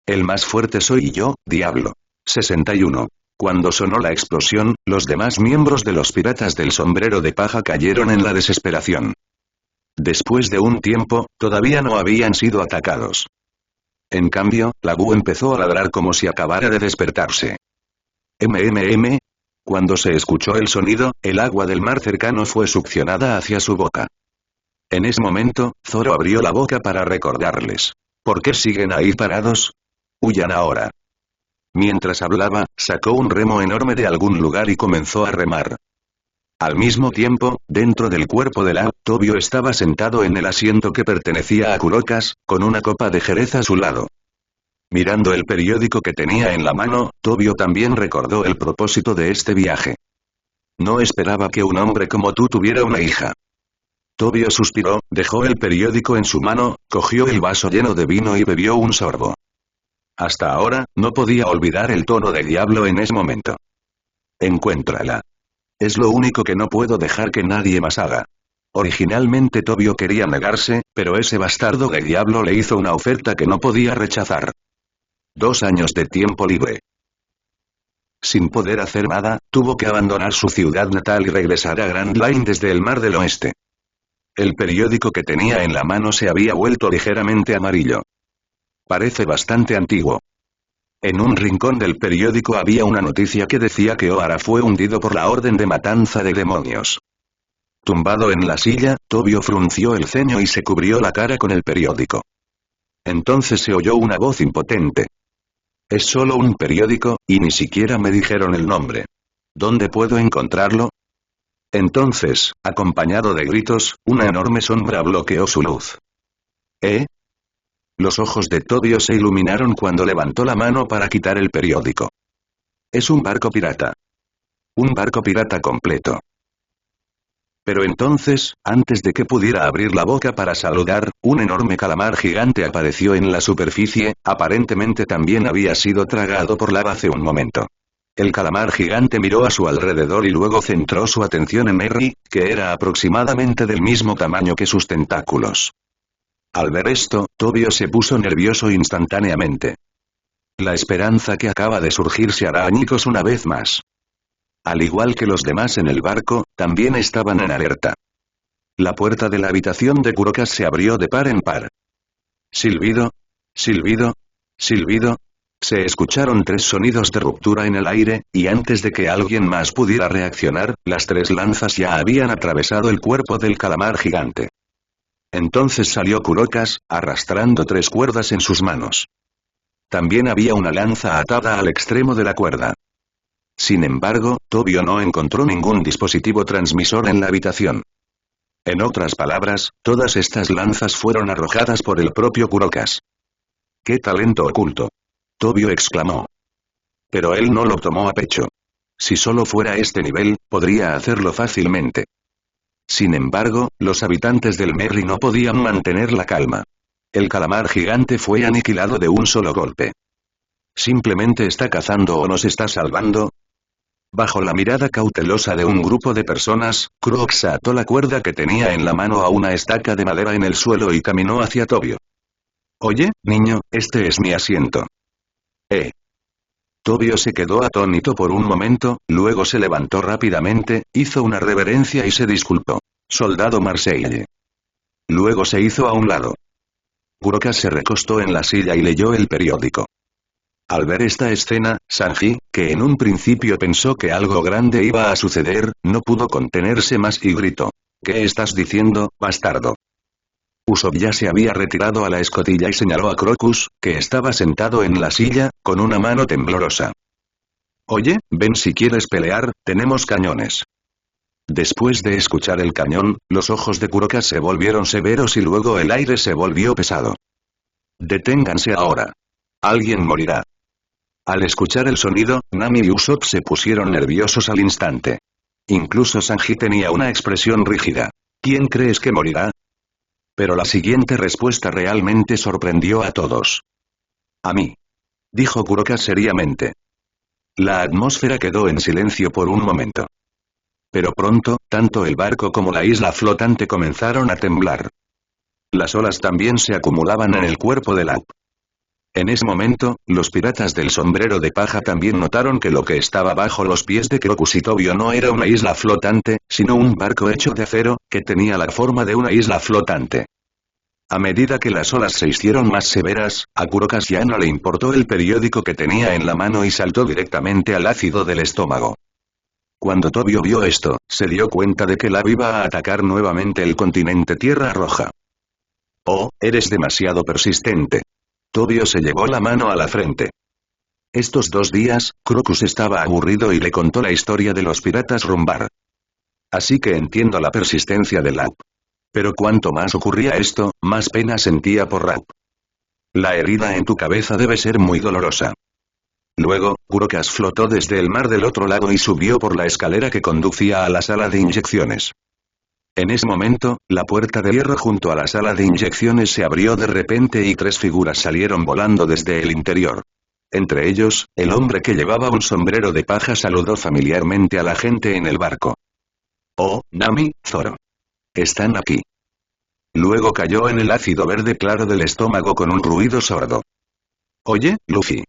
El más fuerte soy yo, diablo. 61. Cuando sonó la explosión, los demás miembros de los piratas del sombrero de paja cayeron en la desesperación. Después de un tiempo, todavía no habían sido atacados. En cambio, la Gu empezó a ladrar como si acabara de despertarse. MMM. Cuando se escuchó el sonido, el agua del mar cercano fue succionada hacia su boca. En ese momento, Zoro abrió la boca para recordarles. ¿Por qué siguen ahí parados? Huyan ahora. Mientras hablaba, sacó un remo enorme de algún lugar y comenzó a remar. Al mismo tiempo, dentro del cuerpo de la, Tobio estaba sentado en el asiento que pertenecía a Kurokas, con una copa de jerez a su lado. Mirando el periódico que tenía en la mano, Tobio también recordó el propósito de este viaje. No esperaba que un hombre como tú tuviera una hija. Tobio suspiró, dejó el periódico en su mano, cogió el vaso lleno de vino y bebió un sorbo. Hasta ahora, no podía olvidar el tono de diablo en ese momento. Encuéntrala. Es lo único que no puedo dejar que nadie más haga. Originalmente Tobio quería negarse, pero ese bastardo de diablo le hizo una oferta que no podía rechazar. 2 años de tiempo libre. Sin poder hacer nada, tuvo que abandonar su ciudad natal y regresar a Grand Line desde el Mar del Oeste. El periódico que tenía en la mano se había vuelto ligeramente amarillo. Parece bastante antiguo. En un rincón del periódico había una noticia que decía que Ohara fue hundido por la orden de matanza de demonios. Tumbado en la silla, Tobio frunció el ceño y se cubrió la cara con el periódico. Entonces se oyó una voz impotente. Es solo un periódico, y ni siquiera me dijeron el nombre. ¿Dónde puedo encontrarlo? Entonces, acompañado de gritos, una enorme sombra bloqueó su luz. ¿Eh? Los ojos de Tobio se iluminaron cuando levantó la mano para quitar el periódico. Es un barco pirata. Un barco pirata completo. Pero entonces, antes de que pudiera abrir la boca para saludar, un enorme calamar gigante apareció en la superficie, aparentemente también había sido tragado por lava hace un momento. El calamar gigante miró a su alrededor y luego centró su atención en Merry, que era aproximadamente del mismo tamaño que sus tentáculos. Al ver esto, Tobio se puso nervioso instantáneamente. La esperanza que acaba de surgir se hará añicos una vez más. Al igual que los demás en el barco, también estaban en alerta. La puerta de la habitación de Kurokas se abrió de par en par. Silbido, silbido, silbido. Se escucharon 3 sonidos de ruptura en el aire, y antes de que alguien más pudiera reaccionar, las 3 lanzas ya habían atravesado el cuerpo del calamar gigante. Entonces salió Kurokas, arrastrando 3 cuerdas en sus manos. También había una lanza atada al extremo de la cuerda. Sin embargo, Tobio no encontró ningún dispositivo transmisor en la habitación. En otras palabras, todas estas lanzas fueron arrojadas por el propio Kurokas. ¡Qué talento oculto! Tobio exclamó. Pero él no lo tomó a pecho. Si solo fuera este nivel, podría hacerlo fácilmente. Sin embargo, los habitantes del Merry no podían mantener la calma. El calamar gigante fue aniquilado de un solo golpe. ¿Simplemente está cazando o nos está salvando? Bajo la mirada cautelosa de un grupo de personas, Crooks ató la cuerda que tenía en la mano a una estaca de madera en el suelo y caminó hacia Tobio. Oye, niño, este es mi asiento. Tobio se quedó atónito por un momento, luego se levantó rápidamente, hizo una reverencia y se disculpó. Soldado Marseille. Luego se hizo a un lado. Kurokas se recostó en la silla y leyó el periódico. Al ver esta escena, Sanji, que en un principio pensó que algo grande iba a suceder, no pudo contenerse más y gritó. ¿Qué estás diciendo, bastardo? Usopp ya se había retirado a la escotilla y señaló a Crocus, que estaba sentado en la silla, con una mano temblorosa. Oye, ven si quieres pelear, tenemos cañones. Después de escuchar el cañón, los ojos de Kurokas se volvieron severos y luego el aire se volvió pesado. Deténganse ahora. Alguien morirá. Al escuchar el sonido, Nami y Usopp se pusieron nerviosos al instante. Incluso Sanji tenía una expresión rígida. ¿Quién crees que morirá? Pero la siguiente respuesta realmente sorprendió a todos. A mí. Dijo Kurokas seriamente. La atmósfera quedó en silencio por un momento. Pero pronto, tanto el barco como la isla flotante comenzaron a temblar. Las olas también se acumulaban en el cuerpo de Law. En ese momento, los piratas del sombrero de paja también notaron que lo que estaba bajo los pies de Crocus y Tobio no era una isla flotante, sino un barco hecho de acero, que tenía la forma de una isla flotante. A medida que las olas se hicieron más severas, a Kurocas ya no le importó el periódico que tenía en la mano y saltó directamente al ácido del estómago. Cuando Tobio vio esto, se dio cuenta de que Lab iba a atacar nuevamente el continente Tierra Roja. Oh, eres demasiado persistente. Tobio se llevó la mano a la frente. Estos 2 días, Crocus estaba aburrido y le contó la historia de los piratas Rumbar. Así que entiendo la persistencia de Lab. Pero cuanto más ocurría esto, más pena sentía por Lab. La herida en tu cabeza debe ser muy dolorosa. Luego, Crocus flotó desde el mar del otro lado y subió por la escalera que conducía a la sala de inyecciones. En ese momento, la puerta de hierro junto a la sala de inyecciones se abrió de repente y 3 figuras salieron volando desde el interior. Entre ellos, el hombre que llevaba un sombrero de paja saludó familiarmente a la gente en el barco. Oh, Nami, Zoro. Están aquí. Luego cayó en el ácido verde claro del estómago con un ruido sordo. Oye, Luffy.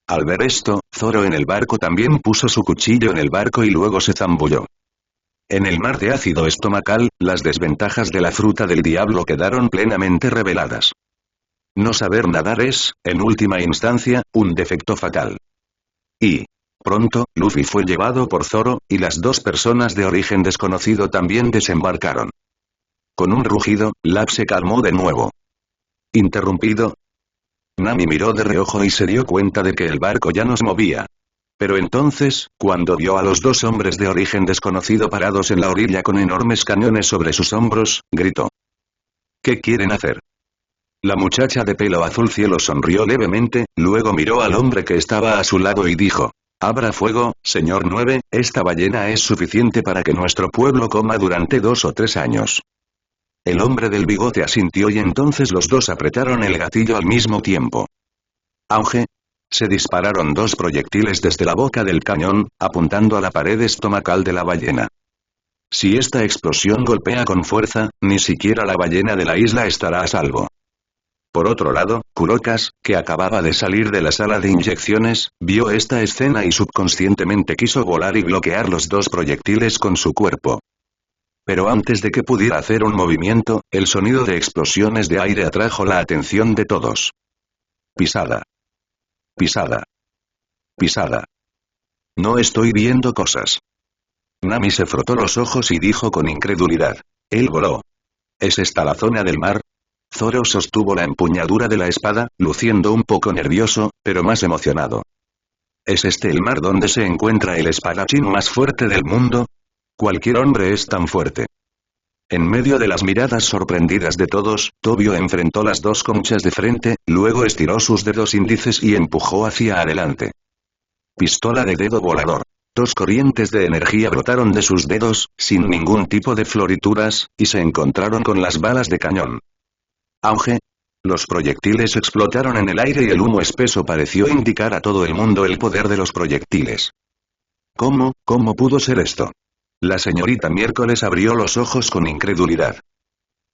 Al ver esto, Zoro en el barco también puso su cuchillo en el barco y luego se zambulló. En el mar de ácido estomacal, las desventajas de la fruta del diablo quedaron plenamente reveladas. No saber nadar es, en última instancia, un defecto fatal. Y pronto, Luffy fue llevado por Zoro, y las 2 personas de origen desconocido también desembarcaron. Con un rugido, Lab se calmó de nuevo. Interrumpido. Nami miró de reojo y se dio cuenta de que el barco ya no se movía. Pero entonces, cuando vio a los 2 hombres de origen desconocido parados en la orilla con enormes cañones sobre sus hombros, gritó. ¿Qué quieren hacer? La muchacha de pelo azul cielo sonrió levemente, luego miró al hombre que estaba a su lado y dijo. Abra fuego, señor 9, esta ballena es suficiente para que nuestro pueblo coma durante 2 o 3 años. El hombre del bigote asintió y entonces los 2 apretaron el gatillo al mismo tiempo. Auge. Se dispararon 2 proyectiles desde la boca del cañón, apuntando a la pared estomacal de la ballena. Si esta explosión golpea con fuerza, ni siquiera la ballena de la isla estará a salvo. Por otro lado, Kurocas, que acababa de salir de la sala de inyecciones, vio esta escena y subconscientemente quiso volar y bloquear los 2 proyectiles con su cuerpo. Pero antes de que pudiera hacer un movimiento, el sonido de explosiones de aire atrajo la atención de todos. Pisada. Pisada. Pisada. No estoy viendo cosas. Nami se frotó los ojos y dijo con incredulidad. Él voló. ¿Es esta la zona del mar? Zoro sostuvo la empuñadura de la espada, luciendo un poco nervioso, pero más emocionado. ¿Es este el mar donde se encuentra el espadachín más fuerte del mundo? Cualquier hombre es tan fuerte. En medio de las miradas sorprendidas de todos, Tobio enfrentó las 2 conchas de frente, luego estiró sus dedos índices y empujó hacia adelante. Pistola de dedo volador. 2 corrientes de energía brotaron de sus dedos, sin ningún tipo de florituras, y se encontraron con las balas de cañón. Auge. Los proyectiles explotaron en el aire y el humo espeso pareció indicar a todo el mundo el poder de los proyectiles. ¿Cómo pudo ser esto? La señorita Miércoles abrió los ojos con incredulidad.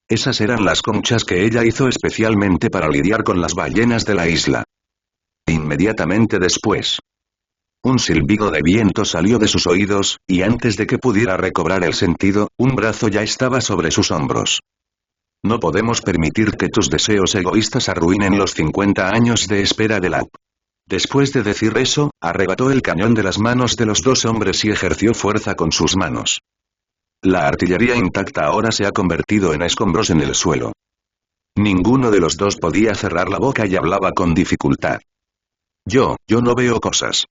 Esas eran las conchas que ella hizo especialmente para lidiar con las ballenas de la isla. Inmediatamente después. Un silbido de viento salió de sus oídos, y antes de que pudiera recobrar el sentido, un brazo ya estaba sobre sus hombros. No podemos permitir que tus deseos egoístas arruinen los 50 años de espera de Lab. Después de decir eso, arrebató el cañón de las manos de los 2 hombres y ejerció fuerza con sus manos. La artillería intacta ahora se ha convertido en escombros en el suelo. Ninguno de los 2 podía cerrar la boca y hablaba con dificultad. Yo no veo cosas.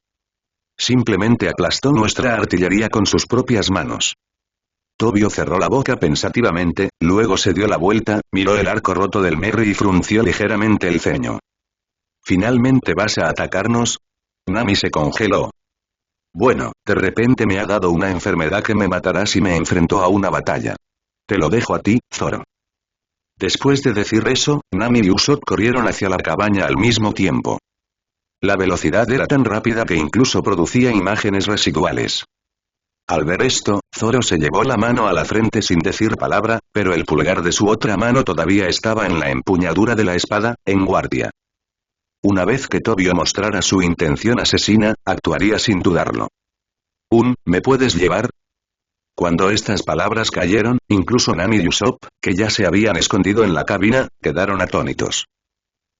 Simplemente aplastó nuestra artillería con sus propias manos. Tobio cerró la boca pensativamente, luego se dio la vuelta, miró el arco roto del Merry y frunció ligeramente el ceño. ¿Finalmente vas a atacarnos? Nami se congeló. Bueno, de repente me ha dado una enfermedad que me matará si me enfrento a una batalla. Te lo dejo a ti, Zoro. Después de decir eso, Nami y Usopp corrieron hacia la cabaña al mismo tiempo. La velocidad era tan rápida que incluso producía imágenes residuales. Al ver esto, Zoro se llevó la mano a la frente sin decir palabra, pero el pulgar de su otra mano todavía estaba en la empuñadura de la espada, en guardia. Una vez que Tobio mostrara su intención asesina, actuaría sin dudarlo. ¿Me puedes llevar? Cuando estas palabras cayeron, incluso Nami y Usopp, que ya se habían escondido en la cabina, quedaron atónitos.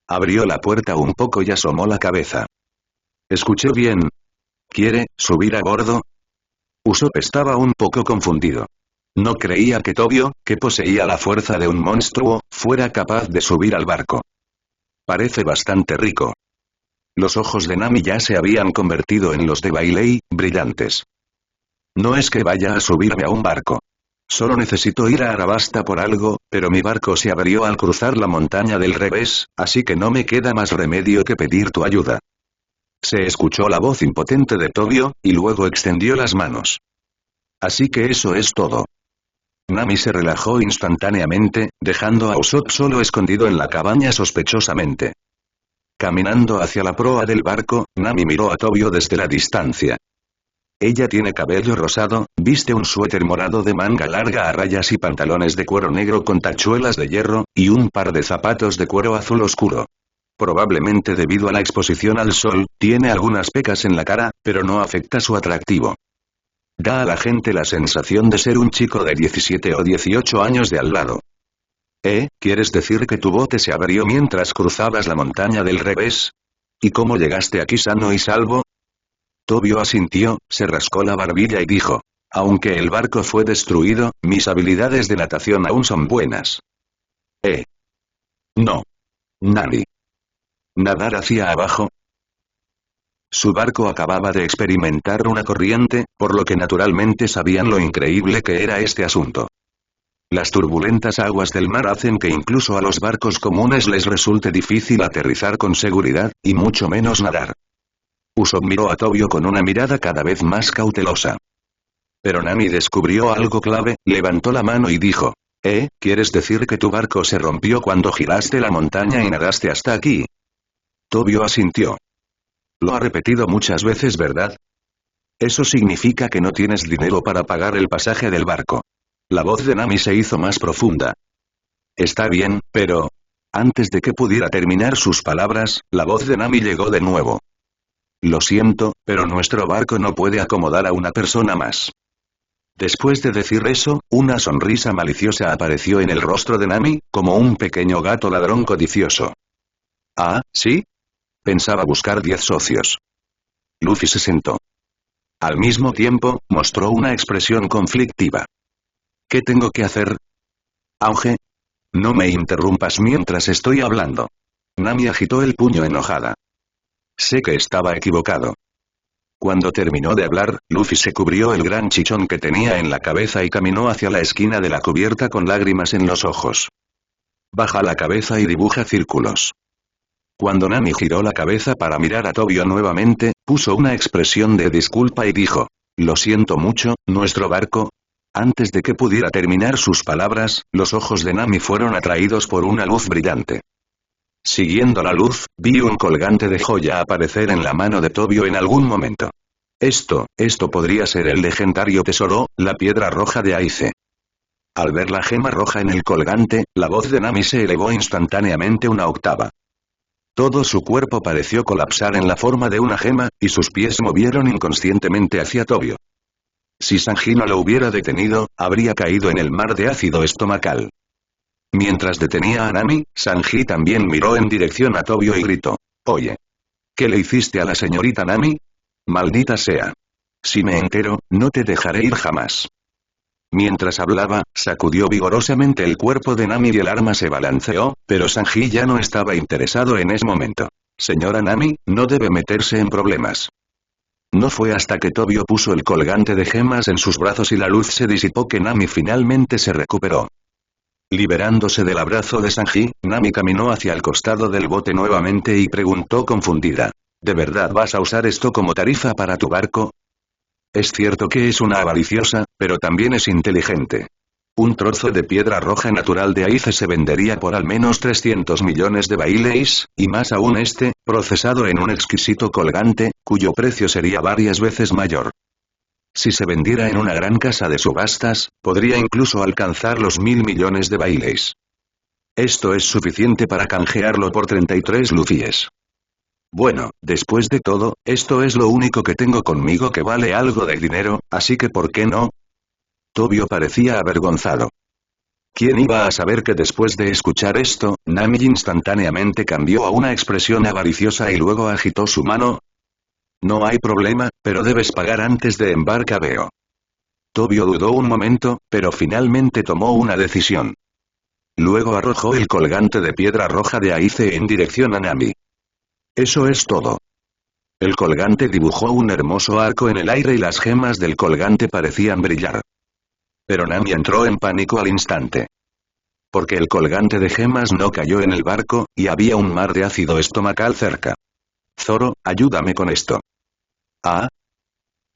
Abrió la puerta un poco y asomó la cabeza. ¿Escuché bien? ¿Quiere subir a bordo? Usopp estaba un poco confundido. No creía que Tobio, que poseía la fuerza de un monstruo, fuera capaz de subir al barco. Parece bastante rico. Los ojos de Nami ya se habían convertido en los de Bailey, brillantes. No es que vaya a subirme a un barco. Solo necesito ir a Arabasta por algo, pero mi barco se abrió al cruzar la montaña del revés, así que no me queda más remedio que pedir tu ayuda. Se escuchó la voz impotente de Tobio, y luego extendió las manos. Así que eso es todo. Nami se relajó instantáneamente, dejando a Usopp solo escondido en la cabaña sospechosamente. Caminando hacia la proa del barco, Nami miró a Tobio desde la distancia. Ella tiene cabello rosado, viste un suéter morado de manga larga a rayas y pantalones de cuero negro con tachuelas de hierro, y un par de zapatos de cuero azul oscuro. Probablemente debido a la exposición al sol, tiene algunas pecas en la cara, pero no afecta su atractivo. Da a la gente la sensación de ser un chico de 17 o 18 años de al lado. ¿Quieres decir que tu bote se abrió mientras cruzabas la montaña del revés? ¿Y cómo llegaste aquí sano y salvo? Tobio asintió, se rascó la barbilla y dijo, aunque el barco fue destruido, mis habilidades de natación aún son buenas. No. Nami. ¿Nadar hacia abajo? Su barco acababa de experimentar una corriente, por lo que naturalmente sabían lo increíble que era este asunto. Las turbulentas aguas del mar hacen que incluso a los barcos comunes les resulte difícil aterrizar con seguridad, y mucho menos nadar. Usopp miró a Tobio con una mirada cada vez más cautelosa. Pero Nami descubrió algo clave, levantó la mano y dijo, ¿quieres decir que tu barco se rompió cuando giraste la montaña y nadaste hasta aquí? Tobio asintió. Lo ha repetido muchas veces, ¿verdad? Eso significa que no tienes dinero para pagar el pasaje del barco. La voz de Nami se hizo más profunda. Está bien, pero... Antes de que pudiera terminar sus palabras, la voz de Nami llegó de nuevo. Lo siento, pero nuestro barco no puede acomodar a una persona más. Después de decir eso, una sonrisa maliciosa apareció en el rostro de Nami, como un pequeño gato ladrón codicioso. ¿Ah, sí? Pensaba buscar 10 socios. Luffy se sentó. Al mismo tiempo, mostró una expresión conflictiva. ¿Qué tengo que hacer? Auge. No me interrumpas mientras estoy hablando. Nami agitó el puño enojada. Sé que estaba equivocado. Cuando terminó de hablar, Luffy se cubrió el gran chichón que tenía en la cabeza y caminó hacia la esquina de la cubierta con lágrimas en los ojos. Baja la cabeza y dibuja círculos. Cuando Nami giró la cabeza para mirar a Tobio nuevamente, puso una expresión de disculpa y dijo, lo siento mucho, nuestro barco. Antes de que pudiera terminar sus palabras, los ojos de Nami fueron atraídos por una luz brillante. Siguiendo la luz, vi un colgante de joya aparecer en la mano de Tobio en algún momento. Esto podría ser el legendario tesoro, la piedra roja de Aize. Al ver la gema roja en el colgante, la voz de Nami se elevó instantáneamente una octava. Todo su cuerpo pareció colapsar en la forma de una gema, y sus pies movieron inconscientemente hacia Tobio. Si Sanji no lo hubiera detenido, habría caído en el mar de ácido estomacal. Mientras detenía a Nami, Sanji también miró en dirección a Tobio y gritó. Oye. ¿Qué le hiciste a la señorita Nami? Maldita sea. Si me entero, no te dejaré ir jamás. Mientras hablaba, sacudió vigorosamente el cuerpo de Nami y el arma se balanceó, pero Sanji ya no estaba interesado en ese momento. Señora Nami, no debe meterse en problemas. No fue hasta que Tobio puso el colgante de gemas en sus brazos y la luz se disipó que Nami finalmente se recuperó. Liberándose del abrazo de Sanji, Nami caminó hacia el costado del bote nuevamente y preguntó confundida. ¿De verdad vas a usar esto como tarifa para tu barco? Es cierto que es una avariciosa, pero también es inteligente. Un trozo de piedra roja natural de Aize se vendería por al menos 300 millones de baileys, y más aún procesado en un exquisito colgante, cuyo precio sería varias veces mayor. Si se vendiera en una gran casa de subastas, podría incluso alcanzar los 1000 millones de baileys. Esto es suficiente para canjearlo por 33 lufies. Bueno, después de todo, esto es lo único que tengo conmigo que vale algo de dinero, así que ¿por qué no? Tobio parecía avergonzado. ¿Quién iba a saber que después de escuchar esto, Nami instantáneamente cambió a una expresión avariciosa y luego agitó su mano? No hay problema, pero debes pagar antes de embarcar, veo. Tobio dudó un momento, pero finalmente tomó una decisión. Luego arrojó el colgante de piedra roja de Aize en dirección a Nami. Eso es todo. El colgante dibujó un hermoso arco en el aire y las gemas del colgante parecían brillar. Pero Nami entró en pánico al instante. Porque el colgante de gemas no cayó en el barco, y había un mar de ácido estomacal cerca. Zoro, ayúdame con esto. ¿Ah?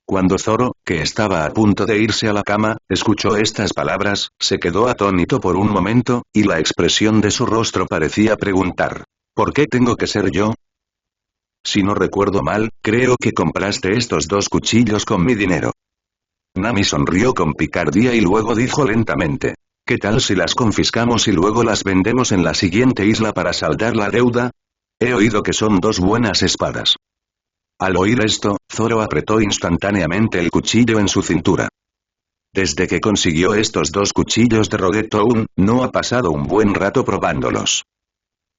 Cuando Zoro, que estaba a punto de irse a la cama, escuchó estas palabras, se quedó atónito por un momento, y la expresión de su rostro parecía preguntar: ¿por qué tengo que ser yo? Si no recuerdo mal, creo que compraste estos 2 cuchillos con mi dinero. Nami sonrió con picardía y luego dijo lentamente: ¿qué tal si las confiscamos y luego las vendemos en la siguiente isla para saldar la deuda? He oído que son 2 buenas espadas. Al oír esto, Zoro apretó instantáneamente el cuchillo en su cintura. Desde que consiguió estos 2 cuchillos de Rogetone, no ha pasado un buen rato probándolos.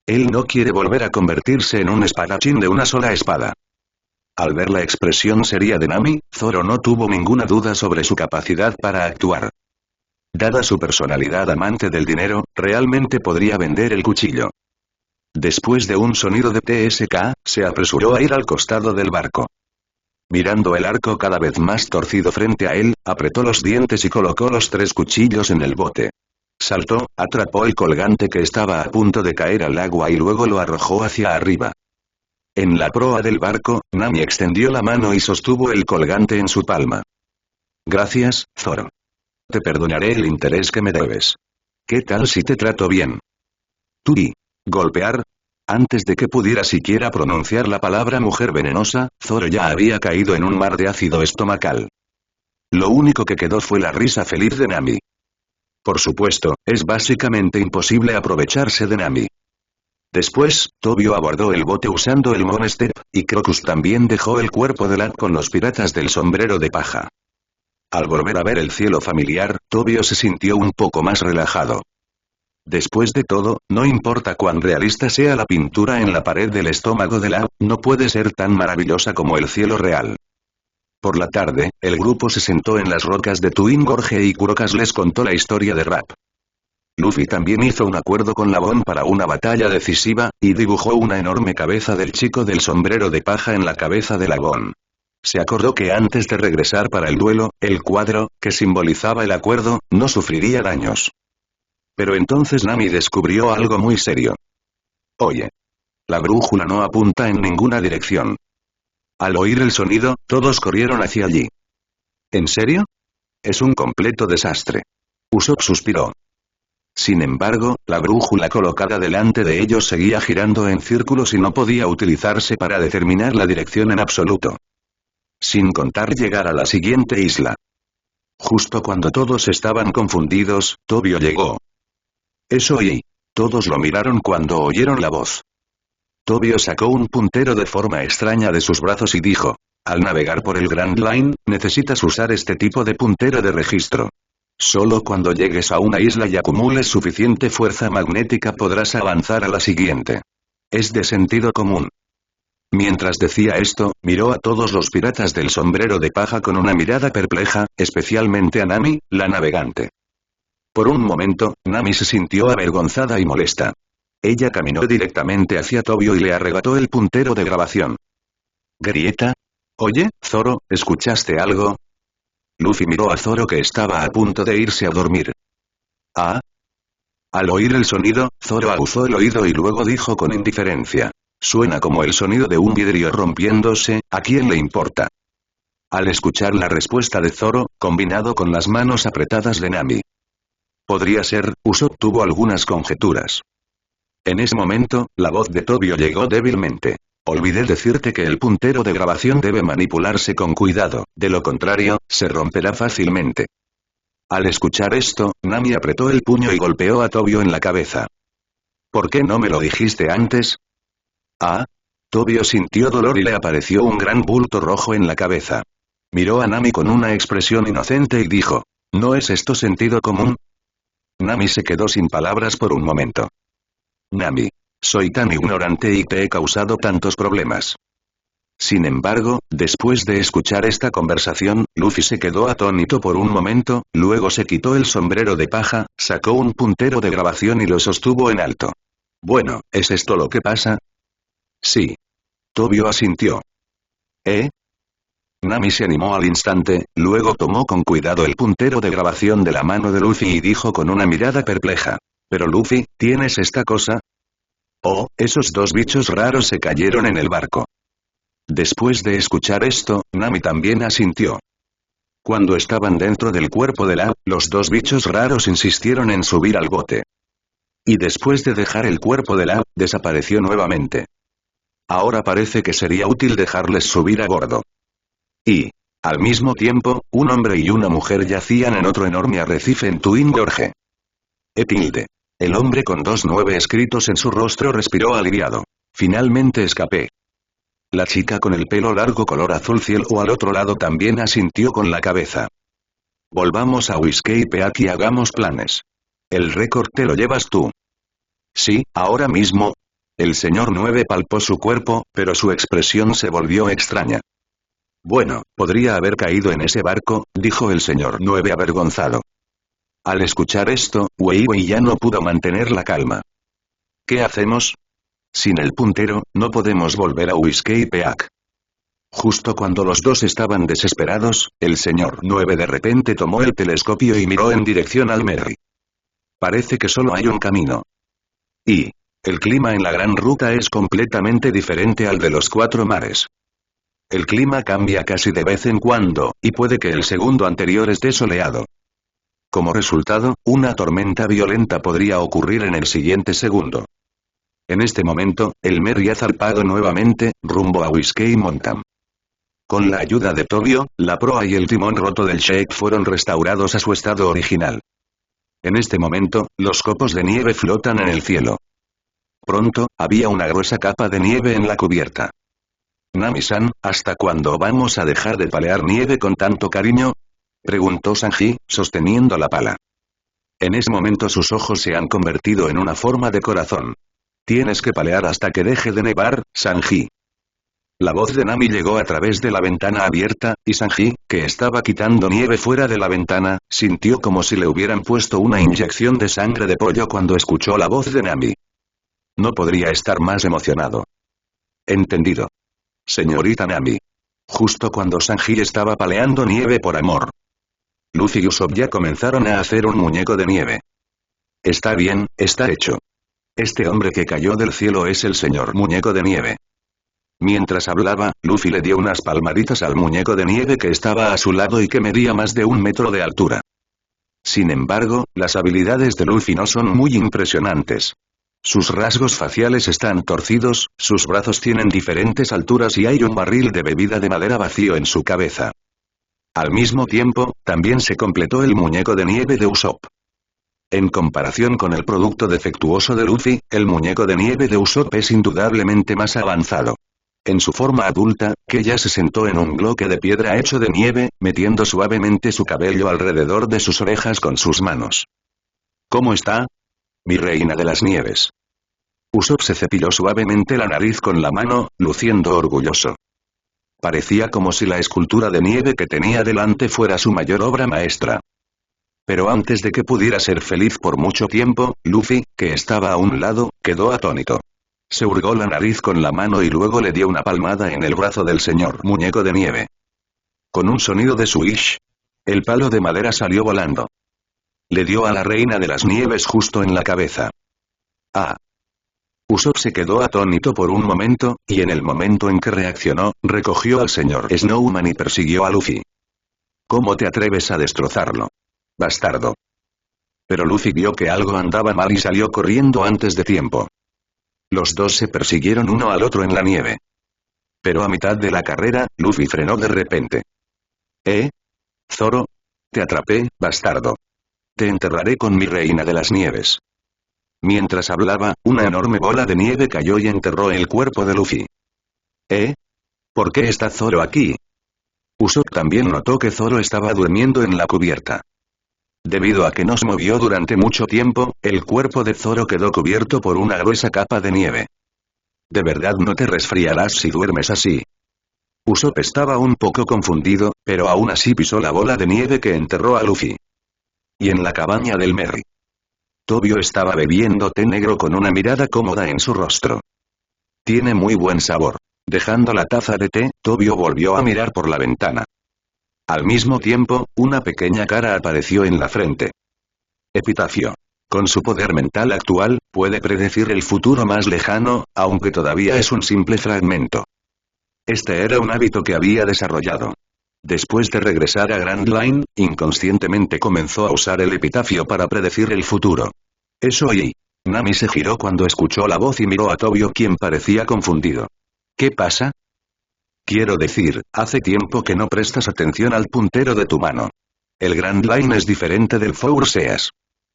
Él no quiere volver a convertirse en un espadachín de una sola espada. Al ver la expresión seria de Nami, Zoro no tuvo ninguna duda sobre su capacidad para actuar. Dada su personalidad amante del dinero, realmente podría vender el cuchillo. Después de un sonido de TSK, se apresuró a ir al costado del barco. Mirando el arco cada vez más torcido frente a él, apretó los dientes y colocó los 3 cuchillos en el bote. Saltó, atrapó el colgante que estaba a punto de caer al agua y luego lo arrojó hacia arriba. En la proa del barco, Nami extendió la mano y sostuvo el colgante en su palma. Gracias, Zoro. Te perdonaré el interés que me debes. ¿Qué tal si te trato bien? Turi. Golpear. Antes de que pudiera siquiera pronunciar la palabra mujer venenosa, Zoro ya había caído en un mar de ácido estomacal. Lo único que quedó fue la risa feliz de Nami. Por supuesto, es básicamente imposible aprovecharse de Nami. Después, Tobio abordó el bote usando el Moon Step, y Crocus también dejó el cuerpo de Ladd con los piratas del sombrero de paja. Al volver a ver el cielo familiar, Tobio se sintió un poco más relajado. Después de todo, no importa cuán realista sea la pintura en la pared del estómago de Ladd, no puede ser tan maravillosa como el cielo real. Por la tarde, el grupo se sentó en las rocas de Twin Gorge y Crocus les contó la historia de Rap. Luffy también hizo un acuerdo con Labón para una batalla decisiva, y dibujó una enorme cabeza del chico del sombrero de paja en la cabeza de Labón. Se acordó que antes de regresar para el duelo, el cuadro, que simbolizaba el acuerdo, no sufriría daños. Pero entonces Nami descubrió algo muy serio. Oye. La brújula no apunta en ninguna dirección. Al oír el sonido, todos corrieron hacia allí. ¿En serio? Es un completo desastre. Usopp suspiró. Sin embargo, la brújula colocada delante de ellos seguía girando en círculos y no podía utilizarse para determinar la dirección en absoluto. Sin contar llegar a la siguiente isla. Justo cuando todos estaban confundidos, Tobio llegó. Eso y... Todos lo miraron cuando oyeron la voz. Tobio sacó un puntero de forma extraña de sus brazos y dijo: al navegar por el Grand Line, necesitas usar este tipo de puntero de registro. Solo cuando llegues a una isla y acumules suficiente fuerza magnética podrás avanzar a la siguiente. Es de sentido común. Mientras decía esto, miró a todos los piratas del sombrero de paja con una mirada perpleja, especialmente a Nami, la navegante. Por un momento, Nami se sintió avergonzada y molesta. Ella caminó directamente hacia Tobio y le arrebató el puntero de grabación. ¿Grieta? Oye, Zoro, ¿escuchaste algo? Luffy miró a Zoro que estaba a punto de irse a dormir. ¿Ah? Al oír el sonido, Zoro aguzó el oído y luego dijo con indiferencia: suena como el sonido de un vidrio rompiéndose, ¿a quién le importa? Al escuchar la respuesta de Zoro, combinado con las manos apretadas de Nami. Podría ser, Usopp tuvo algunas conjeturas. En ese momento, la voz de Tobio llegó débilmente. Olvidé decirte que el puntero de grabación debe manipularse con cuidado, de lo contrario, se romperá fácilmente. Al escuchar esto, Nami apretó el puño y golpeó a Tobio en la cabeza. ¿Por qué no me lo dijiste antes? ¿Ah? Tobio sintió dolor y le apareció un gran bulto rojo en la cabeza. Miró a Nami con una expresión inocente y dijo, ¿no es esto sentido común? Nami se quedó sin palabras por un momento. Nami, soy tan ignorante y te he causado tantos problemas. Sin embargo, después de escuchar esta conversación, Luffy se quedó atónito por un momento, luego se quitó el sombrero de paja, sacó un puntero de grabación y lo sostuvo en alto. Bueno, ¿es esto lo que pasa? Sí. Tobio asintió. ¿Eh? Nami se animó al instante, luego tomó con cuidado el puntero de grabación de la mano de Luffy y dijo con una mirada perpleja. Pero Luffy, ¿tienes esta cosa? Oh, esos dos bichos raros se cayeron en el barco. Después de escuchar esto, Nami también asintió. Cuando estaban dentro del cuerpo de la, los dos bichos raros insistieron en subir al bote. Y después de dejar el cuerpo de la, desapareció nuevamente. Ahora parece que sería útil dejarles subir a bordo. Y, al mismo tiempo, un hombre y una mujer yacían en otro enorme arrecife en Twin Gorge. Tilde. El hombre con 29 escritos en su rostro respiró aliviado. Finalmente escapé. La chica con el pelo largo color azul cielo al otro lado también asintió con la cabeza. Volvamos a Whiskey Peak y hagamos planes. El récord te lo llevas tú. Sí, ahora mismo. El señor 9 palpó su cuerpo, pero su expresión se volvió extraña. Bueno, podría haber caído en ese barco, dijo el señor 9 avergonzado. Al escuchar esto, Wei Wei ya no pudo mantener la calma. ¿Qué hacemos? Sin el puntero, no podemos volver a Whiskey Peak. Justo cuando los dos estaban desesperados, el señor 9 de repente tomó el telescopio y miró en dirección al Merry. Parece que solo hay un camino. Y el clima en la gran ruta es completamente diferente al de los 4 mares. El clima cambia casi de vez en cuando, y puede que el segundo anterior esté soleado. Como resultado, una tormenta violenta podría ocurrir en el siguiente segundo. En este momento, el Merry ha zarpado nuevamente, rumbo a Whiskey Mountain. Con la ayuda de Tobio, la proa y el timón roto del Sheik fueron restaurados a su estado original. En este momento, los copos de nieve flotan en el cielo. Pronto, había una gruesa capa de nieve en la cubierta. Nami-san, ¿hasta cuándo vamos a dejar de palear nieve con tanto cariño? Preguntó Sanji, sosteniendo la pala. En ese momento sus ojos se han convertido en una forma de corazón. Tienes que palear hasta que deje de nevar, Sanji. La voz de Nami llegó a través de la ventana abierta, y Sanji, que estaba quitando nieve fuera de la ventana, sintió como si le hubieran puesto una inyección de sangre de pollo cuando escuchó la voz de Nami. No podría estar más emocionado. Entendido. Señorita Nami. Justo cuando Sanji estaba paleando nieve por amor. Luffy y Usopp ya comenzaron a hacer un muñeco de nieve. Está bien, está hecho. Este hombre que cayó del cielo es el señor muñeco de nieve. Mientras hablaba, Luffy le dio unas palmaditas al muñeco de nieve que estaba a su lado y que medía más de 1 metro de altura. Sin embargo, las habilidades de Luffy no son muy impresionantes. Sus rasgos faciales están torcidos, sus brazos tienen diferentes alturas y hay un barril de bebida de madera vacío en su cabeza. Al mismo tiempo, también se completó el muñeco de nieve de Usopp. En comparación con el producto defectuoso de Luffy, el muñeco de nieve de Usopp es indudablemente más avanzado. En su forma adulta, Kella se sentó en un bloque de piedra hecho de nieve, metiendo suavemente su cabello alrededor de sus orejas con sus manos. ¿Cómo está? Mi reina de las nieves. Usopp se cepilló suavemente la nariz con la mano, luciendo orgulloso. Parecía como si la escultura de nieve que tenía delante fuera su mayor obra maestra. Pero antes de que pudiera ser feliz por mucho tiempo, Luffy, que estaba a un lado, quedó atónito. Se hurgó la nariz con la mano y luego le dio una palmada en el brazo del señor muñeco de nieve. Con un sonido de swish, el palo de madera salió volando. Le dio a la reina de las nieves justo en la cabeza. ¡Ah! Usopp se quedó atónito por un momento, y en el momento en que reaccionó, recogió al señor Snowman y persiguió a Luffy. ¿Cómo te atreves a destrozarlo? Bastardo. Pero Luffy vio que algo andaba mal y salió corriendo antes de tiempo. Los dos se persiguieron uno al otro en la nieve. Pero a mitad de la carrera, Luffy frenó de repente. Zoro. Te atrapé, bastardo. Te enterraré con mi reina de las nieves. Mientras hablaba, una enorme bola de nieve cayó y enterró el cuerpo de Luffy. ¿Eh? ¿Por qué está Zoro aquí? Usopp también notó que Zoro estaba durmiendo en la cubierta. Debido a que no se movió durante mucho tiempo, el cuerpo de Zoro quedó cubierto por una gruesa capa de nieve. ¿De verdad no te resfriarás si duermes así? Usopp estaba un poco confundido, pero aún así pisó la bola de nieve que enterró a Luffy. Y en la cabaña del Merry. Tobio estaba bebiendo té negro con una mirada cómoda en su rostro. Tiene muy buen sabor. Dejando la taza de té, Tobio volvió a mirar por la ventana. Al mismo tiempo, una pequeña cara apareció en la frente. Epitafio. Con su poder mental actual, puede predecir el futuro más lejano, aunque todavía es un simple fragmento. Este era un hábito que había desarrollado. Después de regresar a Grand Line, inconscientemente comenzó a usar el epitafio para predecir el futuro. Eso y... Nami se giró cuando escuchó la voz y miró a Tobio, quien parecía confundido. ¿Qué pasa? Quiero decir, hace tiempo que no prestas atención al puntero de tu mano. El Grand Line es diferente del Four Seas.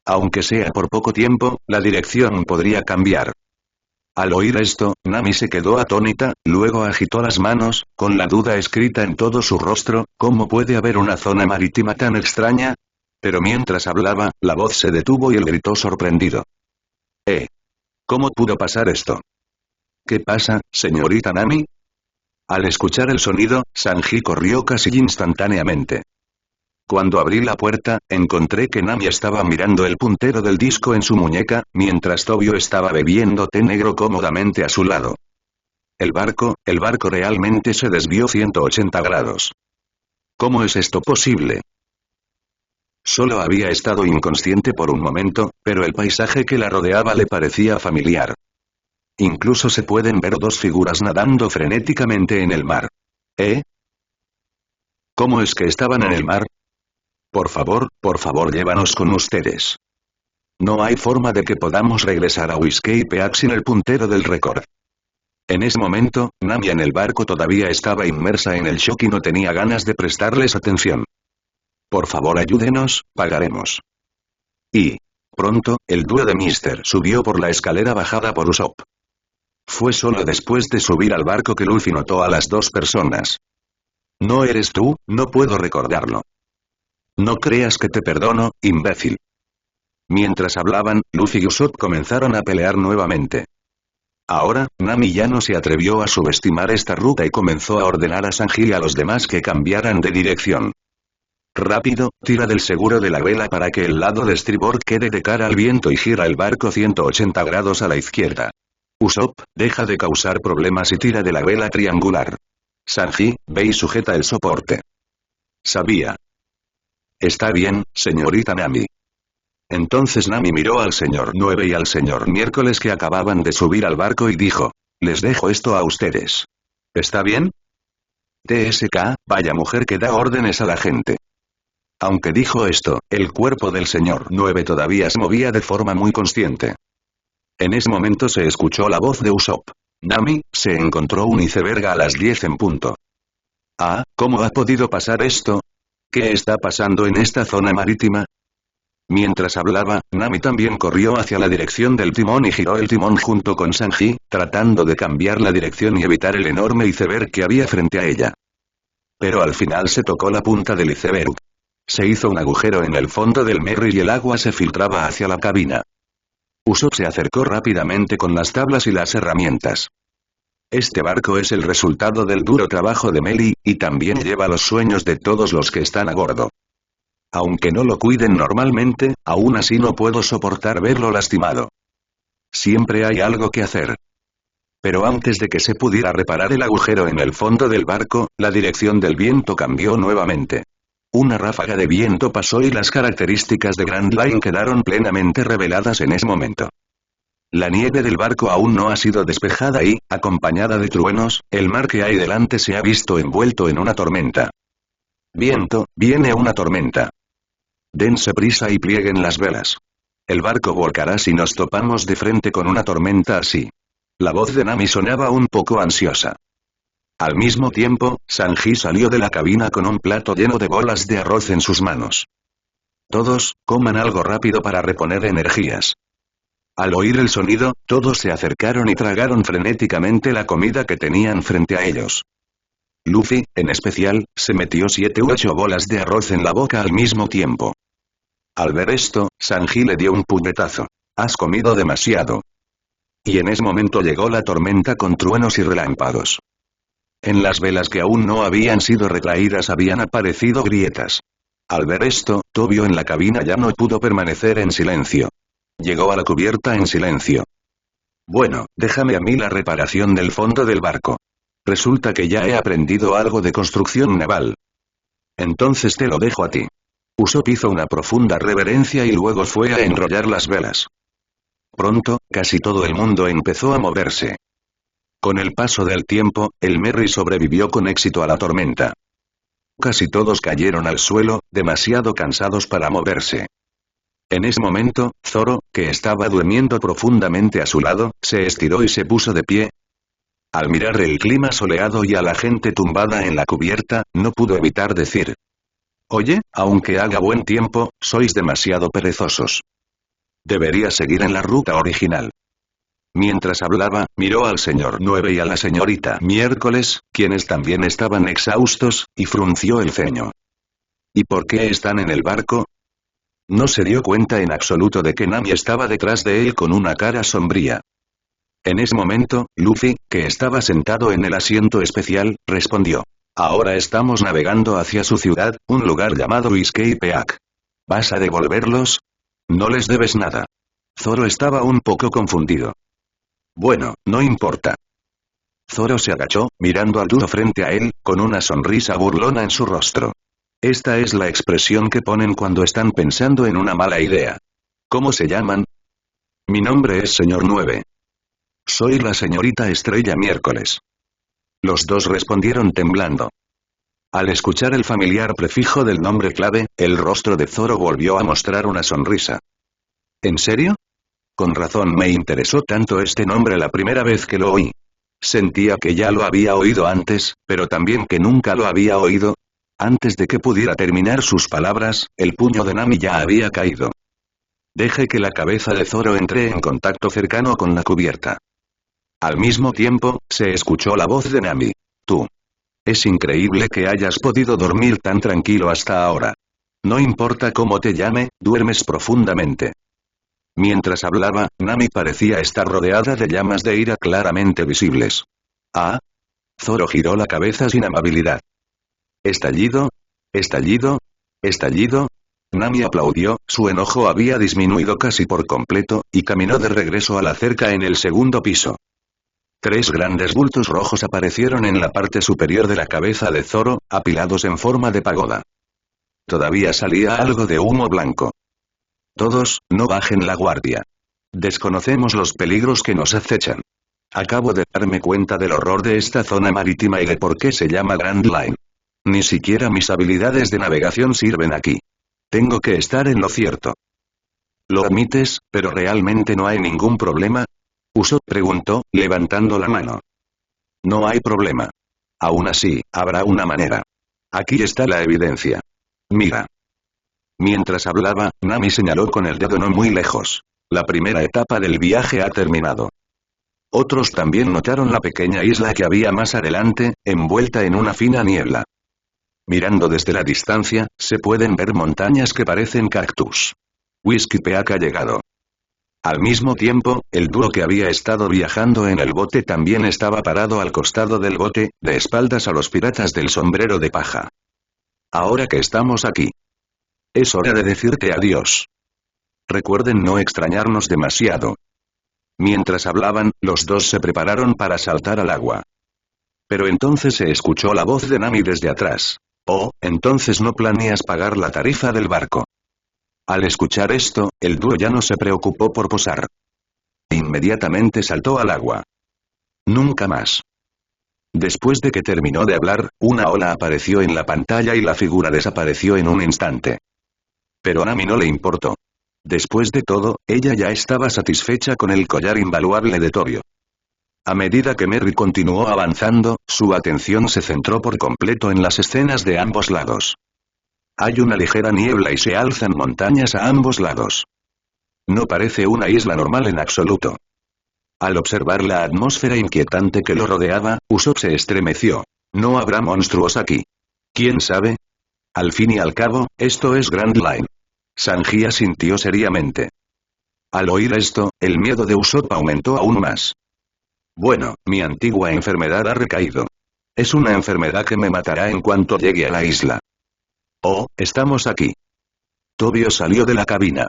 Aunque sea por poco tiempo, la dirección podría cambiar. Al oír esto, Nami se quedó atónita, luego agitó las manos, con la duda escrita en todo su rostro, ¿cómo puede haber una zona marítima tan extraña? Pero mientras hablaba, la voz se detuvo y él gritó sorprendido. ¿Cómo pudo pasar esto? ¿Qué pasa, señorita Nami? Al escuchar el sonido, Sanji corrió casi instantáneamente. Cuando abrí la puerta, encontré que Nami estaba mirando el puntero del disco en su muñeca, mientras Tobio estaba bebiendo té negro cómodamente a su lado. El barco realmente se desvió 180 grados. ¿Cómo es esto posible? Solo había estado inconsciente por un momento, pero el paisaje que la rodeaba le parecía familiar. Incluso se pueden ver dos figuras nadando frenéticamente en el mar. ¿Cómo es que estaban en el mar? Por favor, llévanos con ustedes. No hay forma de que podamos regresar a Whiskey Peak sin el puntero del récord. En ese momento, Nami en el barco todavía estaba inmersa en el shock y no tenía ganas de prestarles atención. Por favor ayúdenos, pagaremos. Y... pronto, el dúo de Mister subió por la escalera bajada por Usopp. Fue solo después de subir al barco que Luffy notó a las dos personas. ¿No eres tú? No puedo recordarlo. No creas que te perdono, imbécil. Mientras hablaban, Luffy y Usopp comenzaron a pelear nuevamente. Ahora, Nami ya no se atrevió a subestimar esta ruta y comenzó a ordenar a Sanji y a los demás que cambiaran de dirección. Rápido, tira del seguro de la vela para que el lado de estribor quede de cara al viento y gira el barco 180 grados a la izquierda. Usopp, deja de causar problemas y tira de la vela triangular. Sanji, ve y sujeta el soporte. Sabía. Está bien, señorita Nami. Entonces Nami miró al señor 9 y al señor Miércoles que acababan de subir al barco y dijo, les dejo esto a ustedes. ¿Está bien? TSK, vaya mujer que da órdenes a la gente. Aunque dijo esto, el cuerpo del señor 9 todavía se movía de forma muy consciente. En ese momento se escuchó la voz de Usopp. Nami, se encontró un iceberg a las 10 en punto. Ah, ¿cómo ha podido pasar esto? ¿Qué está pasando en esta zona marítima? Mientras hablaba, Nami también corrió hacia la dirección del timón y giró el timón junto con Sanji, tratando de cambiar la dirección y evitar el enorme iceberg que había frente a ella. Pero al final se tocó la punta del iceberg. Se hizo un agujero en el fondo del Merry y el agua se filtraba hacia la cabina. Usopp se acercó rápidamente con las tablas y las herramientas. Este barco es el resultado del duro trabajo de Meli, y también lleva los sueños de todos los que están a bordo. Aunque no lo cuiden normalmente, aún así no puedo soportar verlo lastimado. Siempre hay algo que hacer. Pero antes de que se pudiera reparar el agujero en el fondo del barco, la dirección del viento cambió nuevamente. Una ráfaga de viento pasó y las características de Grand Line quedaron plenamente reveladas en ese momento. La nieve del barco aún no ha sido despejada y, acompañada de truenos, el mar que hay delante se ha visto envuelto en una tormenta. Viento, viene una tormenta. Dense prisa y plieguen las velas. El barco volcará si nos topamos de frente con una tormenta así. La voz de Nami sonaba un poco ansiosa. Al mismo tiempo, Sanji salió de la cabina con un plato lleno de bolas de arroz en sus manos. Todos, coman algo rápido para reponer energías. Al oír el sonido, todos se acercaron y tragaron frenéticamente la comida que tenían frente a ellos. Luffy, en especial, se metió 7 u 8 bolas de arroz en la boca al mismo tiempo. Al ver esto, Sanji le dio un puñetazo. «Has comido demasiado». Y en ese momento llegó la tormenta con truenos y relámpagos. En las velas que aún no habían sido retraídas habían aparecido grietas. Al ver esto, Tobio en la cabina ya no pudo permanecer en silencio. Llegó a la cubierta en silencio. «Bueno, déjame a mí la reparación del fondo del barco. Resulta que ya he aprendido algo de construcción naval. Entonces te lo dejo a ti». Usopp hizo una profunda reverencia y luego fue a enrollar las velas. Pronto, casi todo el mundo empezó a moverse. Con el paso del tiempo, el Merry sobrevivió con éxito a la tormenta. Casi todos cayeron al suelo, demasiado cansados para moverse. En ese momento, Zoro, que estaba durmiendo profundamente a su lado, se estiró y se puso de pie. Al mirar el clima soleado y a la gente tumbada en la cubierta, no pudo evitar decir: «Oye, aunque haga buen tiempo, sois demasiado perezosos. Debería seguir en la ruta original». Mientras hablaba, miró al señor 9 y a la señorita Miércoles, quienes también estaban exhaustos, y frunció el ceño. «¿Y por qué están en el barco?». No se dio cuenta en absoluto de que Nami estaba detrás de él con una cara sombría. En ese momento, Luffy, que estaba sentado en el asiento especial, respondió: «Ahora estamos navegando hacia su ciudad, un lugar llamado Escapeak. ¿Vas a devolverlos? No les debes nada». Zoro estaba un poco confundido. «Bueno, no importa». Zoro se agachó, mirando al duro frente a él, con una sonrisa burlona en su rostro. Esta es la expresión que ponen cuando están pensando en una mala idea. «¿Cómo se llaman?». «Mi nombre es señor 9. Soy la señorita Estrella Miércoles». Los dos respondieron temblando. Al escuchar el familiar prefijo del nombre clave, el rostro de Zoro volvió a mostrar una sonrisa. «¿En serio? Con razón me interesó tanto este nombre la primera vez que lo oí. Sentía que ya lo había oído antes, pero también que nunca lo había oído». Antes de que pudiera terminar sus palabras, el puño de Nami ya había caído. Deje que la cabeza de Zoro entre en contacto cercano con la cubierta. Al mismo tiempo, se escuchó la voz de Nami. «Tú. Es increíble que hayas podido dormir tan tranquilo hasta ahora. No importa cómo te llame, duermes profundamente». Mientras hablaba, Nami parecía estar rodeada de llamas de ira claramente visibles. «¿Ah?». Zoro giró la cabeza sin amabilidad. «¿Estallido? ¿Estallido? ¿Estallido?». Nami aplaudió, su enojo había disminuido casi por completo, y caminó de regreso a la cerca en el segundo piso. 3 grandes bultos rojos aparecieron en la parte superior de la cabeza de Zoro, apilados en forma de pagoda. Todavía salía algo de humo blanco. «Todos, no bajen la guardia. Desconocemos los peligros que nos acechan. Acabo de darme cuenta del horror de esta zona marítima y de por qué se llama Grand Line. Ni siquiera mis habilidades de navegación sirven aquí. Tengo que estar en lo cierto». «Lo admites, pero realmente no hay ningún problema». Usopp preguntó, levantando la mano. «No hay problema. Aún así, habrá una manera. Aquí está la evidencia. Mira». Mientras hablaba, Nami señaló con el dedo no muy lejos. «La primera etapa del viaje ha terminado». Otros también notaron la pequeña isla que había más adelante, envuelta en una fina niebla. Mirando desde la distancia, se pueden ver montañas que parecen cactus. Escapeak ha llegado. Al mismo tiempo, el dúo que había estado viajando en el bote también estaba parado al costado del bote, de espaldas a los piratas del sombrero de paja. «Ahora que estamos aquí. Es hora de decirte adiós. Recuerden no extrañarnos demasiado». Mientras hablaban, los dos se prepararon para saltar al agua. Pero entonces se escuchó la voz de Nami desde atrás. «Oh, entonces no planeas pagar la tarifa del barco». Al escuchar esto, el dúo ya no se preocupó por posar. Inmediatamente saltó al agua. «Nunca más». Después de que terminó de hablar, una ola apareció en la pantalla y la figura desapareció en un instante. Pero a Nami no le importó. Después de todo, ella ya estaba satisfecha con el collar invaluable de Tobio. A medida que Merry continuó avanzando, su atención se centró por completo en las escenas de ambos lados. Hay una ligera niebla y se alzan montañas a ambos lados. No parece una isla normal en absoluto. Al observar la atmósfera inquietante que lo rodeaba, Usopp se estremeció. No habrá monstruos aquí. ¿Quién sabe? Al fin y al cabo, esto es Grand Line. Sanji asintió seriamente. Al oír esto, el miedo de Usopp aumentó aún más. Bueno, mi antigua enfermedad ha recaído. Es una enfermedad que me matará en cuanto llegue a la isla. Oh, estamos aquí. Tobio salió de la cabina.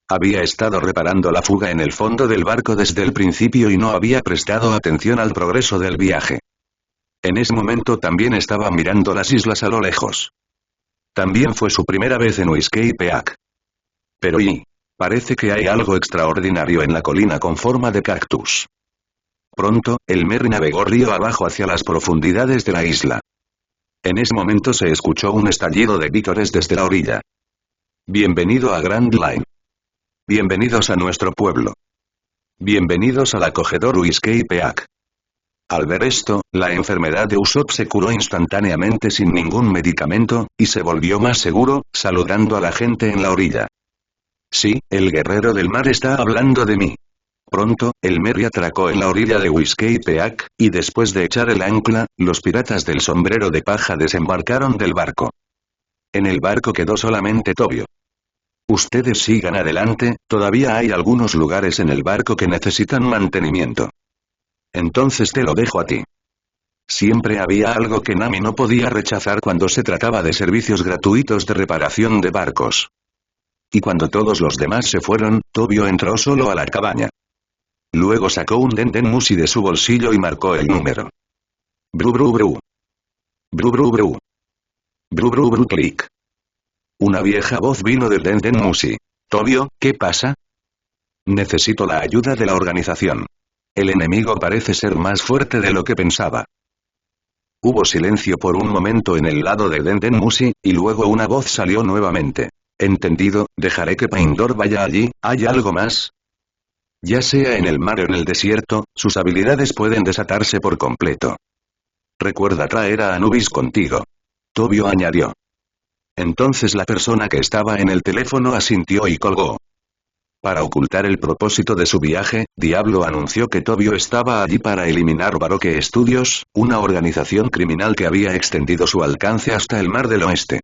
Había estado reparando la fuga en el fondo del barco desde el principio y no había prestado atención al progreso del viaje. En ese momento también estaba mirando las islas a lo lejos. También fue su primera vez en Whiskey Peak. Pero parece que hay algo extraordinario en la colina con forma de cactus. Pronto, el Merry navegó río abajo hacia las profundidades de la isla. En ese momento se escuchó un estallido de vítores desde la orilla. Bienvenido a Grand Line. Bienvenidos a nuestro pueblo. Bienvenidos al acogedor Whiskey Peak. Al ver esto, la enfermedad de Usopp se curó instantáneamente sin ningún medicamento, y se volvió más seguro, saludando a la gente en la orilla. Sí, el guerrero del mar está hablando de mí. Pronto, el Merry atracó en la orilla de Whiskey Peak, y después de echar el ancla, los piratas del sombrero de paja desembarcaron del barco. En el barco quedó solamente Tobio. Ustedes sigan adelante, todavía hay algunos lugares en el barco que necesitan mantenimiento. Entonces te lo dejo a ti. Siempre había algo que Nami no podía rechazar cuando se trataba de servicios gratuitos de reparación de barcos. Y cuando todos los demás se fueron, Tobio entró solo a la cabaña. Luego sacó un Denden Mushi de su bolsillo y marcó el número. Bru bru bru. Bru bru bru. Bru bru bru clic. Una vieja voz vino del Denden Mushi. Tobio, ¿qué pasa? Necesito la ayuda de la organización. El enemigo parece ser más fuerte de lo que pensaba. Hubo silencio por un momento en el lado de Denden Mushi, y luego una voz salió nuevamente. Entendido, dejaré que Paindor vaya allí. ¿Hay algo más? Ya sea en el mar o en el desierto, sus habilidades pueden desatarse por completo. Recuerda traer a Anubis contigo. Tobio añadió. Entonces la persona que estaba en el teléfono asintió y colgó. Para ocultar el propósito de su viaje, Diablo anunció que Tobio estaba allí para eliminar Baroque Studios, una organización criminal que había extendido su alcance hasta el Mar del Oeste.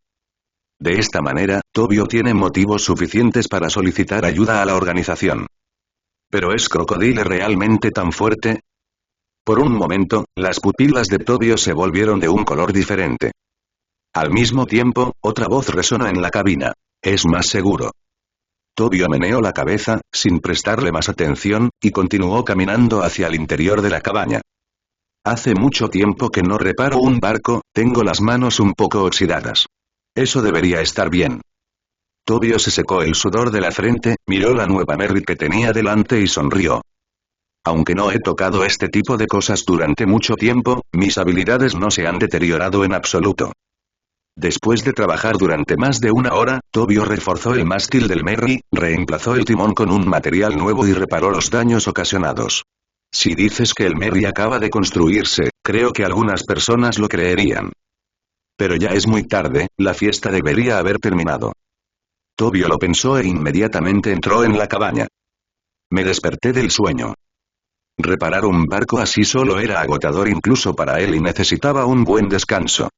De esta manera, Tobio tiene motivos suficientes para solicitar ayuda a la organización. ¿Pero es Crocodile realmente tan fuerte? Por un momento, las pupilas de Tobio se volvieron de un color diferente. Al mismo tiempo, otra voz resonó en la cabina. Es más seguro. Tobio meneó la cabeza, sin prestarle más atención, y continuó caminando hacia el interior de la cabaña. Hace mucho tiempo que no reparo un barco, tengo las manos un poco oxidadas. Eso debería estar bien. Tobio se secó el sudor de la frente, miró la nueva Merry que tenía delante y sonrió. Aunque no he tocado este tipo de cosas durante mucho tiempo, mis habilidades no se han deteriorado en absoluto. Después de trabajar durante más de una hora, Tobio reforzó el mástil del Merry, reemplazó el timón con un material nuevo y reparó los daños ocasionados. Si dices que el Merry acaba de construirse, creo que algunas personas lo creerían. Pero ya es muy tarde, la fiesta debería haber terminado. Tobio lo pensó e inmediatamente entró en la cabaña. Me desperté del sueño. Reparar un barco así solo era agotador incluso para él y necesitaba un buen descanso.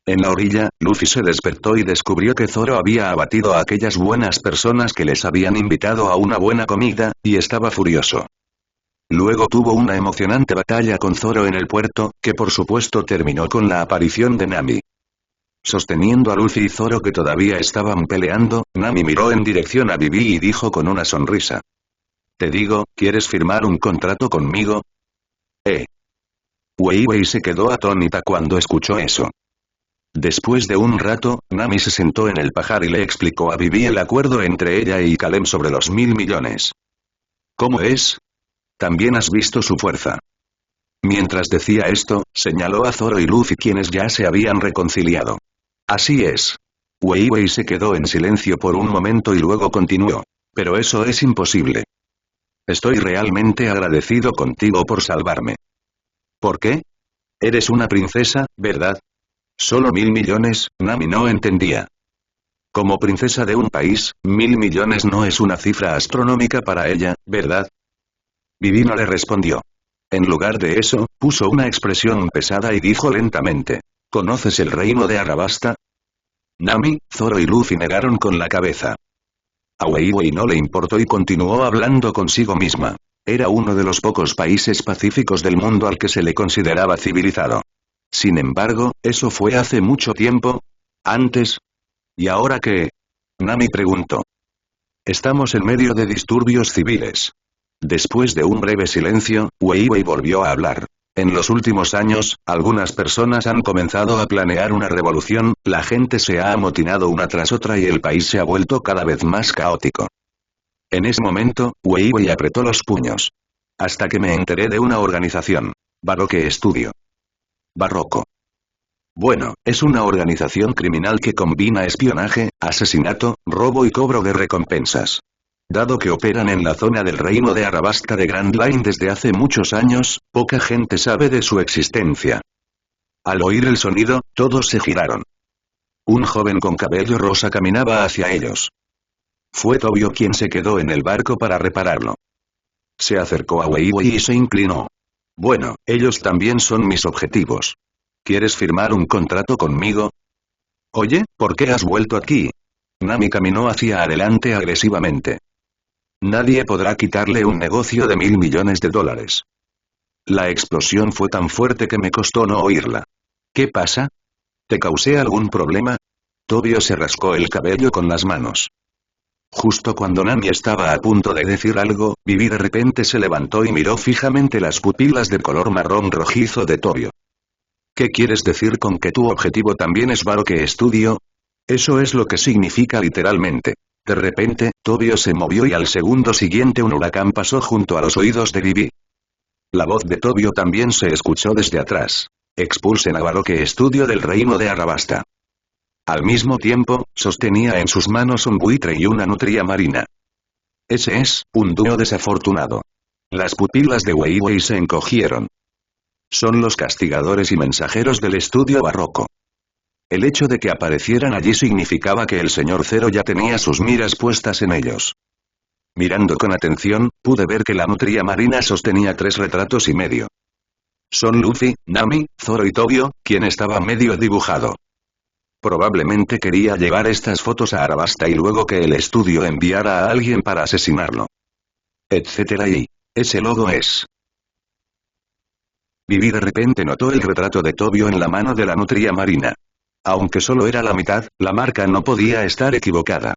En la orilla, Luffy se despertó y descubrió que Zoro había abatido a aquellas buenas personas que les habían invitado a una buena comida, y estaba furioso. Luego tuvo una emocionante batalla con Zoro en el puerto, que por supuesto terminó con la aparición de Nami. Sosteniendo a Luffy y Zoro que todavía estaban peleando, Nami miró en dirección a Vivi y dijo con una sonrisa. Te digo, ¿quieres firmar un contrato conmigo? Wei Wei se quedó atónita cuando escuchó eso. Después de un rato, Nami se sentó en el pajar y le explicó a Vivi el acuerdo entre ella y Kalem sobre los 1.000 millones. ¿Cómo es? También has visto su fuerza. Mientras decía esto, señaló a Zoro y Luffy quienes ya se habían reconciliado. Así es. Wei Wei se quedó en silencio por un momento y luego continuó. Pero eso es imposible. Estoy realmente agradecido contigo por salvarme. ¿Por qué? Eres una princesa, ¿verdad? Solo 1.000 millones, Nami no entendía. Como princesa de un país, 1.000 millones no es una cifra astronómica para ella, ¿verdad? Vivi no le respondió. En lugar de eso, puso una expresión pesada y dijo lentamente. ¿Conoces el reino de Arabasta? Nami, Zoro y Luffy negaron con la cabeza. A Weiwei no le importó y continuó hablando consigo misma. Era uno de los pocos países pacíficos del mundo al que se le consideraba civilizado. Sin embargo, eso fue hace mucho tiempo. Antes. ¿Y ahora qué? Nami preguntó. Estamos en medio de disturbios civiles. Después de un breve silencio, Weiwei volvió a hablar. En los últimos años, algunas personas han comenzado a planear una revolución, la gente se ha amotinado una tras otra y el país se ha vuelto cada vez más caótico. En ese momento, Weiwei apretó los puños. Hasta que me enteré de una organización. Baroque Studio. Barroco. Bueno, es una organización criminal que combina espionaje, asesinato, robo y cobro de recompensas. Dado que operan en la zona del reino de Arabasta de Grand Line desde hace muchos años, poca gente sabe de su existencia. Al oír el sonido, todos se giraron. Un joven con cabello rosa caminaba hacia ellos. Fue Tobio quien se quedó en el barco para repararlo. Se acercó a Weiwei y se inclinó. Bueno, ellos también son mis objetivos. ¿Quieres firmar un contrato conmigo? Oye, ¿por qué has vuelto aquí? Nami caminó hacia adelante agresivamente. Nadie podrá quitarle un negocio de 1.000 millones de dólares. La explosión fue tan fuerte que me costó no oírla. ¿Qué pasa? ¿Te causé algún problema? Tobio se rascó el cabello con las manos. Justo cuando Nami estaba a punto de decir algo, Vivi de repente se levantó y miró fijamente las pupilas de color marrón rojizo de Tobio. ¿Qué quieres decir con que tu objetivo también es Baroque Studio? Eso es lo que significa literalmente. De repente, Tobio se movió y al segundo siguiente un huracán pasó junto a los oídos de Vivi. La voz de Tobio también se escuchó desde atrás. Expulsen a Baroque Studio del reino de Arabasta. Al mismo tiempo, sostenía en sus manos un buitre y una nutria marina. Ese es, un dúo desafortunado. Las pupilas de Weiwei se encogieron. Son los castigadores y mensajeros del estudio barroco. El hecho de que aparecieran allí significaba que el señor Zero ya tenía sus miras puestas en ellos. Mirando con atención, pude ver que la nutria marina sostenía 3 retratos y medio. Son Luffy, Nami, Zoro y Tobio, quien estaba medio dibujado. Probablemente quería llevar estas fotos a Arabasta y luego que el estudio enviara a alguien para asesinarlo. Etcétera y... ese logo es... Vivi de repente notó el retrato de Tobio en la mano de la nutria marina. Aunque solo era la mitad, la marca no podía estar equivocada.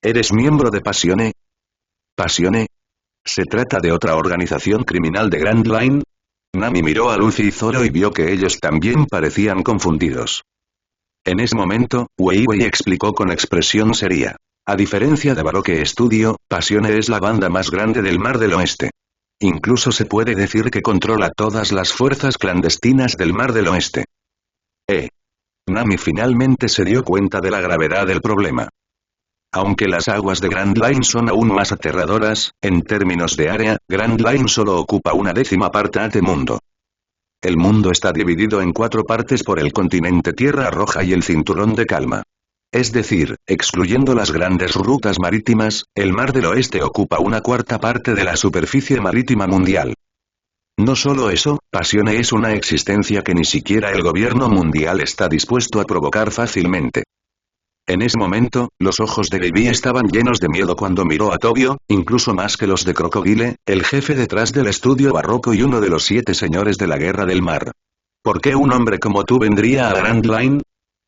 ¿Eres miembro de Passione? ¿Passione? ¿Se trata de otra organización criminal de Grand Line? Nami miró a Luffy y Zoro y vio que ellos también parecían confundidos. En ese momento, Weiwei explicó con expresión seria. A diferencia de Baroque Studio, Passione es la banda más grande del Mar del Oeste. Incluso se puede decir que controla todas las fuerzas clandestinas del Mar del Oeste. Nami finalmente se dio cuenta de la gravedad del problema. Aunque las aguas de Grand Line son aún más aterradoras, en términos de área, Grand Line solo ocupa 1/10 parte de mundo. El mundo está dividido en 4 partes por el continente Tierra Roja y el Cinturón de Calma. Es decir, excluyendo las grandes rutas marítimas, el Mar del Oeste ocupa 1/4 parte de la superficie marítima mundial. No solo eso, Passione es una existencia que ni siquiera el gobierno mundial está dispuesto a provocar fácilmente. En ese momento, los ojos de Vivi estaban llenos de miedo cuando miró a Tobio, incluso más que los de Crocodile, el jefe detrás del estudio barroco y uno de los 7 señores de la Guerra del Mar. ¿Por qué un hombre como tú vendría a Grand Line?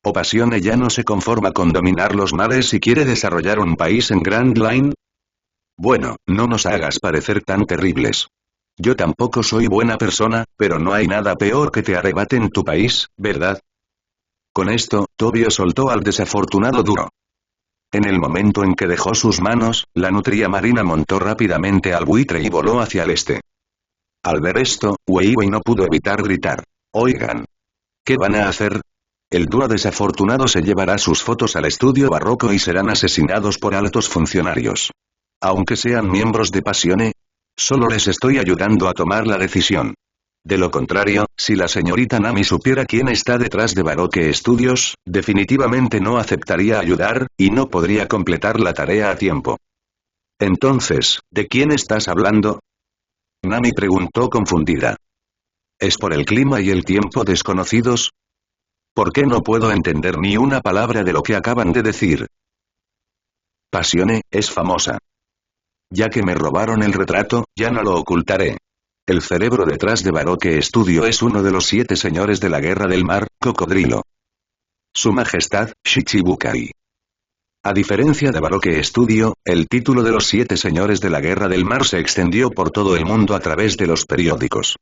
¿O Passione ya no se conforma con dominar los mares y quiere desarrollar un país en Grand Line? Bueno, no nos hagas parecer tan terribles. Yo tampoco soy buena persona, pero no hay nada peor que te arrebaten tu país, ¿verdad? Con esto, Tobio soltó al desafortunado duro. En el momento en que dejó sus manos, la nutria marina montó rápidamente al buitre y voló hacia el este. Al ver esto, Weiwei no pudo evitar gritar. Oigan. ¿Qué van a hacer? El dúo desafortunado se llevará sus fotos al estudio barroco y serán asesinados por altos funcionarios. Aunque sean miembros de Passione, solo les estoy ayudando a tomar la decisión. De lo contrario, si la señorita Nami supiera quién está detrás de Baroque Studios, definitivamente no aceptaría ayudar, y no podría completar la tarea a tiempo. Entonces, ¿de quién estás hablando? Nami preguntó confundida. ¿Es por el clima y el tiempo desconocidos? ¿Por qué no puedo entender ni una palabra de lo que acaban de decir? Pasione, es famosa. Ya que me robaron el retrato, ya no lo ocultaré. El cerebro detrás de Baroque Studio es uno de los 7 señores de la Guerra del Mar, Cocodrilo. Su Majestad, Shichibukai. A diferencia de Baroque Studio, el título de los 7 señores de la Guerra del Mar se extendió por todo el mundo a través de los periódicos.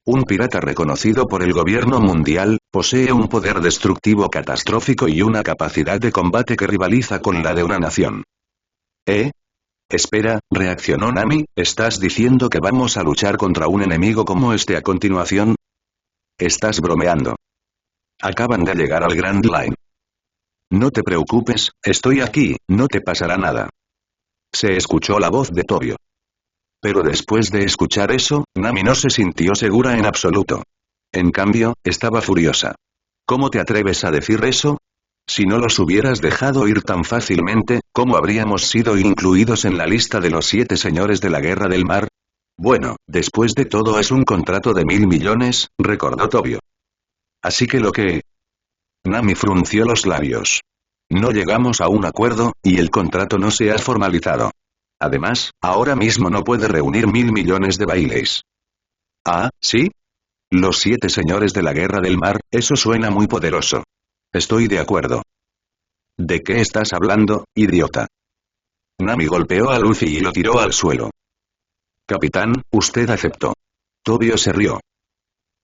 Un pirata reconocido por el gobierno mundial, posee un poder destructivo catastrófico y una capacidad de combate que rivaliza con la de una nación. Espera, reaccionó Nami, ¿estás diciendo que vamos a luchar contra un enemigo como este a continuación? Estás bromeando. Acaban de llegar al Grand Line. No te preocupes, estoy aquí, no te pasará nada. Se escuchó la voz de Tobio. Pero después de escuchar eso, Nami no se sintió segura en absoluto. En cambio, estaba furiosa. ¿Cómo te atreves a decir eso? Si no los hubieras dejado ir tan fácilmente, ¿cómo habríamos sido incluidos en la lista de los 7 señores de la Guerra del Mar? Bueno, después de todo es un contrato de 1.000 millones, recordó Tobio. Así que lo que... Nami frunció los labios. No llegamos a un acuerdo, y el contrato no se ha formalizado. Además, ahora mismo no puede reunir 1.000 millones de bailes. ¿Ah, sí? Los 7 señores de la Guerra del Mar, eso suena muy poderoso. Estoy de acuerdo. ¿De qué estás hablando, idiota? Nami golpeó a Luffy y lo tiró al suelo. Capitán, usted aceptó. Tobio se rió.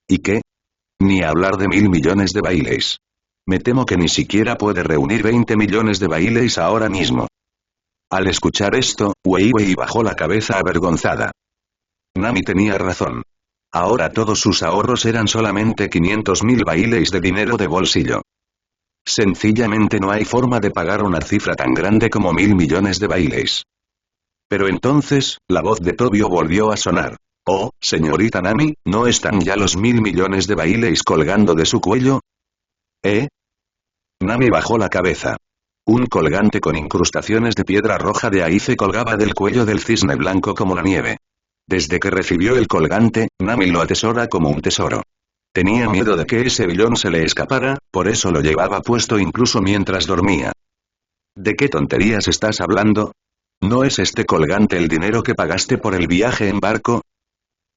¿Y qué? Ni hablar de 1.000 millones de bailes. Me temo que ni siquiera puede reunir 20 millones de bailes ahora mismo. Al escuchar esto, Wei Wei bajó la cabeza avergonzada. Nami tenía razón. Ahora todos sus ahorros eran solamente 500.000 bailes de dinero de bolsillo. Sencillamente no hay forma de pagar una cifra tan grande como 1.000 millones de bailes. Pero entonces, la voz de Tobio volvió a sonar. Oh, señorita Nami, ¿no están ya los 1.000 millones de bailes colgando de su cuello? Nami bajó la cabeza. Un colgante con incrustaciones de piedra roja de Aize colgaba del cuello del cisne blanco como la nieve. Desde que recibió el colgante, Nami lo atesora como un tesoro. Tenía miedo de que ese billón se le escapara, por eso lo llevaba puesto incluso mientras dormía. ¿De qué tonterías estás hablando? ¿No es este colgante el dinero que pagaste por el viaje en barco?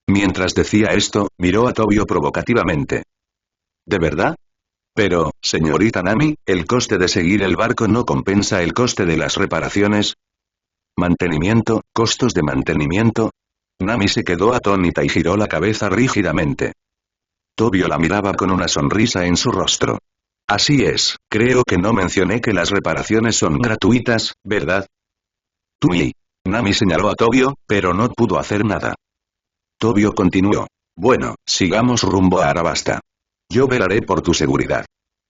Mientras decía esto, miró a Tobio provocativamente. ¿De verdad? Pero, señorita Nami, ¿el coste de seguir el barco no compensa el coste de las reparaciones? ¿Mantenimiento? ¿Costos de mantenimiento? Nami se quedó atónita y giró la cabeza rígidamente. Tobio la miraba con una sonrisa en su rostro. Así es, creo que no mencioné que las reparaciones son gratuitas, ¿verdad? Tui. Nami señaló a Tobio, pero no pudo hacer nada. Tobio continuó. Bueno, sigamos rumbo a Arabasta. Yo velaré por tu seguridad.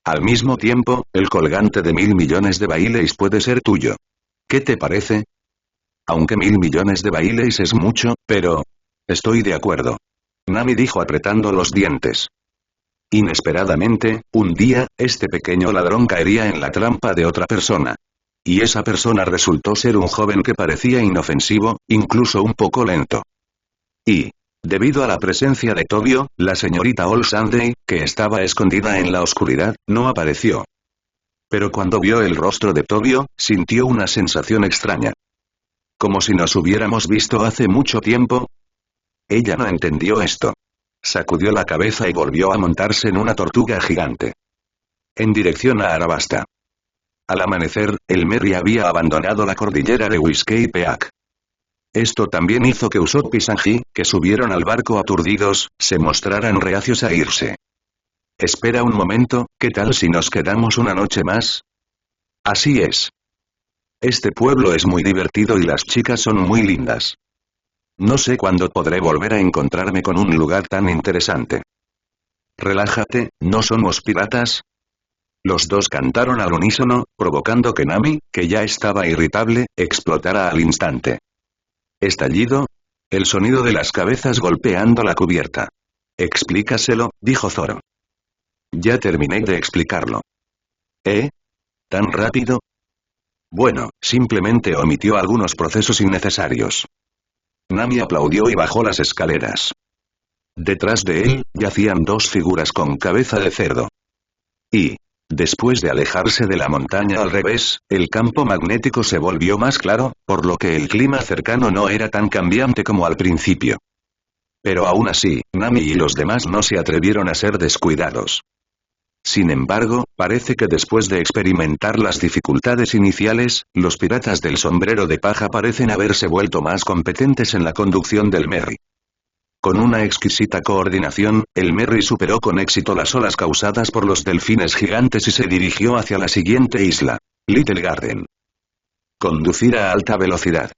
Al mismo tiempo, el colgante de 1.000 millones de bailes puede ser tuyo. ¿Qué te parece? Aunque 1.000 millones de bailes es mucho, pero... Estoy de acuerdo. Nami dijo apretando los dientes. Inesperadamente, un día, este pequeño ladrón caería en la trampa de otra persona. Y esa persona resultó ser un joven que parecía inofensivo, incluso un poco lento. Y... debido a la presencia de Tobio, la señorita All Sunday, que estaba escondida en la oscuridad, no apareció. Pero cuando vio el rostro de Tobio, sintió una sensación extraña. Como si nos hubiéramos visto hace mucho tiempo. Ella no entendió esto. Sacudió la cabeza y volvió a montarse en una tortuga gigante. En dirección a Arabasta. Al amanecer, el Merry había abandonado la cordillera de Whiskey Peak. Esto también hizo que Usopp y Sanji, que subieron al barco aturdidos, se mostraran reacios a irse. Espera un momento, ¿qué tal si nos quedamos una noche más? Así es. Este pueblo es muy divertido y las chicas son muy lindas. No sé cuándo podré volver a encontrarme con un lugar tan interesante. Relájate, ¿no somos piratas? Los dos cantaron al unísono, provocando que Nami, que ya estaba irritable, explotara al instante. ¿Estallido? El sonido de las cabezas golpeando la cubierta. Explícaselo, dijo Zoro. Ya terminé de explicarlo. ¿Eh? ¿Tan rápido? Bueno, simplemente omitió algunos procesos innecesarios. Nami aplaudió y bajó las escaleras. Detrás de él, yacían dos figuras con cabeza de cerdo. Y, después de alejarse de la montaña al revés, el campo magnético se volvió más claro, por lo que el clima cercano no era tan cambiante como al principio. Pero aún así, Nami y los demás no se atrevieron a ser descuidados. Sin embargo, parece que después de experimentar las dificultades iniciales, los piratas del sombrero de paja parecen haberse vuelto más competentes en la conducción del Merry. Con una exquisita coordinación, el Merry superó con éxito las olas causadas por los delfines gigantes y se dirigió hacia la siguiente isla, Little Garden. Conducir a alta velocidad.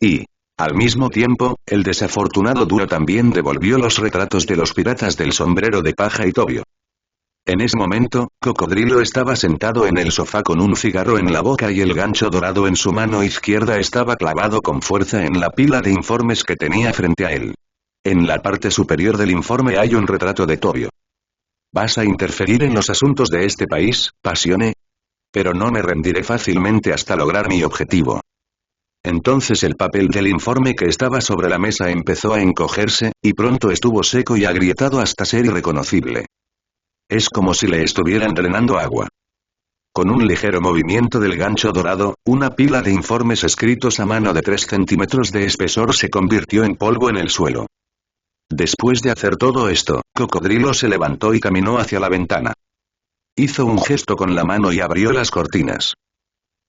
Y, al mismo tiempo, el desafortunado dúo también devolvió los retratos de los piratas del sombrero de paja y Tobio. En ese momento, Cocodrilo estaba sentado en el sofá con un cigarro en la boca y el gancho dorado en su mano izquierda estaba clavado con fuerza en la pila de informes que tenía frente a él. En la parte superior del informe hay un retrato de Tobio. ¿Vas a interferir en los asuntos de este país, Pasione? Pero no me rendiré fácilmente hasta lograr mi objetivo. Entonces el papel del informe que estaba sobre la mesa empezó a encogerse, y pronto estuvo seco y agrietado hasta ser irreconocible. Es como si le estuvieran drenando agua. Con un ligero movimiento del gancho dorado, una pila de informes escritos a mano de 3 centímetros de espesor se convirtió en polvo en el suelo. Después de hacer todo esto, Cocodrilo se levantó y caminó hacia la ventana. Hizo un gesto con la mano y abrió las cortinas.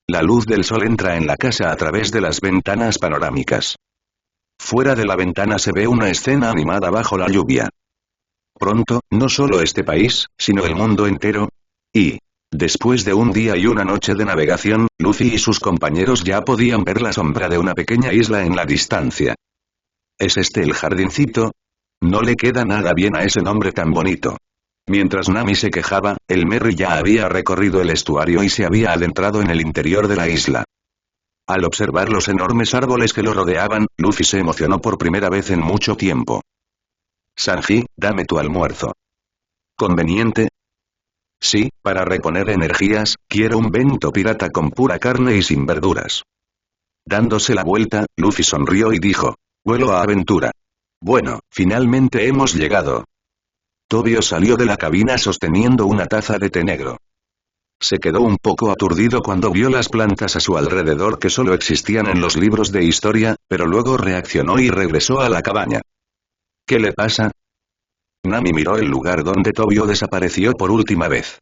La luz del sol entra en la casa a través de las ventanas panorámicas. Fuera de la ventana se ve una escena animada bajo la lluvia. Pronto, no solo este país, sino el mundo entero. Y, después de un día y una noche de navegación, Luffy y sus compañeros ya podían ver la sombra de una pequeña isla en la distancia. ¿Es este el jardincito? No le queda nada bien a ese nombre tan bonito. Mientras Nami se quejaba, el Merry ya había recorrido el estuario y se había adentrado en el interior de la isla. Al observar los enormes árboles que lo rodeaban, Luffy se emocionó por primera vez en mucho tiempo. Sanji, dame tu almuerzo. ¿Conveniente? Sí, para reponer energías, quiero un bento pirata con pura carne y sin verduras. Dándose la vuelta, Luffy sonrió y dijo, vuelo a aventura. Bueno, finalmente hemos llegado. Tobio salió de la cabina sosteniendo una taza de té negro. Se quedó un poco aturdido cuando vio las plantas a su alrededor que solo existían en los libros de historia, pero luego reaccionó y regresó a la cabaña. ¿Qué le pasa? Nami miró el lugar donde Tobio desapareció por última vez.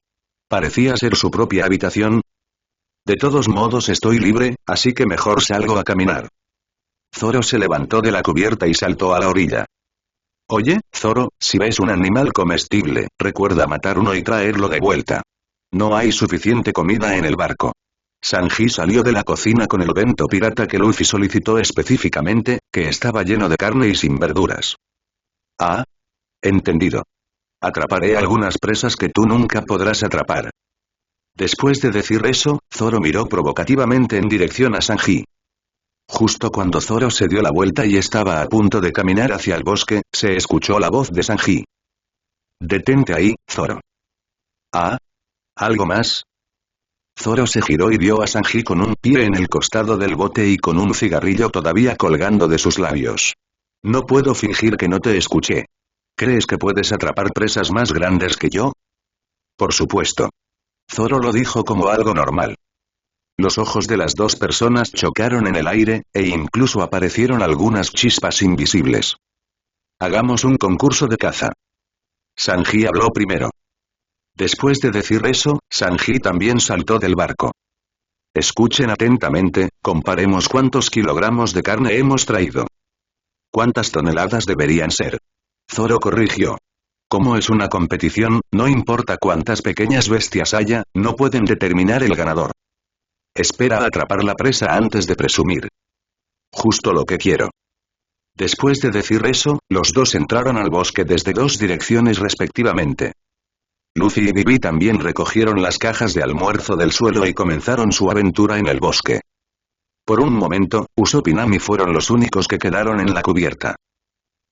Parecía ser su propia habitación. De todos modos estoy libre, así que mejor salgo a caminar. Zoro se levantó de la cubierta y saltó a la orilla. Oye, Zoro, si ves un animal comestible, recuerda matar uno y traerlo de vuelta. No hay suficiente comida en el barco. Sanji salió de la cocina con el bento pirata que Luffy solicitó específicamente, que estaba lleno de carne y sin verduras. Ah. Entendido. Atraparé algunas presas que tú nunca podrás atrapar. Después de decir eso, Zoro miró provocativamente en dirección a Sanji. Justo cuando Zoro se dio la vuelta y estaba a punto de caminar hacia el bosque, se escuchó la voz de Sanji. Detente ahí, Zoro. Ah. ¿Algo más? Zoro se giró y vio a Sanji con un pie en el costado del bote y con un cigarrillo todavía colgando de sus labios. No puedo fingir que no te escuché. ¿Crees que puedes atrapar presas más grandes que yo? Por supuesto. Zoro lo dijo como algo normal. Los ojos de las dos personas chocaron en el aire, e incluso aparecieron algunas chispas invisibles. Hagamos un concurso de caza. Sanji habló primero. Después de decir eso, Sanji también saltó del barco. Escuchen atentamente, comparemos cuántos kilogramos de carne hemos traído. ¿Cuántas toneladas deberían ser? Zoro corrigió. Como es una competición, no importa cuántas pequeñas bestias haya, no pueden determinar el ganador. Espera a atrapar la presa antes de presumir. Justo lo que quiero. Después de decir eso, los dos entraron al bosque desde dos direcciones respectivamente. Luffy y Vivi también recogieron las cajas de almuerzo del suelo y comenzaron su aventura en el bosque. Por un momento, Usopp y Nami fueron los únicos que quedaron en la cubierta.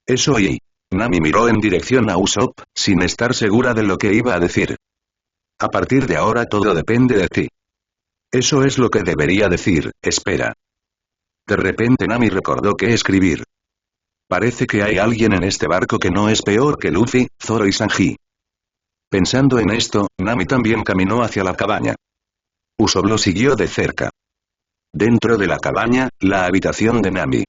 Eso y... Nami miró en dirección a Usopp, sin estar segura de lo que iba a decir. A partir de ahora todo depende de ti. Eso es lo que debería decir, espera. De repente Nami recordó que escribir. Parece que hay alguien en este barco que no es peor que Luffy, Zoro y Sanji. Pensando en esto, Nami también caminó hacia la cabaña. Usopp lo siguió de cerca. Dentro de la cabaña, la habitación de Nami.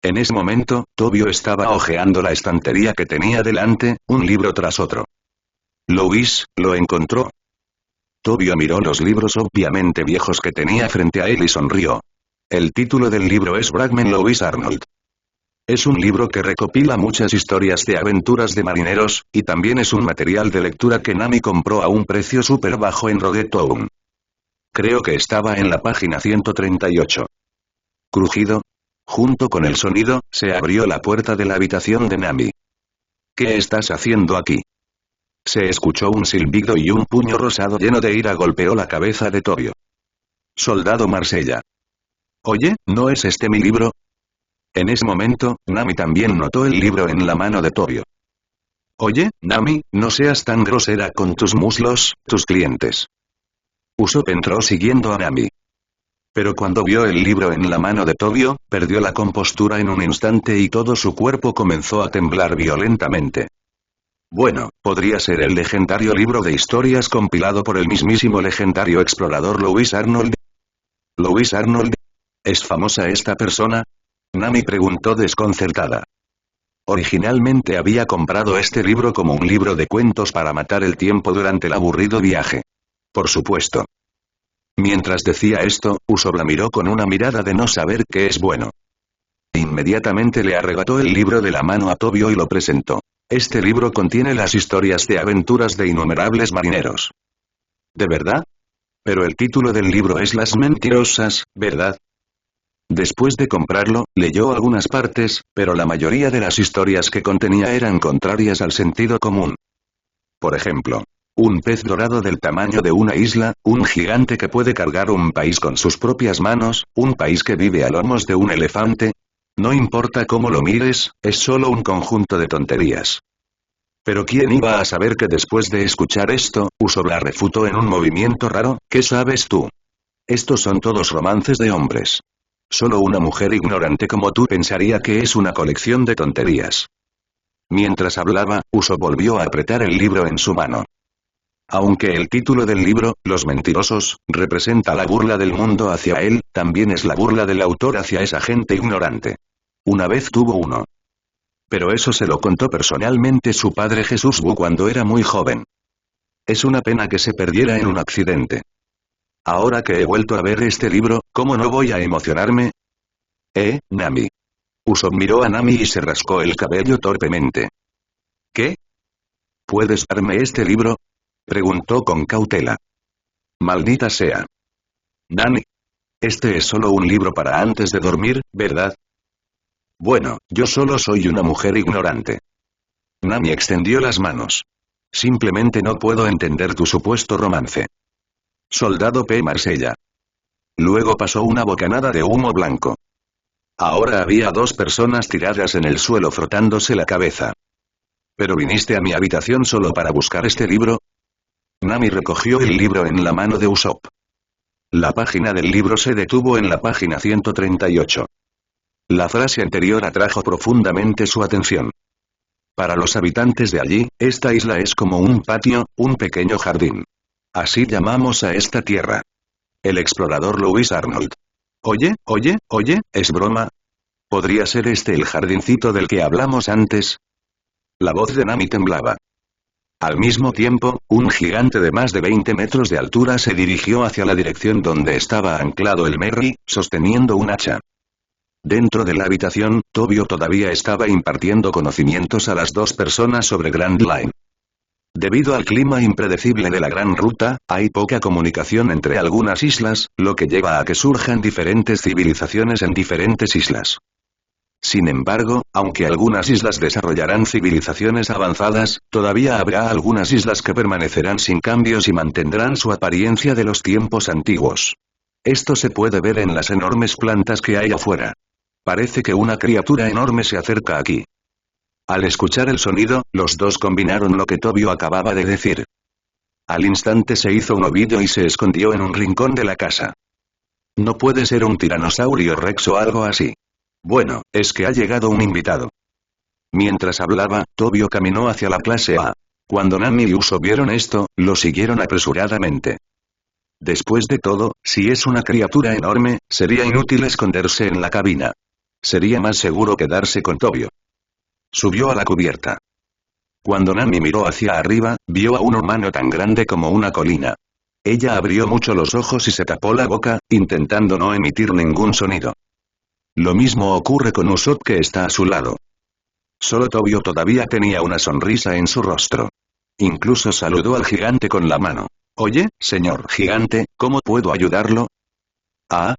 En ese momento, Tobio estaba hojeando la estantería que tenía delante, un libro tras otro. Louis, lo encontró. Tobio miró los libros obviamente viejos que tenía frente a él y sonrió. El título del libro es Bragman Louis Arnold. Es un libro que recopila muchas historias de aventuras de marineros, y también es un material de lectura que Nami compró a un precio súper bajo en Rogue Town. Creo que estaba en la página 138. Crujido. Junto con el sonido, se abrió la puerta de la habitación de Nami. ¿Qué estás haciendo aquí? Se escuchó un silbido y un puño rosado lleno de ira golpeó la cabeza de Tobio. Soldado Marsella. Oye, ¿no es este mi libro? En ese momento, Nami también notó el libro en la mano de Tobio. Oye, Nami, no seas tan grosera con tus muslos, tus clientes. Usopp entró siguiendo a Nami. Pero cuando vio el libro en la mano de Tobio, perdió la compostura en un instante y todo su cuerpo comenzó a temblar violentamente. Bueno, podría ser el legendario libro de historias compilado por el mismísimo legendario explorador Louis Arnold. ¿Louis Arnold? ¿Es famosa esta persona? Nami preguntó desconcertada. Originalmente había comprado este libro como un libro de cuentos para matar el tiempo durante el aburrido viaje. Por supuesto. Mientras decía esto, Usopp la miró con una mirada de no saber qué es bueno. Inmediatamente le arrebató el libro de la mano a Tobio y lo presentó. Este libro contiene las historias de aventuras de innumerables marineros. ¿De verdad? Pero el título del libro es Las Mentirosas, ¿verdad? Después de comprarlo, leyó algunas partes, pero la mayoría de las historias que contenía eran contrarias al sentido común. Por ejemplo, un pez dorado del tamaño de una isla, un gigante que puede cargar un país con sus propias manos, un país que vive a lomos de un elefante. No importa cómo lo mires, es solo un conjunto de tonterías. Pero ¿quién iba a saber que después de escuchar esto, Usopp la refutó en un movimiento raro? ¿Qué sabes tú? Estos son todos romances de hombres. Solo una mujer ignorante como tú pensaría que es una colección de tonterías. Mientras hablaba, Usopp volvió a apretar el libro en su mano. Aunque el título del libro, Los Mentirosos, representa la burla del mundo hacia él, también es la burla del autor hacia esa gente ignorante. Una vez tuvo uno. Pero eso se lo contó personalmente su padre Jesús Bu cuando era muy joven. Es una pena que se perdiera en un accidente. Ahora que he vuelto a ver este libro, ¿cómo no voy a emocionarme? Nami. Usopp miró a Nami y se rascó el cabello torpemente. ¿Qué? ¿Puedes darme este libro? Preguntó con cautela. Maldita sea. Nami. Este es solo un libro para antes de dormir, ¿verdad? Bueno, yo solo soy una mujer ignorante. Nami extendió las manos. Simplemente no puedo entender tu supuesto romance. Soldado P. Marsella. Luego pasó una bocanada de humo blanco. Ahora había dos personas tiradas en el suelo frotándose la cabeza. ¿Pero viniste a mi habitación solo para buscar este libro? Nami recogió el libro en la mano de Usopp. La página del libro se detuvo en la página 138. La frase anterior atrajo profundamente su atención. Para los habitantes de allí, esta isla es como un patio, un pequeño jardín. Así llamamos a esta tierra. El explorador Louis Arnold. Oye, ¿es broma? ¿Podría ser este el jardincito del que hablamos antes? La voz de Nami temblaba. Al mismo tiempo, un gigante de más de 20 metros de altura se dirigió hacia la dirección donde estaba anclado el Merry, sosteniendo un hacha. Dentro de la habitación, Tobio todavía estaba impartiendo conocimientos a las dos personas sobre Grand Line. Debido al clima impredecible de la Gran Ruta, hay poca comunicación entre algunas islas, lo que lleva a que surjan diferentes civilizaciones en diferentes islas. Sin embargo, aunque algunas islas desarrollarán civilizaciones avanzadas, todavía habrá algunas islas que permanecerán sin cambios y mantendrán su apariencia de los tiempos antiguos. Esto se puede ver en las enormes plantas que hay afuera. Parece que una criatura enorme se acerca aquí. Al escuchar el sonido, los dos combinaron lo que Tobio acababa de decir. Al instante se hizo un ovillo y se escondió en un rincón de la casa. No puede ser un tiranosaurio rex o algo así. Bueno, es que ha llegado un invitado. Mientras hablaba, Tobio caminó hacia la clase A. Cuando Nami y Uso vieron esto, lo siguieron apresuradamente. Después de todo, si es una criatura enorme, sería inútil esconderse en la cabina. Sería más seguro quedarse con Tobio. Subió a la cubierta. Cuando Nami miró hacia arriba, vio a un humano tan grande como una colina. Ella abrió mucho los ojos y se tapó la boca, intentando no emitir ningún sonido. Lo mismo ocurre con Usopp que está a su lado. Solo Tobio todavía tenía una sonrisa en su rostro. Incluso saludó al gigante con la mano. Oye, señor gigante, ¿cómo puedo ayudarlo? ¿Ah?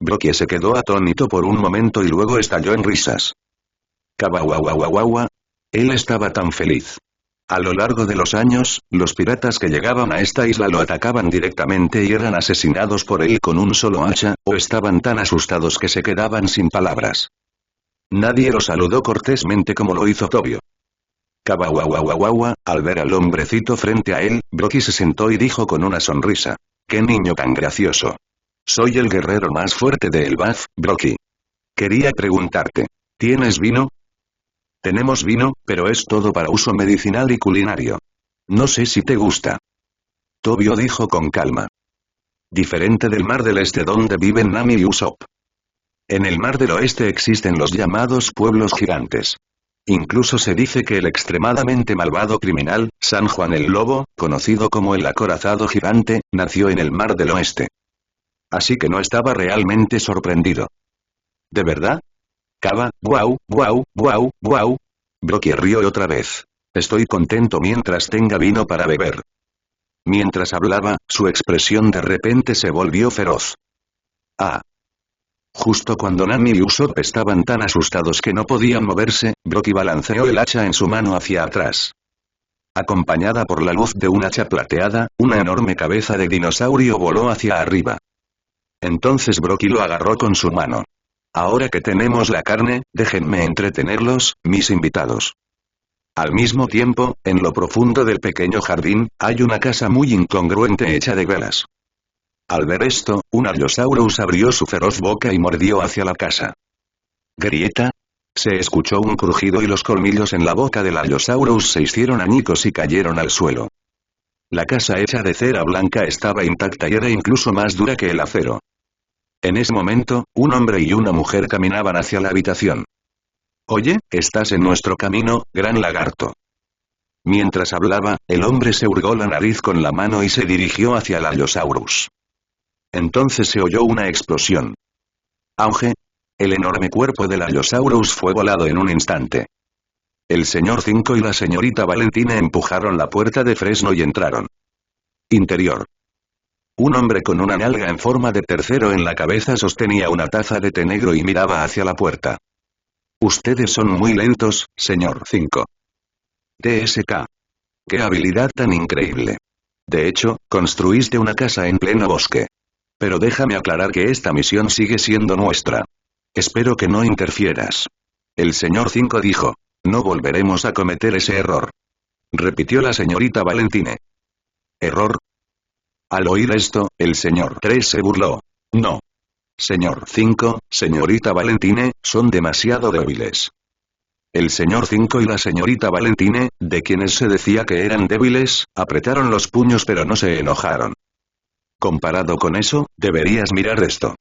Brocky se quedó atónito por un momento y luego estalló en risas. Kawawawawawa. Él estaba tan feliz. A lo largo de los años, los piratas que llegaban a esta isla lo atacaban directamente y eran asesinados por él con un solo hacha, o estaban tan asustados que se quedaban sin palabras. Nadie lo saludó cortésmente como lo hizo Tobio. Kawawawawawa, al ver al hombrecito frente a él, Brocky se sentó y dijo con una sonrisa. ¡Qué niño tan gracioso! Soy el guerrero más fuerte de Elbaf, Brocky. Quería preguntarte, ¿tienes vino? Tenemos vino, pero es todo para uso medicinal y culinario. No sé si te gusta. Tobio dijo con calma. Diferente del Mar del Este donde viven Nami y Usopp. En el Mar del Oeste existen los llamados pueblos gigantes. Incluso se dice que el extremadamente malvado criminal, San Juan el Lobo, conocido como el acorazado gigante, nació en el Mar del Oeste. Así que no estaba realmente sorprendido. ¿De verdad? Cava, guau, guau, guau, guau. Brocky rió otra vez. Estoy contento mientras tenga vino para beber. Mientras hablaba, su expresión de repente se volvió feroz. Ah. Justo cuando Nami y Usopp estaban tan asustados que no podían moverse, Brocky balanceó el hacha en su mano hacia atrás. Acompañada por la luz de un hacha plateada, una enorme cabeza de dinosaurio voló hacia arriba. Entonces Brocky lo agarró con su mano. Ahora que tenemos la carne, déjenme entretenerlos, mis invitados. Al mismo tiempo, en lo profundo del pequeño jardín, hay una casa muy incongruente hecha de velas. Al ver esto, un Allosaurus abrió su feroz boca y mordió hacia la casa. ¿Grieta? Se escuchó un crujido y los colmillos en la boca del Allosaurus se hicieron añicos y cayeron al suelo. La casa hecha de cera blanca estaba intacta y era incluso más dura que el acero. En ese momento, un hombre y una mujer caminaban hacia la habitación. Oye, estás en nuestro camino, gran lagarto. Mientras hablaba, el hombre se hurgó la nariz con la mano y se dirigió hacia el Allosaurus. Entonces se oyó una explosión. ¡Auge! El enorme cuerpo del Allosaurus fue volado en un instante. El señor 5 y la señorita Valentina empujaron la puerta de fresno y entraron. Interior. Un hombre con una nalga en forma de tercero en la cabeza sostenía una taza de té negro y miraba hacia la puerta. Ustedes son muy lentos, señor 5. TSK. ¡Qué habilidad tan increíble! De hecho, construiste una casa en pleno bosque. Pero déjame aclarar que esta misión sigue siendo nuestra. Espero que no interfieras. El señor 5 dijo. No volveremos a cometer ese error. Repitió la señorita Valentine. ¿Error? Al oír esto, el señor 3 se burló. No. Señor 5, señorita Valentine, son demasiado débiles. El señor 5 y la señorita Valentine, de quienes se decía que eran débiles, apretaron los puños pero no se enojaron. Comparado con eso, deberías mirar esto.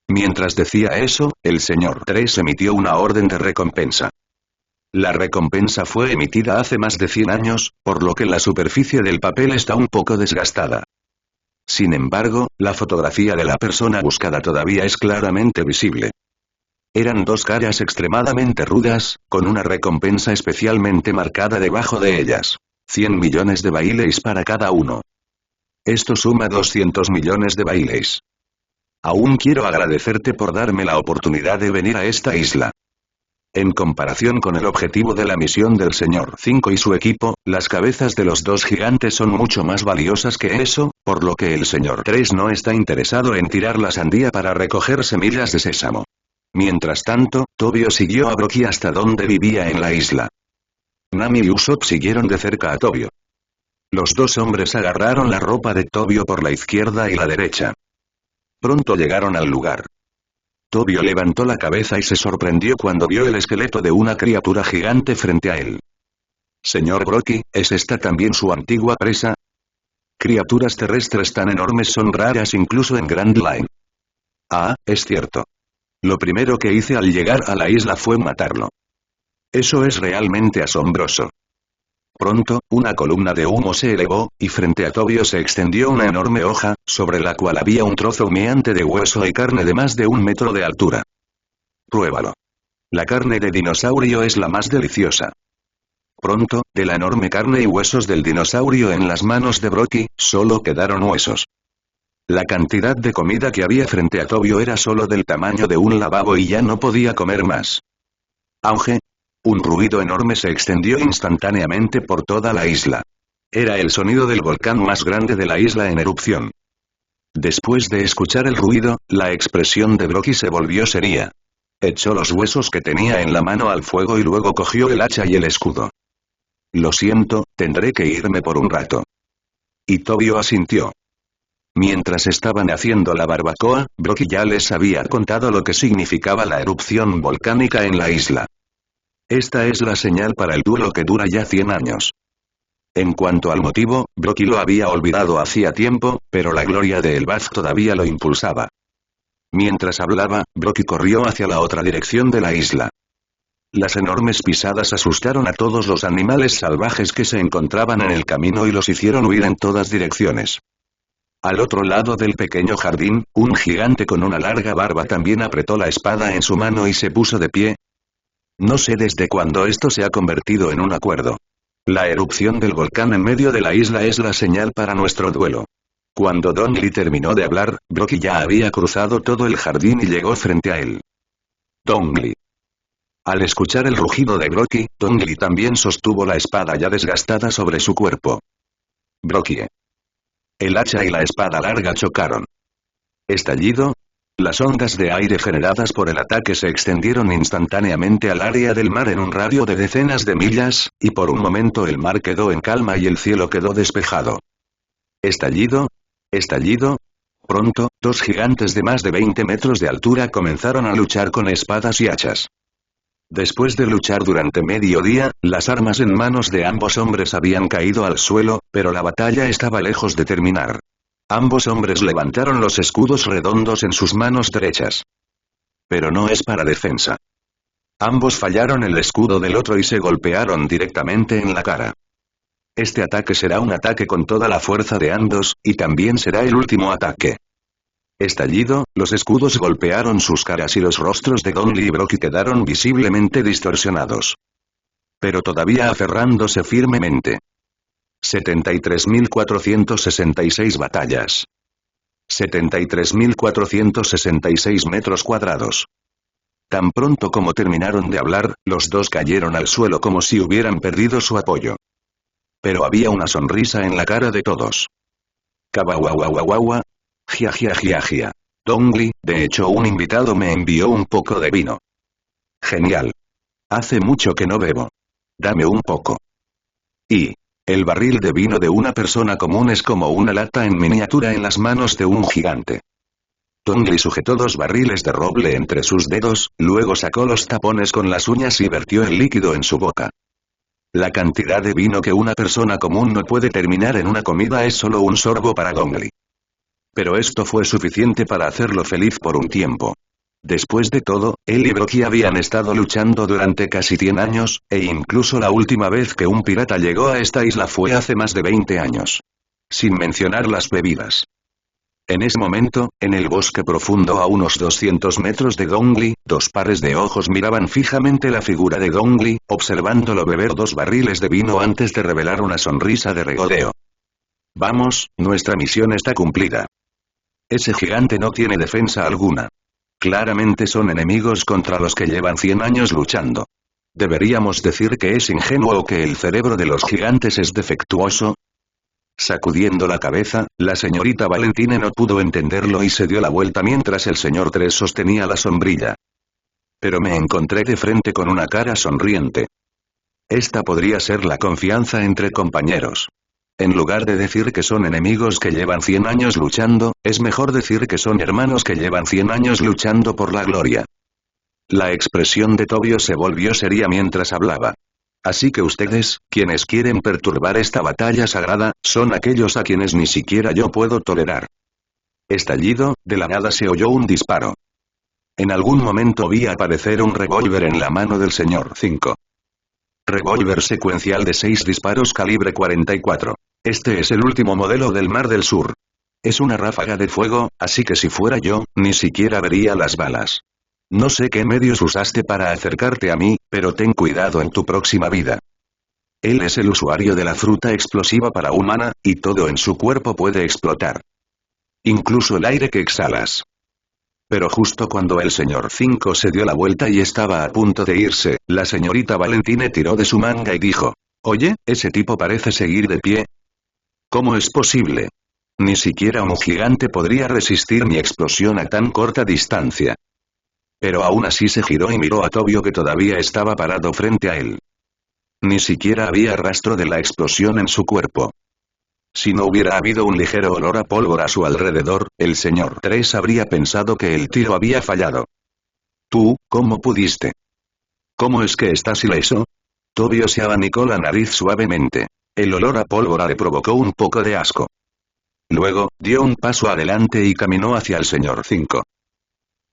Mientras decía eso, el señor 3 emitió una orden de recompensa. La recompensa fue emitida hace más de 100 años, por lo que la superficie del papel está un poco desgastada. Sin embargo, la fotografía de la persona buscada todavía es claramente visible. Eran dos caras extremadamente rudas, con una recompensa especialmente marcada debajo de ellas. 100 millones de baileys para cada uno. Esto suma 200 millones de baileys. Aún quiero agradecerte por darme la oportunidad de venir a esta isla. En comparación con el objetivo de la misión del señor 5 y su equipo, las cabezas de los dos gigantes son mucho más valiosas que eso, por lo que el señor 3 no está interesado en tirar la sandía para recoger semillas de sésamo. Mientras tanto, Tobio siguió a Brocky hasta donde vivía en la isla. Nami y Usopp siguieron de cerca a Tobio. Los dos hombres agarraron la ropa de Tobio por la izquierda y la derecha. Pronto llegaron al lugar. Tobio levantó la cabeza y se sorprendió cuando vio el esqueleto de una criatura gigante frente a él. Señor Brocky, ¿es esta también su antigua presa? Criaturas terrestres tan enormes son raras incluso en Grand Line. Ah, es cierto. Lo primero que hice al llegar a la isla fue matarlo. Eso es realmente asombroso. Pronto, una columna de humo se elevó, y frente a Tobio se extendió una enorme hoja, sobre la cual había un trozo humeante de hueso y carne de más de 1 metro de altura. Pruébalo. La carne de dinosaurio es la más deliciosa. Pronto, de la enorme carne y huesos del dinosaurio en las manos de Brocky, solo quedaron huesos. La cantidad de comida que había frente a Tobio era solo del tamaño de un lavabo y ya no podía comer más. Auge. Un ruido enorme se extendió instantáneamente por toda la isla. Era el sonido del volcán más grande de la isla en erupción. Después de escuchar el ruido, la expresión de Brocky se volvió seria. Echó los huesos que tenía en la mano al fuego y luego cogió el hacha y el escudo. Lo siento, tendré que irme por un rato. Y Tobio asintió. Mientras estaban haciendo la barbacoa, Brocky ya les había contado lo que significaba la erupción volcánica en la isla. Esta es la señal para el duelo que dura ya 100 años. En cuanto al motivo, Brocky lo había olvidado hacía tiempo, pero la gloria de Elbaf todavía lo impulsaba. Mientras hablaba, Brocky corrió hacia la otra dirección de la isla. Las enormes pisadas asustaron a todos los animales salvajes que se encontraban en el camino y los hicieron huir en todas direcciones. Al otro lado del pequeño jardín, un gigante con una larga barba también apretó la espada en su mano y se puso de pie. No sé desde cuándo esto se ha convertido en un acuerdo. La erupción del volcán en medio de la isla es la señal para nuestro duelo. Cuando Don Lee terminó de hablar, Brocky ya había cruzado todo el jardín y llegó frente a él. Don Lee. Al escuchar el rugido de Brocky, Don Lee también sostuvo la espada ya desgastada sobre su cuerpo. Brocky. El hacha y la espada larga chocaron. Estallido. Las ondas de aire generadas por el ataque se extendieron instantáneamente al área del mar en un radio de decenas de millas, y por un momento el mar quedó en calma y el cielo quedó despejado. Estallido. Estallido. Pronto, dos gigantes de más de 20 metros de altura comenzaron a luchar con espadas y hachas. Después de luchar durante medio día, las armas en manos de ambos hombres habían caído al suelo, pero la batalla estaba lejos de terminar. Ambos hombres levantaron los escudos redondos en sus manos derechas. Pero no es para defensa. Ambos fallaron el escudo del otro y se golpearon directamente en la cara. Este ataque será un ataque con toda la fuerza de ambos, y también será el último ataque. Estallido, los escudos golpearon sus caras y los rostros de Don Lee y Brocky quedaron visiblemente distorsionados. Pero todavía aferrándose firmemente. 73.466 batallas. 73.466 metros cuadrados. Tan pronto como terminaron de hablar, los dos cayeron al suelo como si hubieran perdido su apoyo. Pero había una sonrisa en la cara de todos. Kawawawawawa. Gia gia gia gia. Don Lee, de hecho un invitado me envió un poco de vino. Genial. Hace mucho que no bebo. Dame un poco. Y el barril de vino de una persona común es como una lata en miniatura en las manos de un gigante. Don Lee sujetó 2 barriles de roble entre sus dedos, luego sacó los tapones con las uñas y vertió el líquido en su boca. La cantidad de vino que una persona común no puede terminar en una comida es solo un sorbo para Don Lee. Pero esto fue suficiente para hacerlo feliz por un tiempo. Después de todo, él y Brocky habían estado luchando durante casi 100 años, e incluso la última vez que un pirata llegó a esta isla fue hace más de 20 años. Sin mencionar las bebidas. En ese momento, en el bosque profundo a unos 200 metros de Don Lee, 2 pares de ojos miraban fijamente la figura de Don Lee, observándolo beber 2 barriles de vino antes de revelar una sonrisa de regodeo. Vamos, nuestra misión está cumplida. Ese gigante no tiene defensa alguna. Claramente son enemigos contra los que llevan 100 años luchando. ¿Deberíamos decir que es ingenuo o que el cerebro de los gigantes es defectuoso? Sacudiendo la cabeza, la señorita Valentine no pudo entenderlo y se dio la vuelta mientras el señor 3 sostenía la sombrilla. Pero me encontré de frente con una cara sonriente. Esta podría ser la confianza entre compañeros. En lugar de decir que son enemigos que llevan 100 años luchando, es mejor decir que son hermanos que llevan 100 años luchando por la gloria. La expresión de Tobio se volvió seria mientras hablaba. Así que ustedes, quienes quieren perturbar esta batalla sagrada, son aquellos a quienes ni siquiera yo puedo tolerar. Estallido, de la nada se oyó un disparo. En algún momento vi aparecer un revólver en la mano del señor 5. Revólver secuencial de 6 disparos calibre 44. Este es el último modelo del Mar del Sur. Es una ráfaga de fuego, así que si fuera yo, ni siquiera vería las balas. No sé qué medios usaste para acercarte a mí, pero ten cuidado en tu próxima vida. Él es el usuario de la fruta explosiva para humana, y todo en su cuerpo puede explotar. Incluso el aire que exhalas. Pero justo cuando el señor 5 se dio la vuelta y estaba a punto de irse, la señorita Valentine tiró de su manga y dijo: «Oye, ese tipo parece seguir de pie. ¿Cómo es posible? Ni siquiera un gigante podría resistir mi explosión a tan corta distancia». Pero aún así se giró y miró a Tobio que todavía estaba parado frente a él. Ni siquiera había rastro de la explosión en su cuerpo. Si no hubiera habido un ligero olor a pólvora a su alrededor, el señor 3 habría pensado que el tiro había fallado. «¿Tú, cómo pudiste? ¿Cómo es que estás ileso?» Tobio se abanicó la nariz suavemente. El olor a pólvora le provocó un poco de asco. Luego, dio un paso adelante y caminó hacia el señor 5.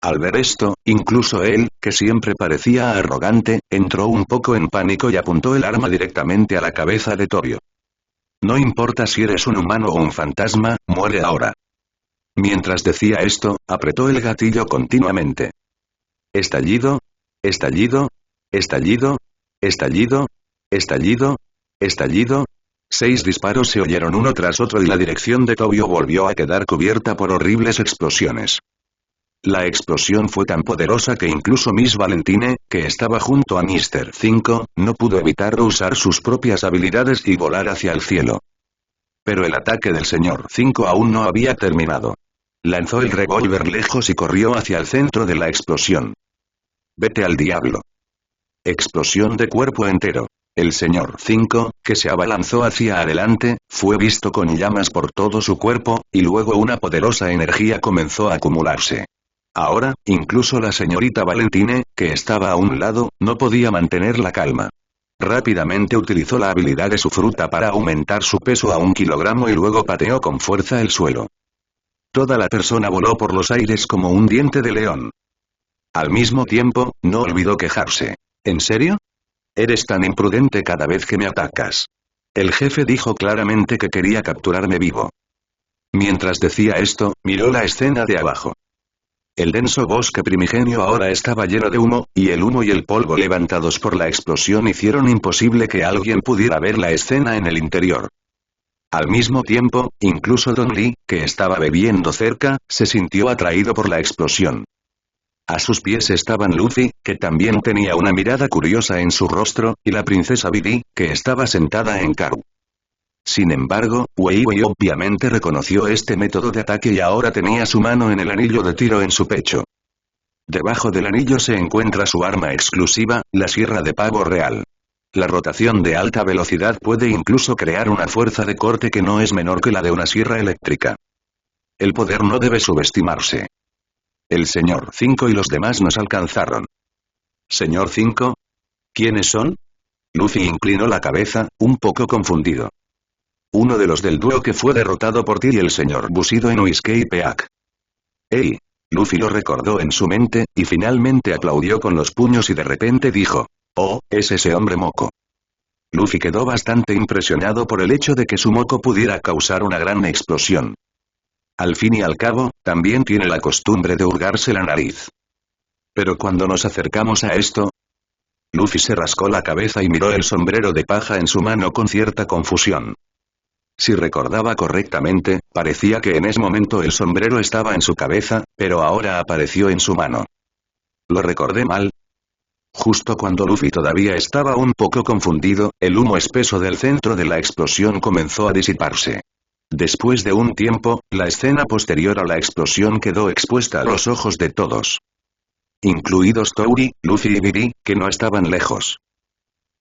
Al ver esto, incluso él, que siempre parecía arrogante, entró un poco en pánico y apuntó el arma directamente a la cabeza de Tobio. «No importa si eres un humano o un fantasma, muere ahora». Mientras decía esto, apretó el gatillo continuamente. Estallido, estallido, estallido, estallido, estallido, estallido. 6 disparos se oyeron uno tras otro y la dirección de Tobio volvió a quedar cubierta por horribles explosiones. La explosión fue tan poderosa que incluso Miss Valentine, que estaba junto a Mr. 5, no pudo evitar usar sus propias habilidades y volar hacia el cielo. Pero el ataque del señor 5 aún no había terminado. Lanzó el revólver lejos y corrió hacia el centro de la explosión. «Vete al diablo». Explosión de cuerpo entero. El señor 5, que se abalanzó hacia adelante, fue visto con llamas por todo su cuerpo, y luego una poderosa energía comenzó a acumularse. Ahora, incluso la señorita Valentine, que estaba a un lado, no podía mantener la calma. Rápidamente utilizó la habilidad de su fruta para aumentar su peso a 1 kilogramo y luego pateó con fuerza el suelo. Toda la persona voló por los aires como un diente de león. Al mismo tiempo, no olvidó quejarse. «¿En serio? Eres tan imprudente cada vez que me atacas». El jefe dijo claramente que quería capturarme vivo. Mientras decía esto, miró la escena de abajo. El denso bosque primigenio ahora estaba lleno de humo, y el humo y el polvo levantados por la explosión hicieron imposible que alguien pudiera ver la escena en el interior. Al mismo tiempo, incluso Don Lee, que estaba bebiendo cerca, se sintió atraído por la explosión. A sus pies estaban Luffy, que también tenía una mirada curiosa en su rostro, y la princesa Vivi, que estaba sentada en Karu. Sin embargo, Wei Wei obviamente reconoció este método de ataque y ahora tenía su mano en el anillo de tiro en su pecho. Debajo del anillo se encuentra su arma exclusiva, la sierra de pavo real. La rotación de alta velocidad puede incluso crear una fuerza de corte que no es menor que la de una sierra eléctrica. El poder no debe subestimarse. El señor 5 y los demás nos alcanzaron. ¿Señor 5? ¿Quiénes son? Luffy inclinó la cabeza, un poco confundido. Uno de los del dúo que fue derrotado por ti y el señor Bushido en Whiskey Peak. ¡Ey! Luffy lo recordó en su mente, y finalmente aplaudió con los puños y de repente dijo: «Oh, es ese hombre moco». Luffy quedó bastante impresionado por el hecho de que su moco pudiera causar una gran explosión. Al fin y al cabo, también tiene la costumbre de hurgarse la nariz. Pero cuando nos acercamos a esto... Luffy se rascó la cabeza y miró el sombrero de paja en su mano con cierta confusión. Si recordaba correctamente, parecía que en ese momento el sombrero estaba en su cabeza, pero ahora apareció en su mano. ¿Lo recordé mal? Justo cuando Luffy todavía estaba un poco confundido, el humo espeso del centro de la explosión comenzó a disiparse. Después de un tiempo, la escena posterior a la explosión quedó expuesta a los ojos de todos. incluidos Touri, Luffy y Vivi, que no estaban lejos.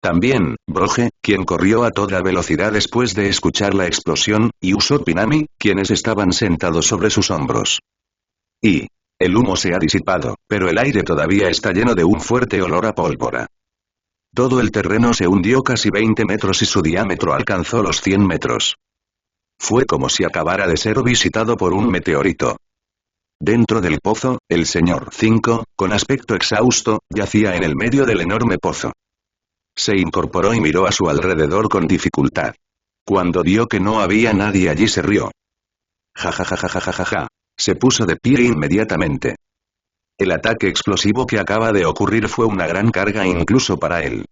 También, Broge, quien corrió a toda velocidad después de escuchar la explosión, y Usopp y Nami, quienes estaban sentados sobre sus hombros. Y el humo se ha disipado, pero el aire todavía está lleno de un fuerte olor a pólvora. Todo el terreno se hundió casi 20 metros y su diámetro alcanzó los 100 metros. Fue como si acabara de ser visitado por un meteorito. Dentro del pozo, el señor 5, con aspecto exhausto, yacía en el medio del enorme pozo. Se incorporó y miró a su alrededor con dificultad. Cuando vio que no había nadie allí se rió. Ja ja ja ja ja ja ja ja. Se puso de pie inmediatamente. El ataque explosivo que acaba de ocurrir fue una gran carga incluso para él.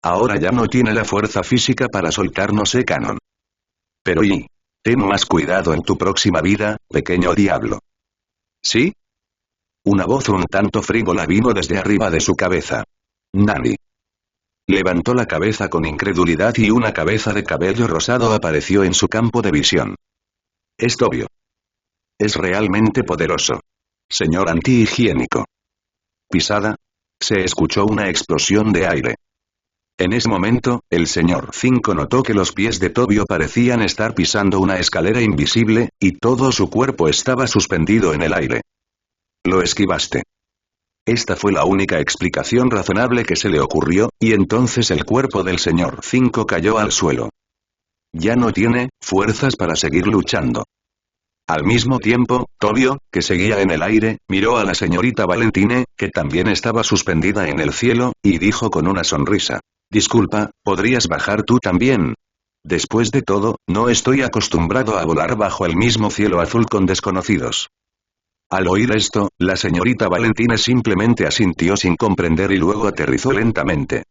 Ahora ya no tiene la fuerza física para soltarnos canon. Pero ten más cuidado en tu próxima vida, pequeño diablo. ¿Sí? Una voz un tanto frívola vino desde arriba de su cabeza. Nami. Levantó la cabeza con incredulidad y una cabeza de cabello rosado apareció en su campo de visión. Es obvio. Es realmente poderoso. Señor antihigiénico. Pisada. Se escuchó una explosión de aire. En ese momento, el señor 5 notó que los pies de Tobio parecían estar pisando una escalera invisible, y todo su cuerpo estaba suspendido en el aire. Lo esquivaste. Esta fue la única explicación razonable que se le ocurrió, y entonces el cuerpo del señor 5 cayó al suelo. Ya no tiene fuerzas para seguir luchando. Al mismo tiempo, Tobio, que seguía en el aire, miró a la señorita Valentine, que también estaba suspendida en el cielo, y dijo con una sonrisa. Disculpa, ¿podrías bajar tú también? Después de todo, no estoy acostumbrado a volar bajo el mismo cielo azul con desconocidos. Al oír esto, la señorita Valentine simplemente asintió sin comprender y luego aterrizó lentamente.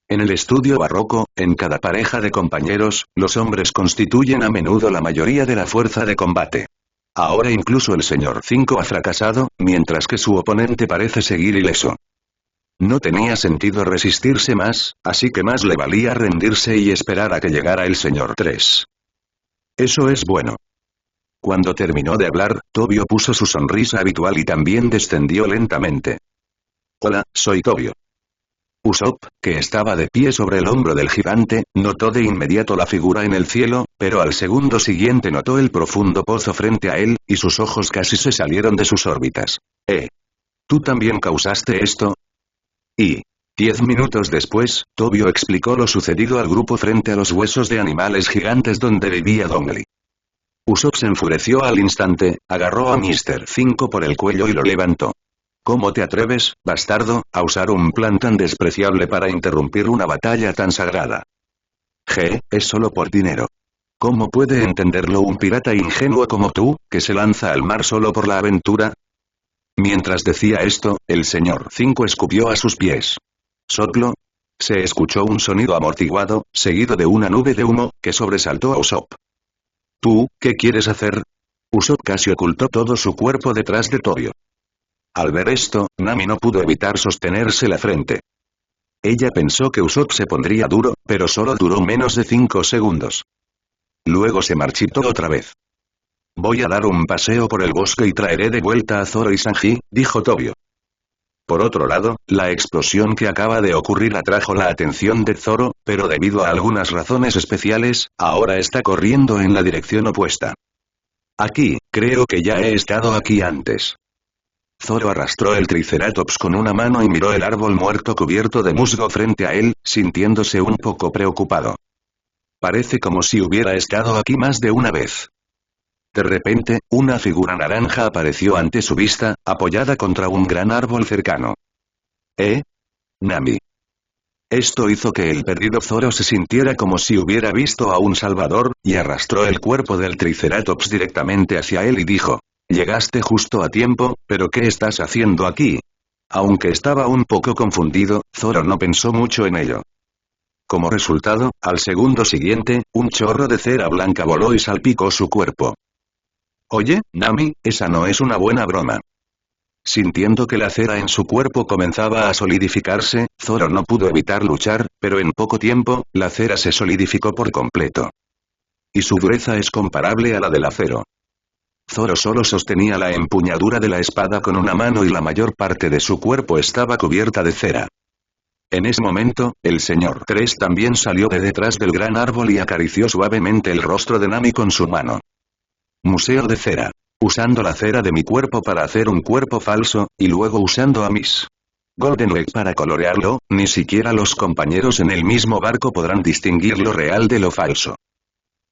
En el estudio barroco, en cada pareja de compañeros, los hombres constituyen a menudo la mayoría de la fuerza de combate. Ahora incluso el señor 5 ha fracasado, mientras que su oponente parece seguir ileso. No tenía sentido resistirse más, así que más le valía rendirse y esperar a que llegara el señor 3. Eso es bueno. Cuando terminó de hablar, Tobio puso su sonrisa habitual y también descendió lentamente. Hola, soy Tobio. Usopp, que estaba de pie sobre el hombro del gigante, notó de inmediato la figura en el cielo, pero al segundo siguiente notó el profundo pozo frente a él, y sus ojos casi se salieron de sus órbitas. ¿Tú también causaste esto? Y 10 minutos después, Tobio explicó lo sucedido al grupo frente a los huesos de animales gigantes donde vivía Dongli. Usopp se enfureció al instante, agarró a Mr. 5 por el cuello y lo levantó. ¿Cómo te atreves, bastardo, a usar un plan tan despreciable para interrumpir una batalla tan sagrada? Es solo por dinero. ¿Cómo puede entenderlo un pirata ingenuo como tú, que se lanza al mar solo por la aventura? Mientras decía esto, el señor 5 escupió a sus pies. Soplo. Se escuchó un sonido amortiguado, seguido de una nube de humo, que sobresaltó a Usopp. ¿Tú, qué quieres hacer? Usopp casi ocultó todo su cuerpo detrás de Tobio. Al ver esto, Nami no pudo evitar sostenerse la frente. Ella pensó que Usopp se pondría duro, pero solo duró menos de 5 segundos. Luego se marchitó otra vez. Voy a dar un paseo por el bosque y traeré de vuelta a Zoro y Sanji, dijo Tobio. Por otro lado, la explosión que acaba de ocurrir atrajo la atención de Zoro, pero debido a algunas razones especiales, ahora está corriendo en la dirección opuesta. Aquí, creo que ya he estado aquí antes. Zoro arrastró el Triceratops con una mano y miró el árbol muerto cubierto de musgo frente a él, sintiéndose un poco preocupado. Parece como si hubiera estado aquí más de una vez. De repente, una figura naranja apareció ante su vista, apoyada contra un gran árbol cercano. Nami. Esto hizo que el perdido Zoro se sintiera como si hubiera visto a un salvador, y arrastró el cuerpo del Triceratops directamente hacia él y dijo. Llegaste justo a tiempo, pero ¿qué estás haciendo aquí? Aunque estaba un poco confundido, Zoro no pensó mucho en ello. Como resultado, al segundo siguiente, un chorro de cera blanca voló y salpicó su cuerpo. Oye, Nami, esa no es una buena broma. Sintiendo que la cera en su cuerpo comenzaba a solidificarse, Zoro no pudo evitar luchar, pero en poco tiempo, la cera se solidificó por completo. Y su dureza es comparable a la del acero. Zoro solo sostenía la empuñadura de la espada con una mano y la mayor parte de su cuerpo estaba cubierta de cera. En ese momento, el señor 3 también salió de detrás del gran árbol y acarició suavemente el rostro de Nami con su mano. Museo de cera. Usando la cera de mi cuerpo para hacer un cuerpo falso, y luego usando a mis Golden Egg para colorearlo, ni siquiera los compañeros en el mismo barco podrán distinguir lo real de lo falso.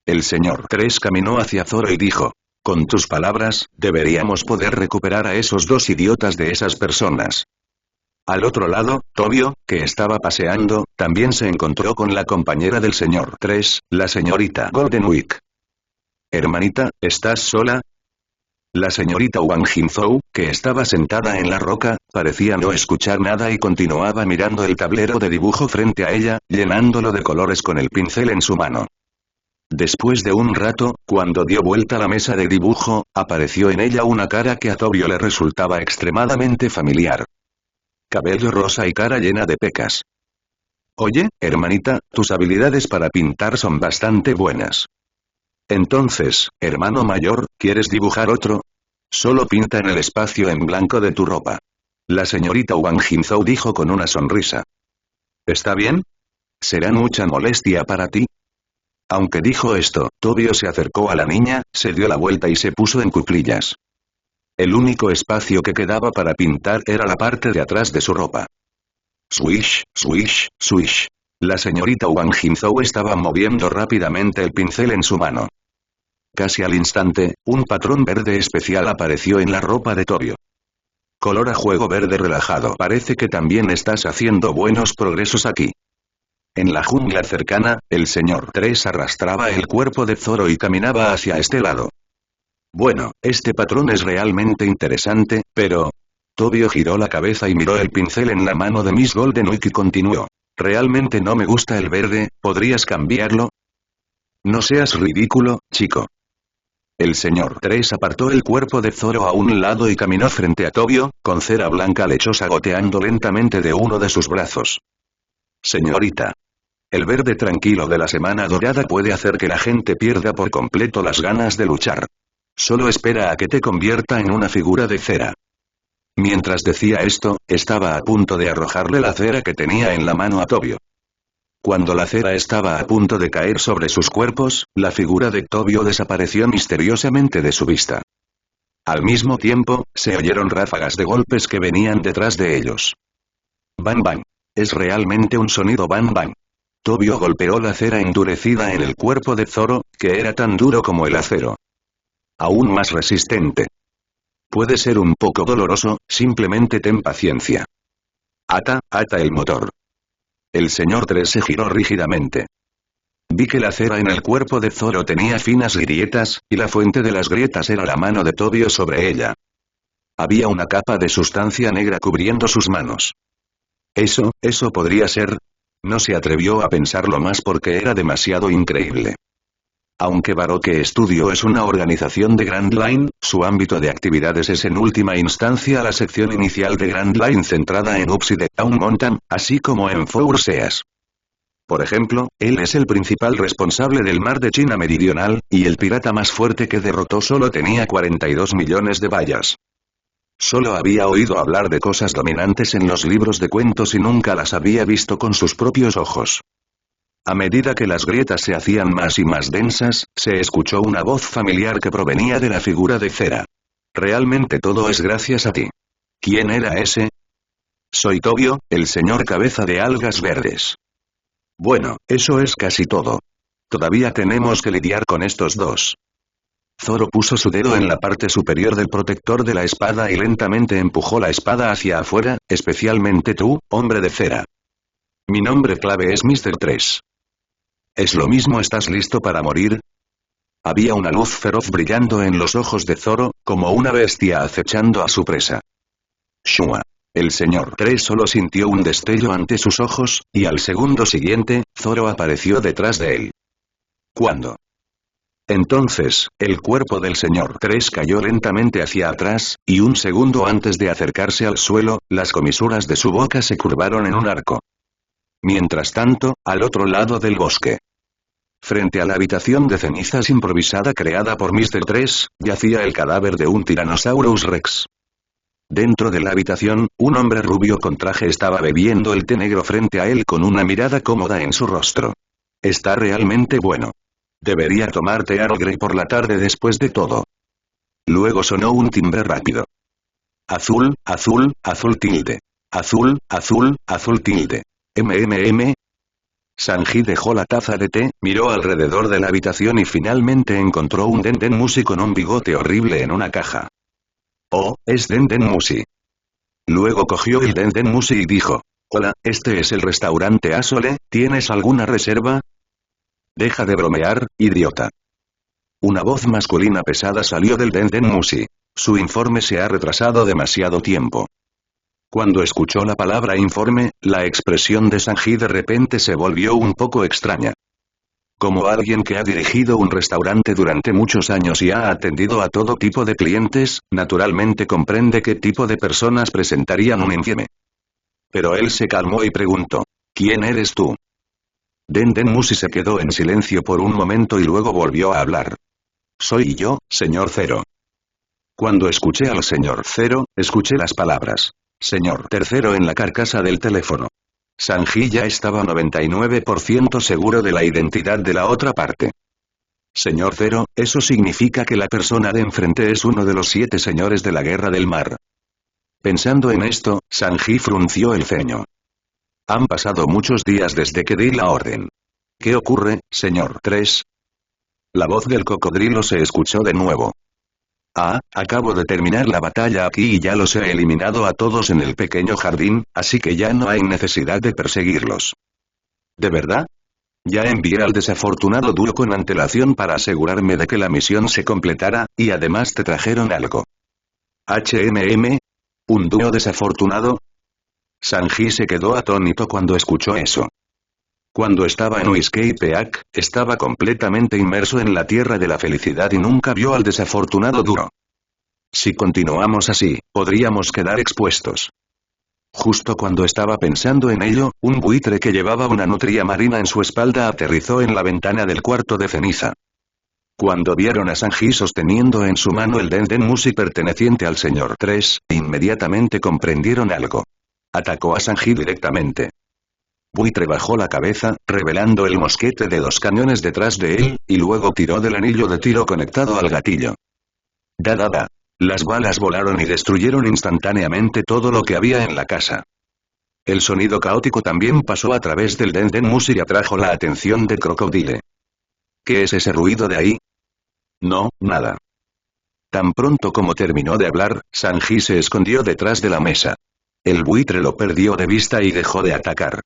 El señor 3 caminó hacia Zoro y dijo. Con tus palabras, deberíamos poder recuperar a esos dos idiotas de esas personas. Al otro lado, Tobio, que estaba paseando, también se encontró con la compañera del señor 3, la señorita Golden Week. Hermanita, ¿estás sola? La señorita Wang Jinzhou, que estaba sentada en la roca, parecía no escuchar nada y continuaba mirando el tablero de dibujo frente a ella, llenándolo de colores con el pincel en su mano. Después de un rato, cuando dio vuelta a la mesa de dibujo, apareció en ella una cara que a Tobio le resultaba extremadamente familiar. Cabello rosa y cara llena de pecas. Oye, hermanita, tus habilidades para pintar son bastante buenas. Entonces, hermano mayor, ¿quieres dibujar otro? Solo pinta en el espacio en blanco de tu ropa. La señorita Wang Jinzhou dijo con una sonrisa. ¿Está bien? ¿Será mucha molestia para ti? Aunque dijo esto, Tobio se acercó a la niña, se dio la vuelta y se puso en cuclillas. El único espacio que quedaba para pintar era la parte de atrás de su ropa. Swish, swish, swish. La señorita Wang Jinzhou estaba moviendo rápidamente el pincel en su mano. Casi al instante, un patrón verde especial apareció en la ropa de Tobio. Color a juego verde relajado. Parece que también estás haciendo buenos progresos aquí. En la jungla cercana, el señor 3 arrastraba el cuerpo de Zoro y caminaba hacia este lado. Bueno, este patrón es realmente interesante, pero... Tobio giró la cabeza y miró el pincel en la mano de Miss Golden Week y continuó. Realmente no me gusta el verde, ¿podrías cambiarlo? No seas ridículo, chico. El señor 3 apartó el cuerpo de Zoro a un lado y caminó frente a Tobio, con cera blanca lechosa goteando lentamente de uno de sus brazos. Señorita. El verde tranquilo de la semana dorada puede hacer que la gente pierda por completo las ganas de luchar. Solo espera a que te convierta en una figura de cera. Mientras decía esto, estaba a punto de arrojarle la cera que tenía en la mano a Tobio. Cuando la cera estaba a punto de caer sobre sus cuerpos, la figura de Tobio desapareció misteriosamente de su vista. Al mismo tiempo, se oyeron ráfagas de golpes que venían detrás de ellos. Bang bang. Es realmente un sonido bang bang. Tobio golpeó la cera endurecida en el cuerpo de Zoro, que era tan duro como el acero. Aún más resistente. Puede ser un poco doloroso, simplemente ten paciencia. Ata el motor. El señor 3 se giró rígidamente. Vi que la cera en el cuerpo de Zoro tenía finas grietas, y la fuente de las grietas era la mano de Tobio sobre ella. Había una capa de sustancia negra cubriendo sus manos. Eso podría ser. No se atrevió a pensarlo más porque era demasiado increíble. Aunque Baroque Studio es una organización de Grand Line, su ámbito de actividades es en última instancia la sección inicial de Grand Line centrada en Upside Down Mountain, así como en Four Seas. Por ejemplo, él es el principal responsable del mar de China Meridional, y el pirata más fuerte que derrotó solo tenía 42 millones de bayas. Solo había oído hablar de cosas dominantes en los libros de cuentos y nunca las había visto con sus propios ojos. A medida que las grietas se hacían más y más densas, se escuchó una voz familiar que provenía de la figura de cera. Realmente todo es gracias a ti. ¿Quién era ese? Soy Tobio, el señor cabeza de algas verdes. Bueno, eso es casi todo. Todavía tenemos que lidiar con estos dos. Zoro puso su dedo en la parte superior del protector de la espada y lentamente empujó la espada hacia afuera, especialmente tú, hombre de cera. Mi nombre clave es Mr. 3. ¿Es lo mismo? ¿Estás listo para morir? Había una luz feroz brillando en los ojos de Zoro, como una bestia acechando a su presa. Shua. El señor 3 solo sintió un destello ante sus ojos, y al segundo siguiente, Zoro apareció detrás de él. ¿Cuándo? Entonces, el cuerpo del señor 3 cayó lentamente hacia atrás, y un segundo antes de acercarse al suelo, las comisuras de su boca se curvaron en un arco. Mientras tanto, al otro lado del bosque. Frente a la habitación de cenizas improvisada creada por Mr. 3, yacía el cadáver de un Tyrannosaurus Rex. Dentro de la habitación, un hombre rubio con traje estaba bebiendo el té negro frente a él con una mirada cómoda en su rostro. Está realmente bueno. Debería tomarte Earl Grey por la tarde después de todo. Luego sonó un timbre rápido. Azul, azul, azul tilde. Azul, azul, azul tilde. MMM. Sanji dejó la taza de té, miró alrededor de la habitación y finalmente encontró un Denden Mushi con un bigote horrible en una caja. Oh, es Denden Mushi. Luego cogió el Denden Mushi y dijo: Hola, este es el restaurante Asole, ¿tienes alguna reserva? Deja de bromear, idiota. Una voz masculina pesada salió del Denden Mushi. Su informe se ha retrasado demasiado tiempo. Cuando escuchó la palabra informe, la expresión de Sanji de repente se volvió un poco extraña. Como alguien que ha dirigido un restaurante durante muchos años y ha atendido a todo tipo de clientes, naturalmente comprende qué tipo de personas presentarían un informe. Pero él se calmó y preguntó: ¿Quién eres tú? Denden Mushi se quedó en silencio por un momento y luego volvió a hablar. Soy yo, señor Zero. Cuando escuché al señor Zero, escuché las palabras señor tercero en la carcasa del teléfono. Sanji ya estaba 99% seguro de la identidad de la otra parte. Señor Zero, eso significa que la persona de enfrente es uno de los 7 señores de la Guerra del Mar. Pensando en esto, Sanji frunció el ceño. Han pasado muchos días desde que di la orden. ¿Qué ocurre, señor 3? La voz del cocodrilo se escuchó de nuevo. Acabo de terminar la batalla aquí y ya los he eliminado a todos en el pequeño jardín, así que ya no hay necesidad de perseguirlos. ¿De verdad? Ya envié al desafortunado dúo con antelación para asegurarme de que la misión se completara, y además te trajeron algo. ¿Un dúo desafortunado? Sanji se quedó atónito cuando escuchó eso. Cuando estaba en Whiskey Peak, estaba completamente inmerso en la tierra de la felicidad y nunca vio al desafortunado dúo. Si continuamos así, podríamos quedar expuestos. Justo cuando estaba pensando en ello, un buitre que llevaba una nutria marina en su espalda aterrizó en la ventana del cuarto de ceniza. Cuando vieron a Sanji sosteniendo en su mano el Denden Mushi perteneciente al señor 3, inmediatamente comprendieron algo. Atacó a Sanji directamente. Buitre bajó la cabeza, revelando el mosquete de 2 cañones detrás de él, y luego tiró del anillo de tiro conectado al gatillo. Da. Las balas volaron y destruyeron instantáneamente todo lo que había en la casa. El sonido caótico también pasó a través del Denden Mushi y atrajo la atención de Crocodile. ¿Qué es ese ruido de ahí? No, nada. Tan pronto como terminó de hablar, Sanji se escondió detrás de la mesa. El buitre lo perdió de vista y dejó de atacar.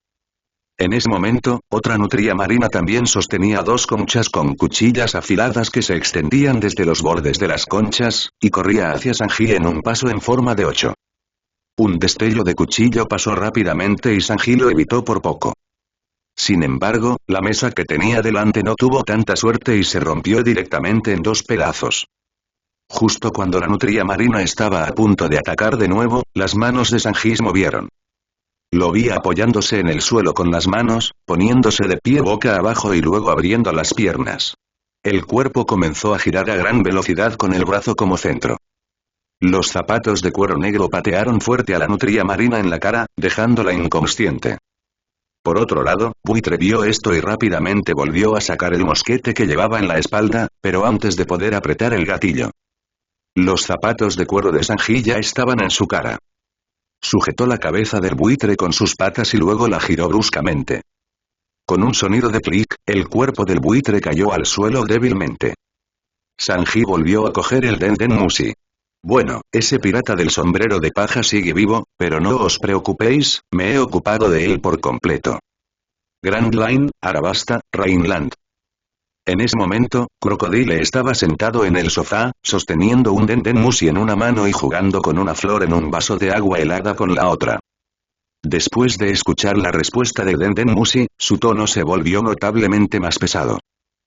En ese momento, otra nutria marina también sostenía 2 conchas con cuchillas afiladas que se extendían desde los bordes de las conchas, y corría hacia Sanji en un paso en forma de 8. Un destello de cuchillo pasó rápidamente y Sanji lo evitó por poco. Sin embargo, la mesa que tenía delante no tuvo tanta suerte y se rompió directamente en 2 pedazos. Justo cuando la nutria marina estaba a punto de atacar de nuevo, las manos de Sanji se movieron. Lo vi apoyándose en el suelo con las manos, poniéndose de pie boca abajo y luego abriendo las piernas. El cuerpo comenzó a girar a gran velocidad con el brazo como centro. Los zapatos de cuero negro patearon fuerte a la nutria marina en la cara, dejándola inconsciente. Por otro lado, Buitre vio esto y rápidamente volvió a sacar el mosquete que llevaba en la espalda, pero antes de poder apretar el gatillo. Los zapatos de cuero de Sanji ya estaban en su cara. Sujetó la cabeza del buitre con sus patas y luego la giró bruscamente. Con un sonido de clic, el cuerpo del buitre cayó al suelo débilmente. Sanji volvió a coger el Denden Mushi. Bueno, ese pirata del sombrero de paja sigue vivo, pero no os preocupéis, me he ocupado de él por completo. Grand Line, Arabasta, Rhineland. En ese momento, Crocodile estaba sentado en el sofá, sosteniendo un Denden Mushi en una mano y jugando con una flor en un vaso de agua helada con la otra. Después de escuchar la respuesta de Denden Mushi, su tono se volvió notablemente más pesado.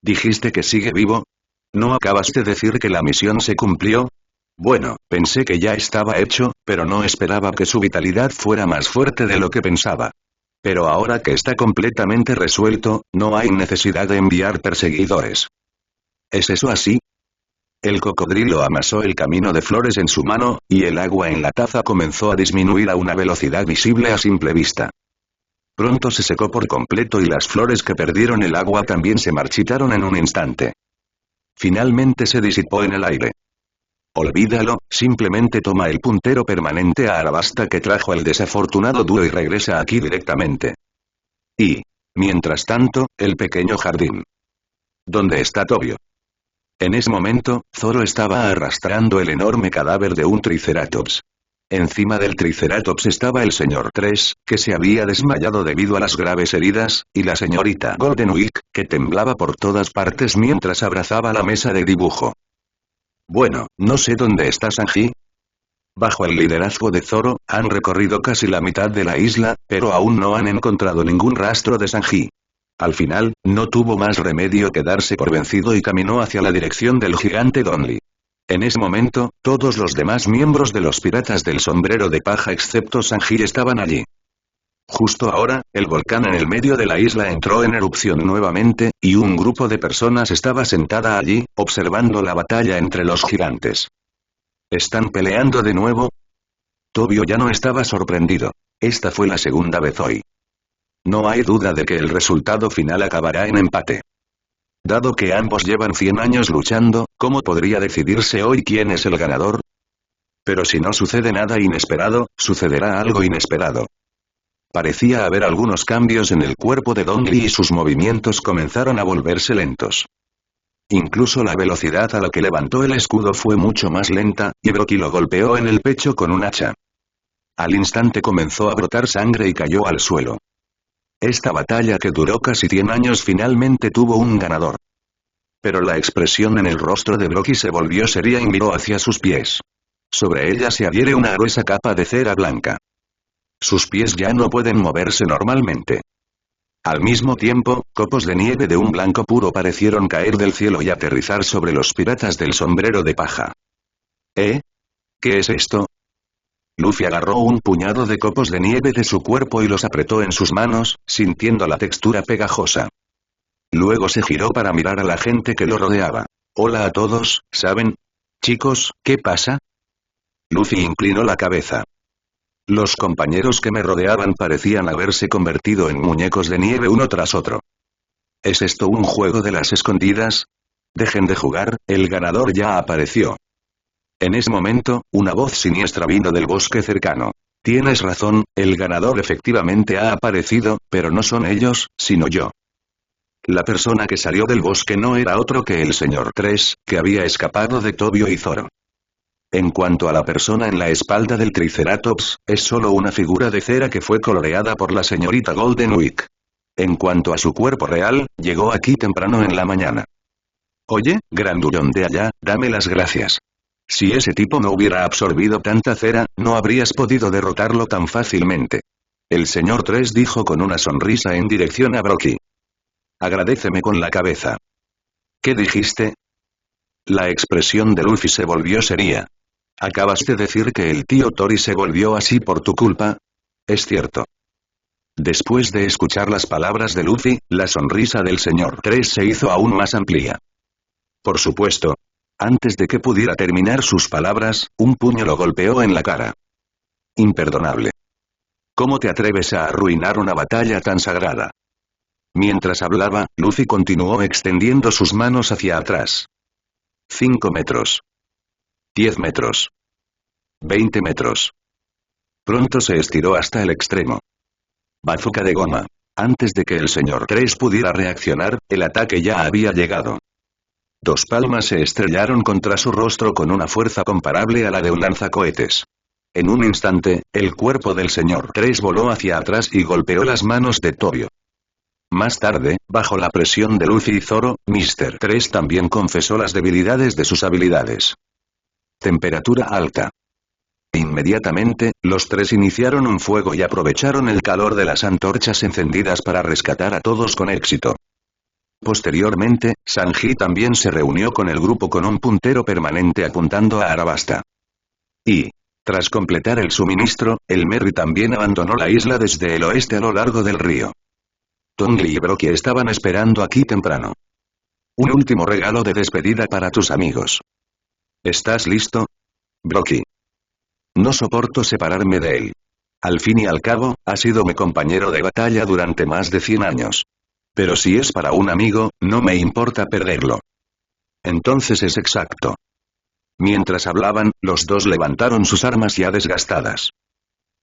¿Dijiste que sigue vivo? ¿No acabas de decir que la misión se cumplió? Bueno, pensé que ya estaba hecho, pero no esperaba que su vitalidad fuera más fuerte de lo que pensaba. Pero ahora que está completamente resuelto, no hay necesidad de enviar perseguidores. ¿Es eso así? El cocodrilo amasó el camino de flores en su mano, y el agua en la taza comenzó a disminuir a una velocidad visible a simple vista. Pronto se secó por completo y las flores que perdieron el agua también se marchitaron en un instante. Finalmente se disipó en el aire. Olvídalo, simplemente toma el puntero permanente a Arabasta que trajo el desafortunado dúo y regresa aquí directamente. Y, mientras tanto, el pequeño jardín. ¿Dónde está Tobio? En ese momento, Zoro estaba arrastrando el enorme cadáver de un triceratops. Encima del triceratops estaba el señor 3, que se había desmayado debido a las graves heridas, y la señorita Golden Week, que temblaba por todas partes mientras abrazaba la mesa de dibujo. Bueno, no sé dónde está Sanji. Bajo el liderazgo de Zoro, han recorrido casi la mitad de la isla, pero aún no han encontrado ningún rastro de Sanji. Al final, no tuvo más remedio que darse por vencido y caminó hacia la dirección del gigante Donly. En ese momento, todos los demás miembros de los piratas del sombrero de paja excepto Sanji estaban allí. Justo ahora, el volcán en el medio de la isla entró en erupción nuevamente, y un grupo de personas estaba sentada allí, observando la batalla entre los gigantes. ¿Están peleando de nuevo? Tobio ya no estaba sorprendido. Esta fue la segunda vez hoy. No hay duda de que el resultado final acabará en empate. Dado que ambos llevan 100 años luchando, ¿cómo podría decidirse hoy quién es el ganador? Pero si no sucede nada inesperado, sucederá algo inesperado. Parecía haber algunos cambios en el cuerpo de Donly y sus movimientos comenzaron a volverse lentos. Incluso la velocidad a la que levantó el escudo fue mucho más lenta, y Brocky lo golpeó en el pecho con un hacha. Al instante comenzó a brotar sangre y cayó al suelo. Esta batalla que duró casi 100 años finalmente tuvo un ganador. Pero la expresión en el rostro de Brocky se volvió seria y miró hacia sus pies. Sobre ella se adhiere una gruesa capa de cera blanca. Sus pies ya no pueden moverse normalmente. Al mismo tiempo, copos de nieve de un blanco puro parecieron caer del cielo y aterrizar sobre los piratas del sombrero de paja. ¿Eh? ¿Qué es esto? Luffy agarró un puñado de copos de nieve de su cuerpo y los apretó en sus manos, sintiendo la textura pegajosa. Luego se giró para mirar a la gente que lo rodeaba. Hola a todos, ¿saben? Chicos, ¿qué pasa? Luffy inclinó la cabeza. Los compañeros que me rodeaban parecían haberse convertido en muñecos de nieve uno tras otro. ¿Es esto un juego de las escondidas? Dejen de jugar, el ganador ya apareció. En ese momento, una voz siniestra vino del bosque cercano. Tienes razón, el ganador efectivamente ha aparecido, pero no son ellos, sino yo. La persona que salió del bosque no era otro que el señor 3, que había escapado de Tobio y Zoro. En cuanto a la persona en la espalda del Triceratops, es solo una figura de cera que fue coloreada por la señorita Golden Week. En cuanto a su cuerpo real, llegó aquí temprano en la mañana. Oye, grandullón de allá, dame las gracias. Si ese tipo no hubiera absorbido tanta cera, no habrías podido derrotarlo tan fácilmente. El señor 3 dijo con una sonrisa en dirección a Brocky. Agradéceme con la cabeza. ¿Qué dijiste? La expresión de Luffy se volvió seria. ¿Acabas de decir que el tío Tori se volvió así por tu culpa? Es cierto. Después de escuchar las palabras de Luffy, la sonrisa del señor 3 se hizo aún más amplia. Por supuesto. Antes de que pudiera terminar sus palabras, un puño lo golpeó en la cara. Imperdonable. ¿Cómo te atreves a arruinar una batalla tan sagrada? Mientras hablaba, Luffy continuó extendiendo sus manos hacia atrás. 5 metros. 10 metros. 20 metros. Pronto se estiró hasta el extremo. Bazooka de goma. Antes de que el señor 3 pudiera reaccionar, el ataque ya había llegado. Dos palmas se estrellaron contra su rostro con una fuerza comparable a la de un lanzacohetes. En un instante, el cuerpo del señor 3 voló hacia atrás y golpeó las manos de Tobio. Más tarde, bajo la presión de Luffy y Zoro, Mr. 3 también confesó las debilidades de sus habilidades. Temperatura alta. Inmediatamente, los tres iniciaron un fuego y aprovecharon el calor de las antorchas encendidas para rescatar a todos con éxito. Posteriormente, Sanji también se reunió con el grupo con un puntero permanente apuntando a Arabasta. Y Tras completar el suministro, el Merry también abandonó la isla desde el oeste a lo largo del río. Tongli y Brocky estaban esperando aquí temprano. Un último regalo de despedida para tus amigos. ¿Estás listo? Brocky. No soporto separarme de él. Al fin y al cabo, ha sido mi compañero de batalla durante más de 100 años. Pero si es para un amigo, no me importa perderlo. Entonces es exacto. Mientras hablaban, los dos levantaron sus armas ya desgastadas.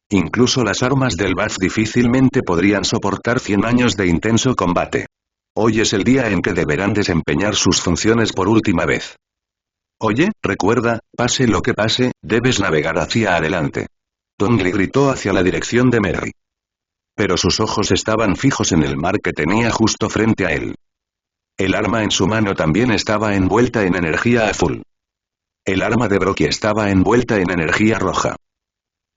Incluso las armas del Baf difícilmente podrían soportar 100 años de intenso combate. Hoy es el día en que deberán desempeñar sus funciones por última vez. Oye, recuerda, pase lo que pase, debes navegar hacia adelante. Tongli gritó hacia la dirección de Merry. Pero sus ojos estaban fijos en el mar que tenía justo frente a él. El arma en su mano también estaba envuelta en energía azul. El arma de Brocky estaba envuelta en energía roja.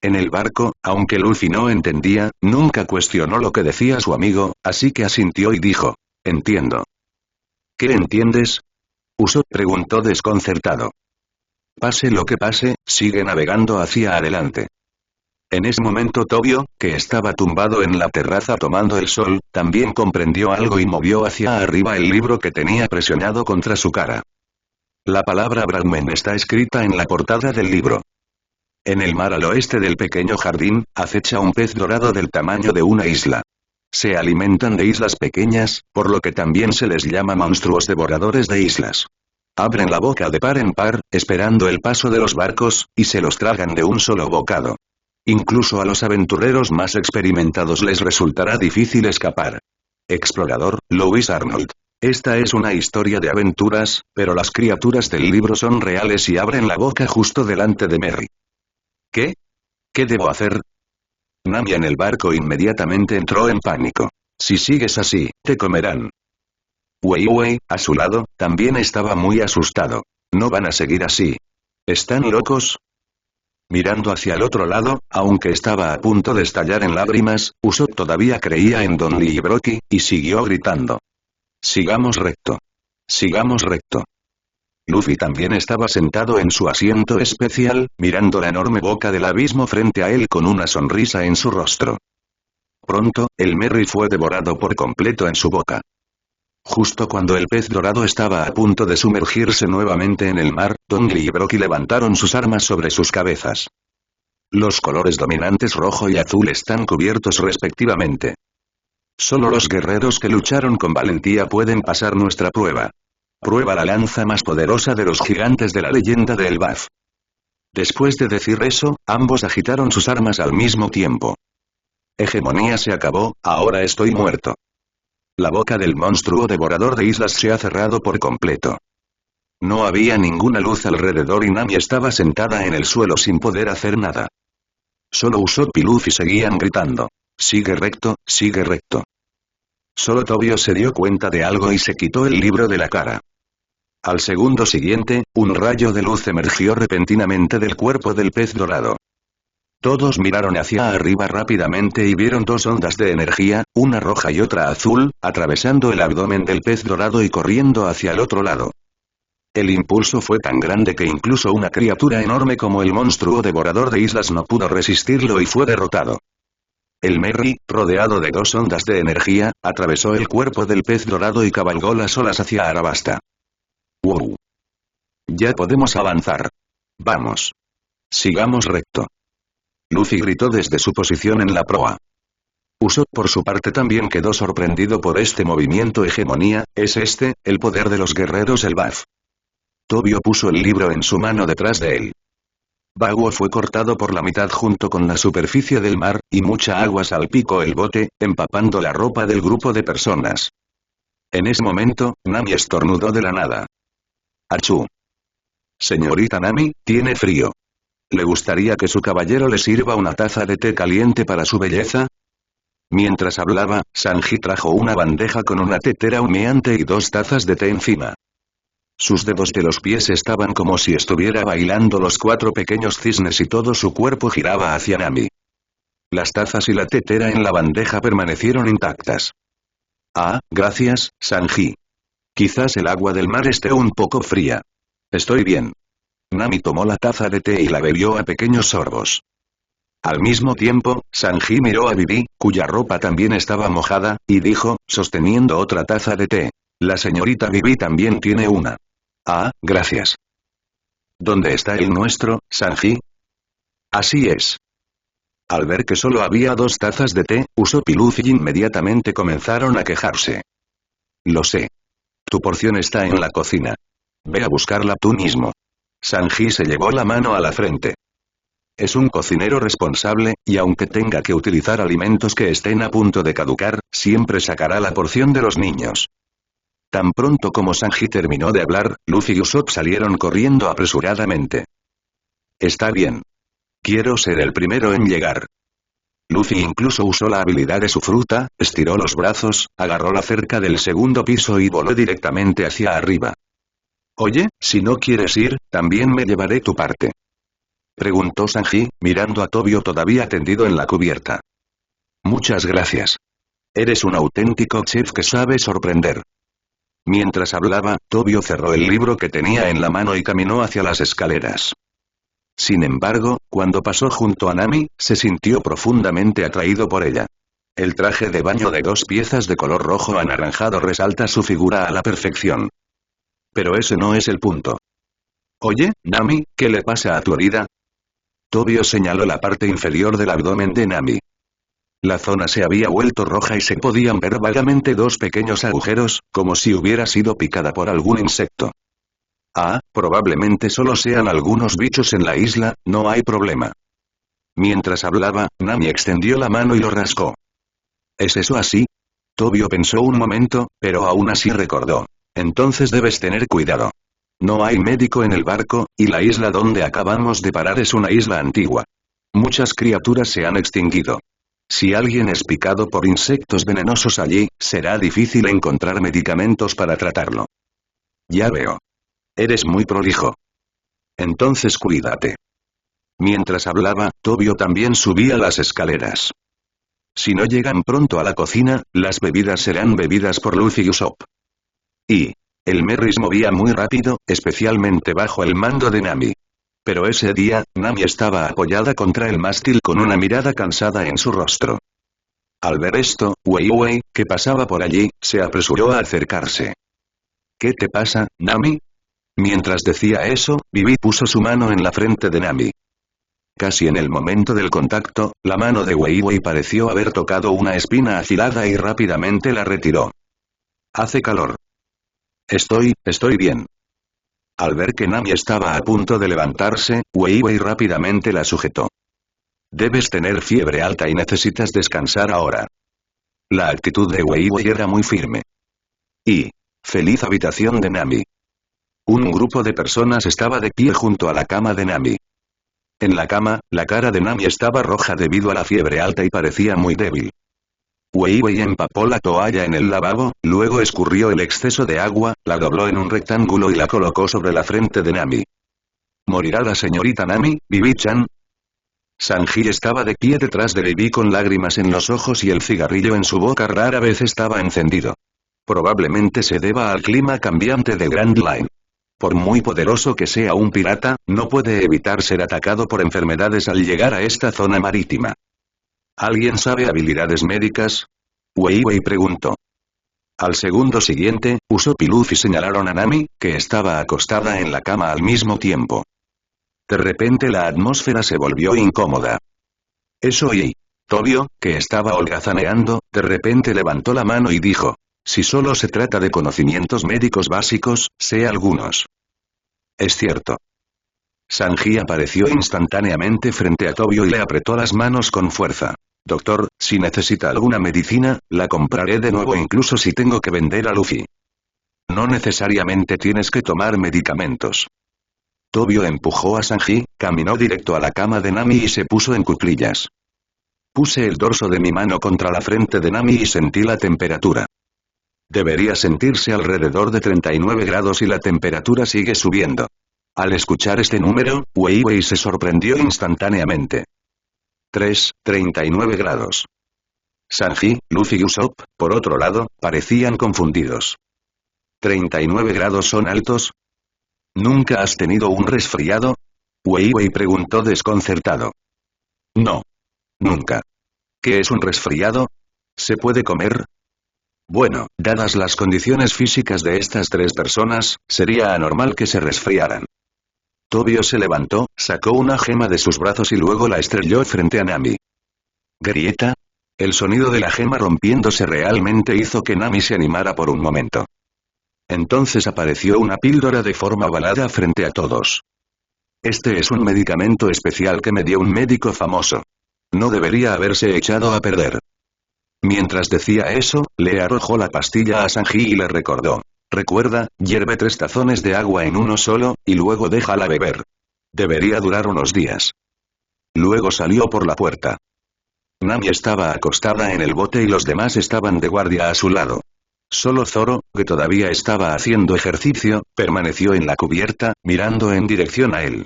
En el barco, aunque Luffy no entendía, nunca cuestionó lo que decía su amigo, así que asintió y dijo, entiendo. ¿Qué entiendes? Usopp preguntó desconcertado. Pase lo que pase, sigue navegando hacia adelante. En ese momento Tobio, que estaba tumbado en la terraza tomando el sol, también comprendió algo y movió hacia arriba el libro que tenía presionado contra su cara. La palabra Brahman está escrita en la portada del libro. En el mar al oeste del pequeño jardín, acecha un pez dorado del tamaño de una isla. Se alimentan de islas pequeñas, por lo que también se les llama monstruos devoradores de islas. Abren la boca de par en par, esperando el paso de los barcos, y se los tragan de un solo bocado. Incluso a los aventureros más experimentados les resultará difícil escapar. Explorador, Louis Arnold. Esta es una historia de aventuras, pero las criaturas del libro son reales y abren la boca justo delante de Merry. ¿Qué? ¿Qué debo hacer? Nami en el barco inmediatamente entró en pánico. Si sigues así, te comerán. Wei Wei, a su lado, también estaba muy asustado. No van a seguir así. ¿Están locos? Mirando hacia el otro lado, aunque estaba a punto de estallar en lágrimas, Usopp todavía creía en Don Lee y Brocky, y siguió gritando. Sigamos recto. Sigamos recto. Luffy también estaba sentado en su asiento especial, mirando la enorme boca del abismo frente a él con una sonrisa en su rostro. Pronto, el Merry fue devorado por completo en su boca. Justo cuando el pez dorado estaba a punto de sumergirse nuevamente en el mar, Tongli y Brocky levantaron sus armas sobre sus cabezas. Los colores dominantes rojo y azul están cubiertos respectivamente. Solo los guerreros que lucharon con valentía pueden pasar nuestra prueba. Prueba la lanza más poderosa de los gigantes de la leyenda de Elbaf. Después de decir eso, ambos agitaron sus armas al mismo tiempo. Hegemonía se acabó, ahora estoy muerto. La boca del monstruo devorador de islas se ha cerrado por completo. No había ninguna luz alrededor y Nami estaba sentada en el suelo sin poder hacer nada. Solo Usopp y Luffy seguían gritando. Sigue recto, sigue recto. Solo Tobio se dio cuenta de algo y se quitó el libro de la cara. Al segundo siguiente, un rayo de luz emergió repentinamente del cuerpo del pez dorado. Todos miraron hacia arriba rápidamente y vieron dos ondas de energía, una roja y otra azul, atravesando el abdomen del pez dorado y corriendo hacia el otro lado. El impulso fue tan grande que incluso una criatura enorme como el monstruo devorador de islas no pudo resistirlo y fue derrotado. El Merry, rodeado de dos ondas de energía, atravesó el cuerpo del pez dorado y cabalgó las olas hacia Arabasta. ¡Wow! Ya podemos avanzar. Vamos. Sigamos recto. Luffy gritó desde su posición en la proa. Usopp por su parte también quedó sorprendido por este movimiento hegemonía, es este, el poder de los guerreros Elbaf. Tobio puso el libro en su mano detrás de él. Bagua fue cortado por la mitad junto con la superficie del mar, y mucha agua salpicó el bote, empapando la ropa del grupo de personas. En ese momento, Nami estornudó de la nada. ¡Achú! Señorita Nami, tiene frío. ¿Le gustaría que su caballero le sirva una taza de té caliente para su belleza? Mientras hablaba, Sanji trajo una bandeja con una tetera humeante y dos tazas de té encima. Sus dedos de los pies estaban como si estuviera bailando los cuatro pequeños cisnes y todo su cuerpo giraba hacia Nami. Las tazas y la tetera en la bandeja permanecieron intactas. Ah, gracias, Sanji. Quizás el agua del mar esté un poco fría. Estoy bien. Nami tomó la taza de té y la bebió a pequeños sorbos. Al mismo tiempo, Sanji miró a Vivi, cuya ropa también estaba mojada, y dijo, sosteniendo otra taza de té. La señorita Vivi también tiene una. Ah, gracias. ¿Dónde está el nuestro, Sanji? Así es. Al ver que solo había 2 tazas de té, Usopp y Luffy inmediatamente comenzaron a quejarse. Lo sé. Tu porción está en la cocina. Ve a buscarla tú mismo. Sanji se llevó la mano a la frente. Es un cocinero responsable, y aunque tenga que utilizar alimentos que estén a punto de caducar, siempre sacará la porción de los niños. Tan pronto como Sanji terminó de hablar, Luffy y Usopp salieron corriendo apresuradamente. Está bien. Quiero ser el primero en llegar. Luffy incluso usó la habilidad de su fruta, estiró los brazos, agarró la cerca del segundo piso y voló directamente hacia arriba. Oye, si no quieres ir, también me llevaré tu parte. Preguntó Sanji, mirando a Tobio todavía tendido en la cubierta. Muchas gracias. Eres un auténtico chef que sabe sorprender. Mientras hablaba, Tobio cerró el libro que tenía en la mano y caminó hacia las escaleras. Sin embargo, cuando pasó junto a Nami, se sintió profundamente atraído por ella. El traje de baño de 2 piezas de color rojo anaranjado resalta su figura a la perfección. Pero ese no es el punto. Oye, Nami, ¿qué le pasa a tu herida? Tobio señaló la parte inferior del abdomen de Nami. La zona se había vuelto roja y se podían ver vagamente 2 pequeños agujeros, como si hubiera sido picada por algún insecto. Ah, probablemente solo sean algunos bichos en la isla, no hay problema. Mientras hablaba, Nami extendió la mano y lo rascó. ¿Es eso así? Tobio pensó un momento, pero aún así recordó. Entonces debes tener cuidado. No hay médico en el barco, y la isla donde acabamos de parar es una isla antigua. Muchas criaturas se han extinguido. Si alguien es picado por insectos venenosos allí, será difícil encontrar medicamentos para tratarlo. Ya veo. Eres muy prolijo. Entonces cuídate. Mientras hablaba, Tobio también subía las escaleras. Si no llegan pronto a la cocina, las bebidas serán bebidas por Luffy y Usopp. Y el Merris movía muy rápido, especialmente bajo el mando de Nami. Pero ese día, Nami estaba apoyada contra el mástil con una mirada cansada en su rostro. Al ver esto, Wei Wei, que pasaba por allí, se apresuró a acercarse. ¿Qué te pasa, Nami? Mientras decía eso, Vivi puso su mano en la frente de Nami. Casi en el momento del contacto, la mano de Wei Wei pareció haber tocado una espina afilada y rápidamente la retiró. Hace calor. Estoy bien. Al ver que Nami estaba a punto de levantarse, Wei Wei rápidamente la sujetó. Debes tener fiebre alta y necesitas descansar ahora. La actitud de Wei Wei era muy firme. Y feliz habitación de Nami. Un grupo de personas estaba de pie junto a la cama de Nami. En la cama, la cara de Nami estaba roja debido a la fiebre alta y parecía muy débil. Wei Wei empapó la toalla en el lavabo, luego escurrió el exceso de agua, la dobló en un rectángulo y la colocó sobre la frente de Nami. ¿Morirá la señorita Nami, Vivi-chan? Sanji estaba de pie detrás de Vivi con lágrimas en los ojos y el cigarrillo en su boca rara vez estaba encendido. Probablemente se deba al clima cambiante de Grand Line. Por muy poderoso que sea un pirata, no puede evitar ser atacado por enfermedades al llegar a esta zona marítima. ¿Alguien sabe habilidades médicas? Wei Wei preguntó. Al segundo siguiente, Usopp y Luffy señalaron a Nami, que estaba acostada en la cama al mismo tiempo. De repente la atmósfera se volvió incómoda. Eso y Tobio, que estaba holgazaneando, de repente levantó la mano y dijo. Si solo se trata de conocimientos médicos básicos, sé algunos. Es cierto. Sanji apareció instantáneamente frente a Tobio y le apretó las manos con fuerza. Doctor, si necesita alguna medicina, la compraré de nuevo incluso si tengo que vender a Luffy. No necesariamente tienes que tomar medicamentos. Tobio empujó a Sanji, caminó directo a la cama de Nami y se puso en cuclillas. Puse el dorso de mi mano contra la frente de Nami y sentí la temperatura. Debería sentirse alrededor de 39 grados y la temperatura sigue subiendo. Al escuchar este número, Wei Wei se sorprendió instantáneamente. 39 grados. Sanji, Luffy y Usopp, por otro lado, parecían confundidos. ¿39 grados son altos? ¿Nunca has tenido un resfriado? Wei Wei preguntó desconcertado. No. Nunca. ¿Qué es un resfriado? ¿Se puede comer? Bueno, dadas las condiciones físicas de estas tres personas, sería anormal que se resfriaran. Tobio se levantó, sacó una gema de sus brazos y luego la estrelló frente a Nami. ¿Grieta? El sonido de la gema rompiéndose realmente hizo que Nami se animara por un momento. Entonces apareció una píldora de forma ovalada frente a todos. Este es un medicamento especial que me dio un médico famoso. No debería haberse echado a perder. Mientras decía eso, le arrojó la pastilla a Sanji y le recordó. Recuerda, hierve 3 tazones de agua en uno solo, y luego déjala beber. Debería durar unos días. Luego salió por la puerta. Nami estaba acostada en el bote y los demás estaban de guardia a su lado. Solo Zoro, que todavía estaba haciendo ejercicio, permaneció en la cubierta, mirando en dirección a él.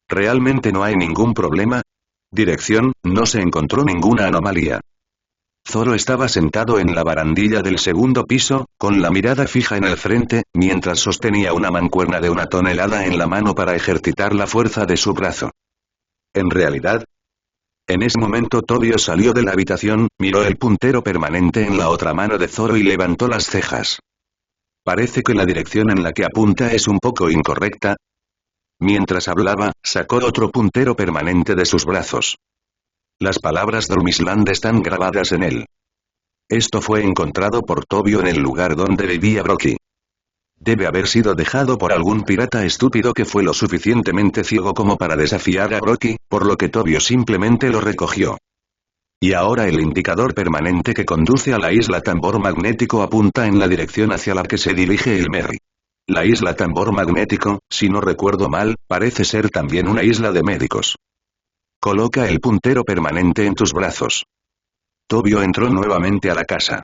¿Realmente no hay ningún problema? Dirección, no se encontró ninguna anomalía. Zoro estaba sentado en la barandilla del segundo piso, con la mirada fija en el frente, mientras sostenía una mancuerna de 1 tonelada en la mano para ejercitar la fuerza de su brazo. En realidad, en ese momento Tobio salió de la habitación, miró el puntero permanente en la otra mano de Zoro y levantó las cejas. Parece que la dirección en la que apunta es un poco incorrecta. Mientras hablaba, sacó otro puntero permanente de sus brazos. Las palabras Drumisland están grabadas en él. Esto fue encontrado por Tobio en el lugar donde vivía Brocky. Debe haber sido dejado por algún pirata estúpido que fue lo suficientemente ciego como para desafiar a Brocky, por lo que Tobio simplemente lo recogió. Y ahora el indicador permanente que conduce a la isla Tambor Magnético apunta en la dirección hacia la que se dirige el Merry. La isla Tambor Magnético, si no recuerdo mal, parece ser también una isla de médicos. Coloca el puntero permanente en tus brazos. Tobio entró nuevamente a la casa.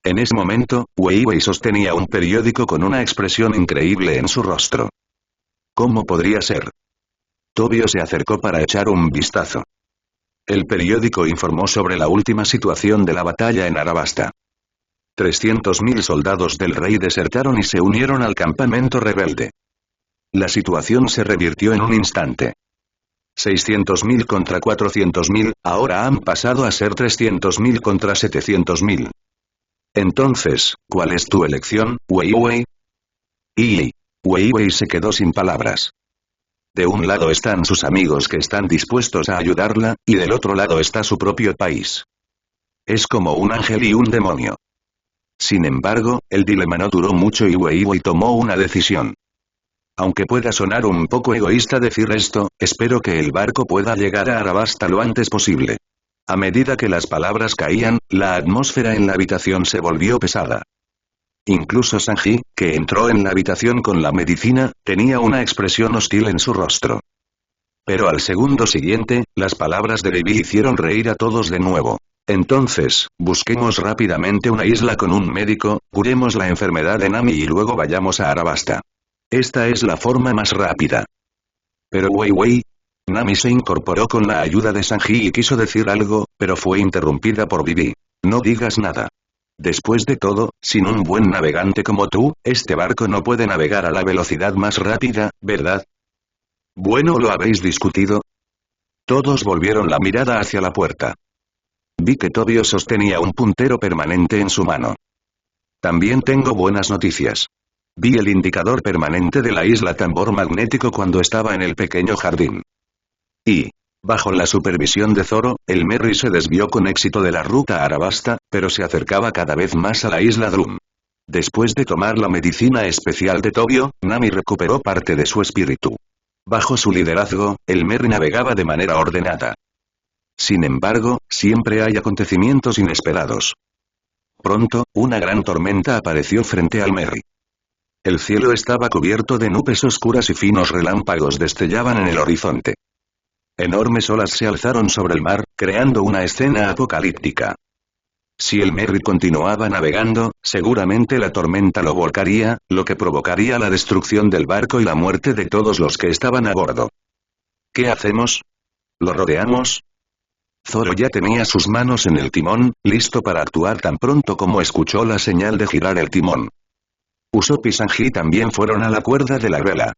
En ese momento, Wei Wei sostenía un periódico con una expresión increíble en su rostro. ¿Cómo podría ser? Tobio se acercó para echar un vistazo. El periódico informó sobre la última situación de la batalla en Arabasta. 300.000 soldados del rey desertaron y se unieron al campamento rebelde. La situación se revirtió en un instante. 600.000 contra 400.000, ahora han pasado a ser 300.000 contra 700.000. Entonces, ¿cuál es tu elección, Wei Wei? Wei Wei se quedó sin palabras. De un lado están sus amigos que están dispuestos a ayudarla, y del otro lado está su propio país. Es como un ángel y un demonio. Sin embargo, el dilema no duró mucho y Wei Wei tomó una decisión. Aunque pueda sonar un poco egoísta decir esto, espero que el barco pueda llegar a Arabasta lo antes posible. A medida que las palabras caían, la atmósfera en la habitación se volvió pesada. Incluso Sanji, que entró en la habitación con la medicina, tenía una expresión hostil en su rostro. Pero al segundo siguiente, las palabras de Levi hicieron reír a todos de nuevo. Entonces, busquemos rápidamente una isla con un médico, curemos la enfermedad de Nami y luego vayamos a Arabasta. Esta es la forma más rápida. Pero Wei Wei. Nami se incorporó con la ayuda de Sanji y quiso decir algo, pero fue interrumpida por Vivi. No digas nada. Después de todo, sin un buen navegante como tú, este barco no puede navegar a la velocidad más rápida, ¿verdad? Bueno, ¿lo habéis discutido? Todos volvieron la mirada hacia la puerta. Vi que Tobio sostenía un puntero permanente en su mano. También tengo buenas noticias. Vi el indicador permanente de la isla Tambor Magnético cuando estaba en el pequeño jardín. Y, bajo la supervisión de Zoro, el Merry se desvió con éxito de la ruta a Arabasta, pero se acercaba cada vez más a la isla Drum. Después de tomar la medicina especial de Tobio, Nami recuperó parte de su espíritu. Bajo su liderazgo, el Merry navegaba de manera ordenada. Sin embargo, siempre hay acontecimientos inesperados. Pronto, una gran tormenta apareció frente al Merry. El cielo estaba cubierto de nubes oscuras y finos relámpagos destellaban en el horizonte. Enormes olas se alzaron sobre el mar, creando una escena apocalíptica. Si el Merry continuaba navegando, seguramente la tormenta lo volcaría, lo que provocaría la destrucción del barco y la muerte de todos los que estaban a bordo. ¿Qué hacemos? ¿Lo rodeamos? Zoro ya tenía sus manos en el timón, listo para actuar tan pronto como escuchó la señal de girar el timón. Usopp y Sanji también fueron a la cuerda de la vela.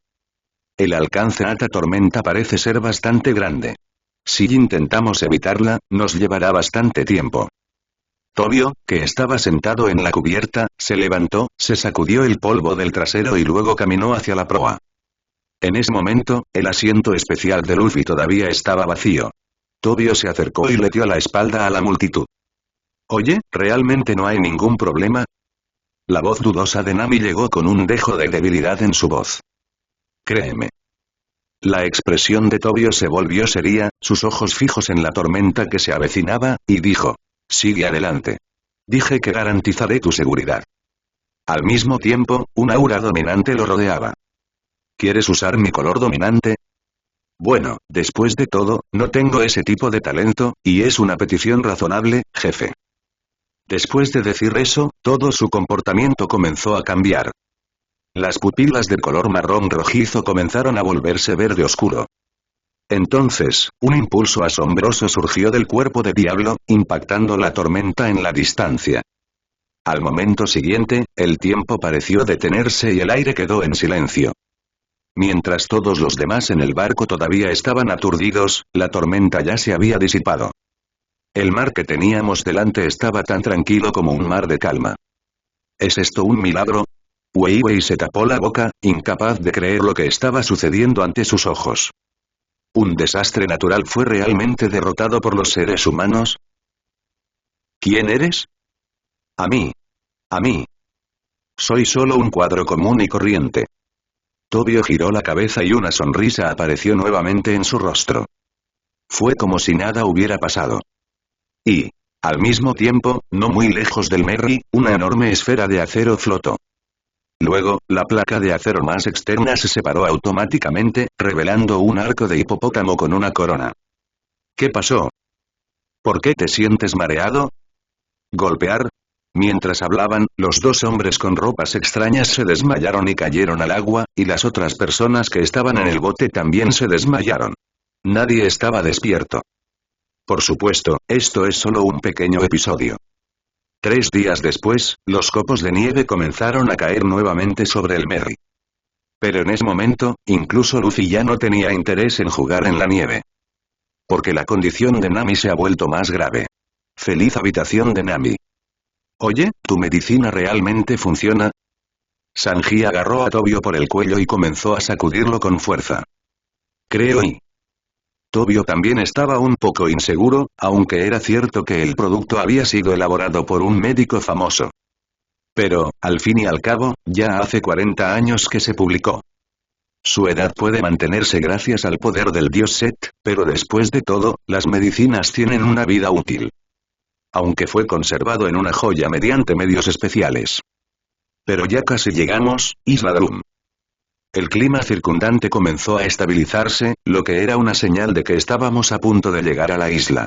El alcance a esta tormenta parece ser bastante grande. Si intentamos evitarla, nos llevará bastante tiempo. Tobio, que estaba sentado en la cubierta, se levantó, se sacudió el polvo del trasero y luego caminó hacia la proa. En ese momento, el asiento especial de Luffy todavía estaba vacío. Tobio se acercó y le dio la espalda a la multitud. Oye, ¿realmente no hay ningún problema? La voz dudosa de Nami llegó con un dejo de debilidad en su voz. Créeme. La expresión de Tobio se volvió seria, sus ojos fijos en la tormenta que se avecinaba, y dijo. Sigue adelante. Dije que garantizaré tu seguridad. Al mismo tiempo, un aura dominante lo rodeaba. ¿Quieres usar mi color dominante? Bueno, después de todo, no tengo ese tipo de talento, y es una petición razonable, jefe. Después de decir eso, todo su comportamiento comenzó a cambiar. Las pupilas de color marrón rojizo comenzaron a volverse verde oscuro. Entonces, un impulso asombroso surgió del cuerpo de Diablo, impactando la tormenta en la distancia. Al momento siguiente, el tiempo pareció detenerse y el aire quedó en silencio. Mientras todos los demás en el barco todavía estaban aturdidos, la tormenta ya se había disipado. El mar que teníamos delante estaba tan tranquilo como un mar de calma. ¿Es esto un milagro? Wei Wei se tapó la boca, incapaz de creer lo que estaba sucediendo ante sus ojos. ¿Un desastre natural fue realmente derrotado por los seres humanos? ¿Quién eres? A mí. A mí. Soy solo un cuadro común y corriente. Tobio giró la cabeza y una sonrisa apareció nuevamente en su rostro. Fue como si nada hubiera pasado. Y, al mismo tiempo, no muy lejos del Merry, una enorme esfera de acero flotó. Luego, la placa de acero más externa se separó automáticamente, revelando un arco de hipopótamo con una corona. ¿Qué pasó? ¿Por qué te sientes mareado? ¿Golpear? Mientras hablaban, los dos hombres con ropas extrañas se desmayaron y cayeron al agua, y las otras personas que estaban en el bote también se desmayaron. Nadie estaba despierto. Por supuesto, esto es solo un pequeño episodio. 3 días después, los copos de nieve comenzaron a caer nuevamente sobre el Merry. Pero en ese momento, incluso Luffy ya no tenía interés en jugar en la nieve. Porque la condición de Nami se ha vuelto más grave. Feliz habitación de Nami. Oye, ¿tu medicina realmente funciona? Sanji agarró a Tobio por el cuello y comenzó a sacudirlo con fuerza. Creo y... Tobio también estaba un poco inseguro, aunque era cierto que el producto había sido elaborado por un médico famoso. Pero, al fin y al cabo, ya hace 40 años que se publicó. Su edad puede mantenerse gracias al poder del dios Set, pero después de todo, las medicinas tienen una vida útil. Aunque fue conservado en una joya mediante medios especiales. Pero ya casi llegamos, Isla Drum. El clima circundante comenzó a estabilizarse, lo que era una señal de que estábamos a punto de llegar a la isla.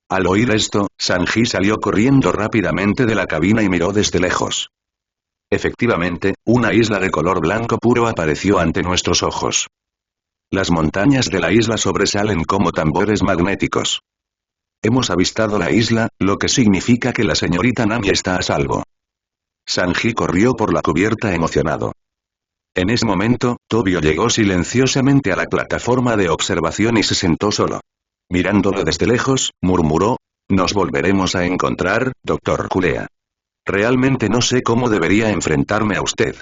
Al oír esto, Sanji salió corriendo rápidamente de la cabina y miró desde lejos. Efectivamente, una isla de color blanco puro apareció ante nuestros ojos. Las montañas de la isla sobresalen como tambores magnéticos. Hemos avistado la isla, lo que significa que la señorita Nami está a salvo. Sanji corrió por la cubierta emocionado. En ese momento, Tobio llegó silenciosamente a la plataforma de observación y se sentó solo. Mirándolo desde lejos, murmuró, «Nos volveremos a encontrar, Dr. Kulea. Realmente no sé cómo debería enfrentarme a usted».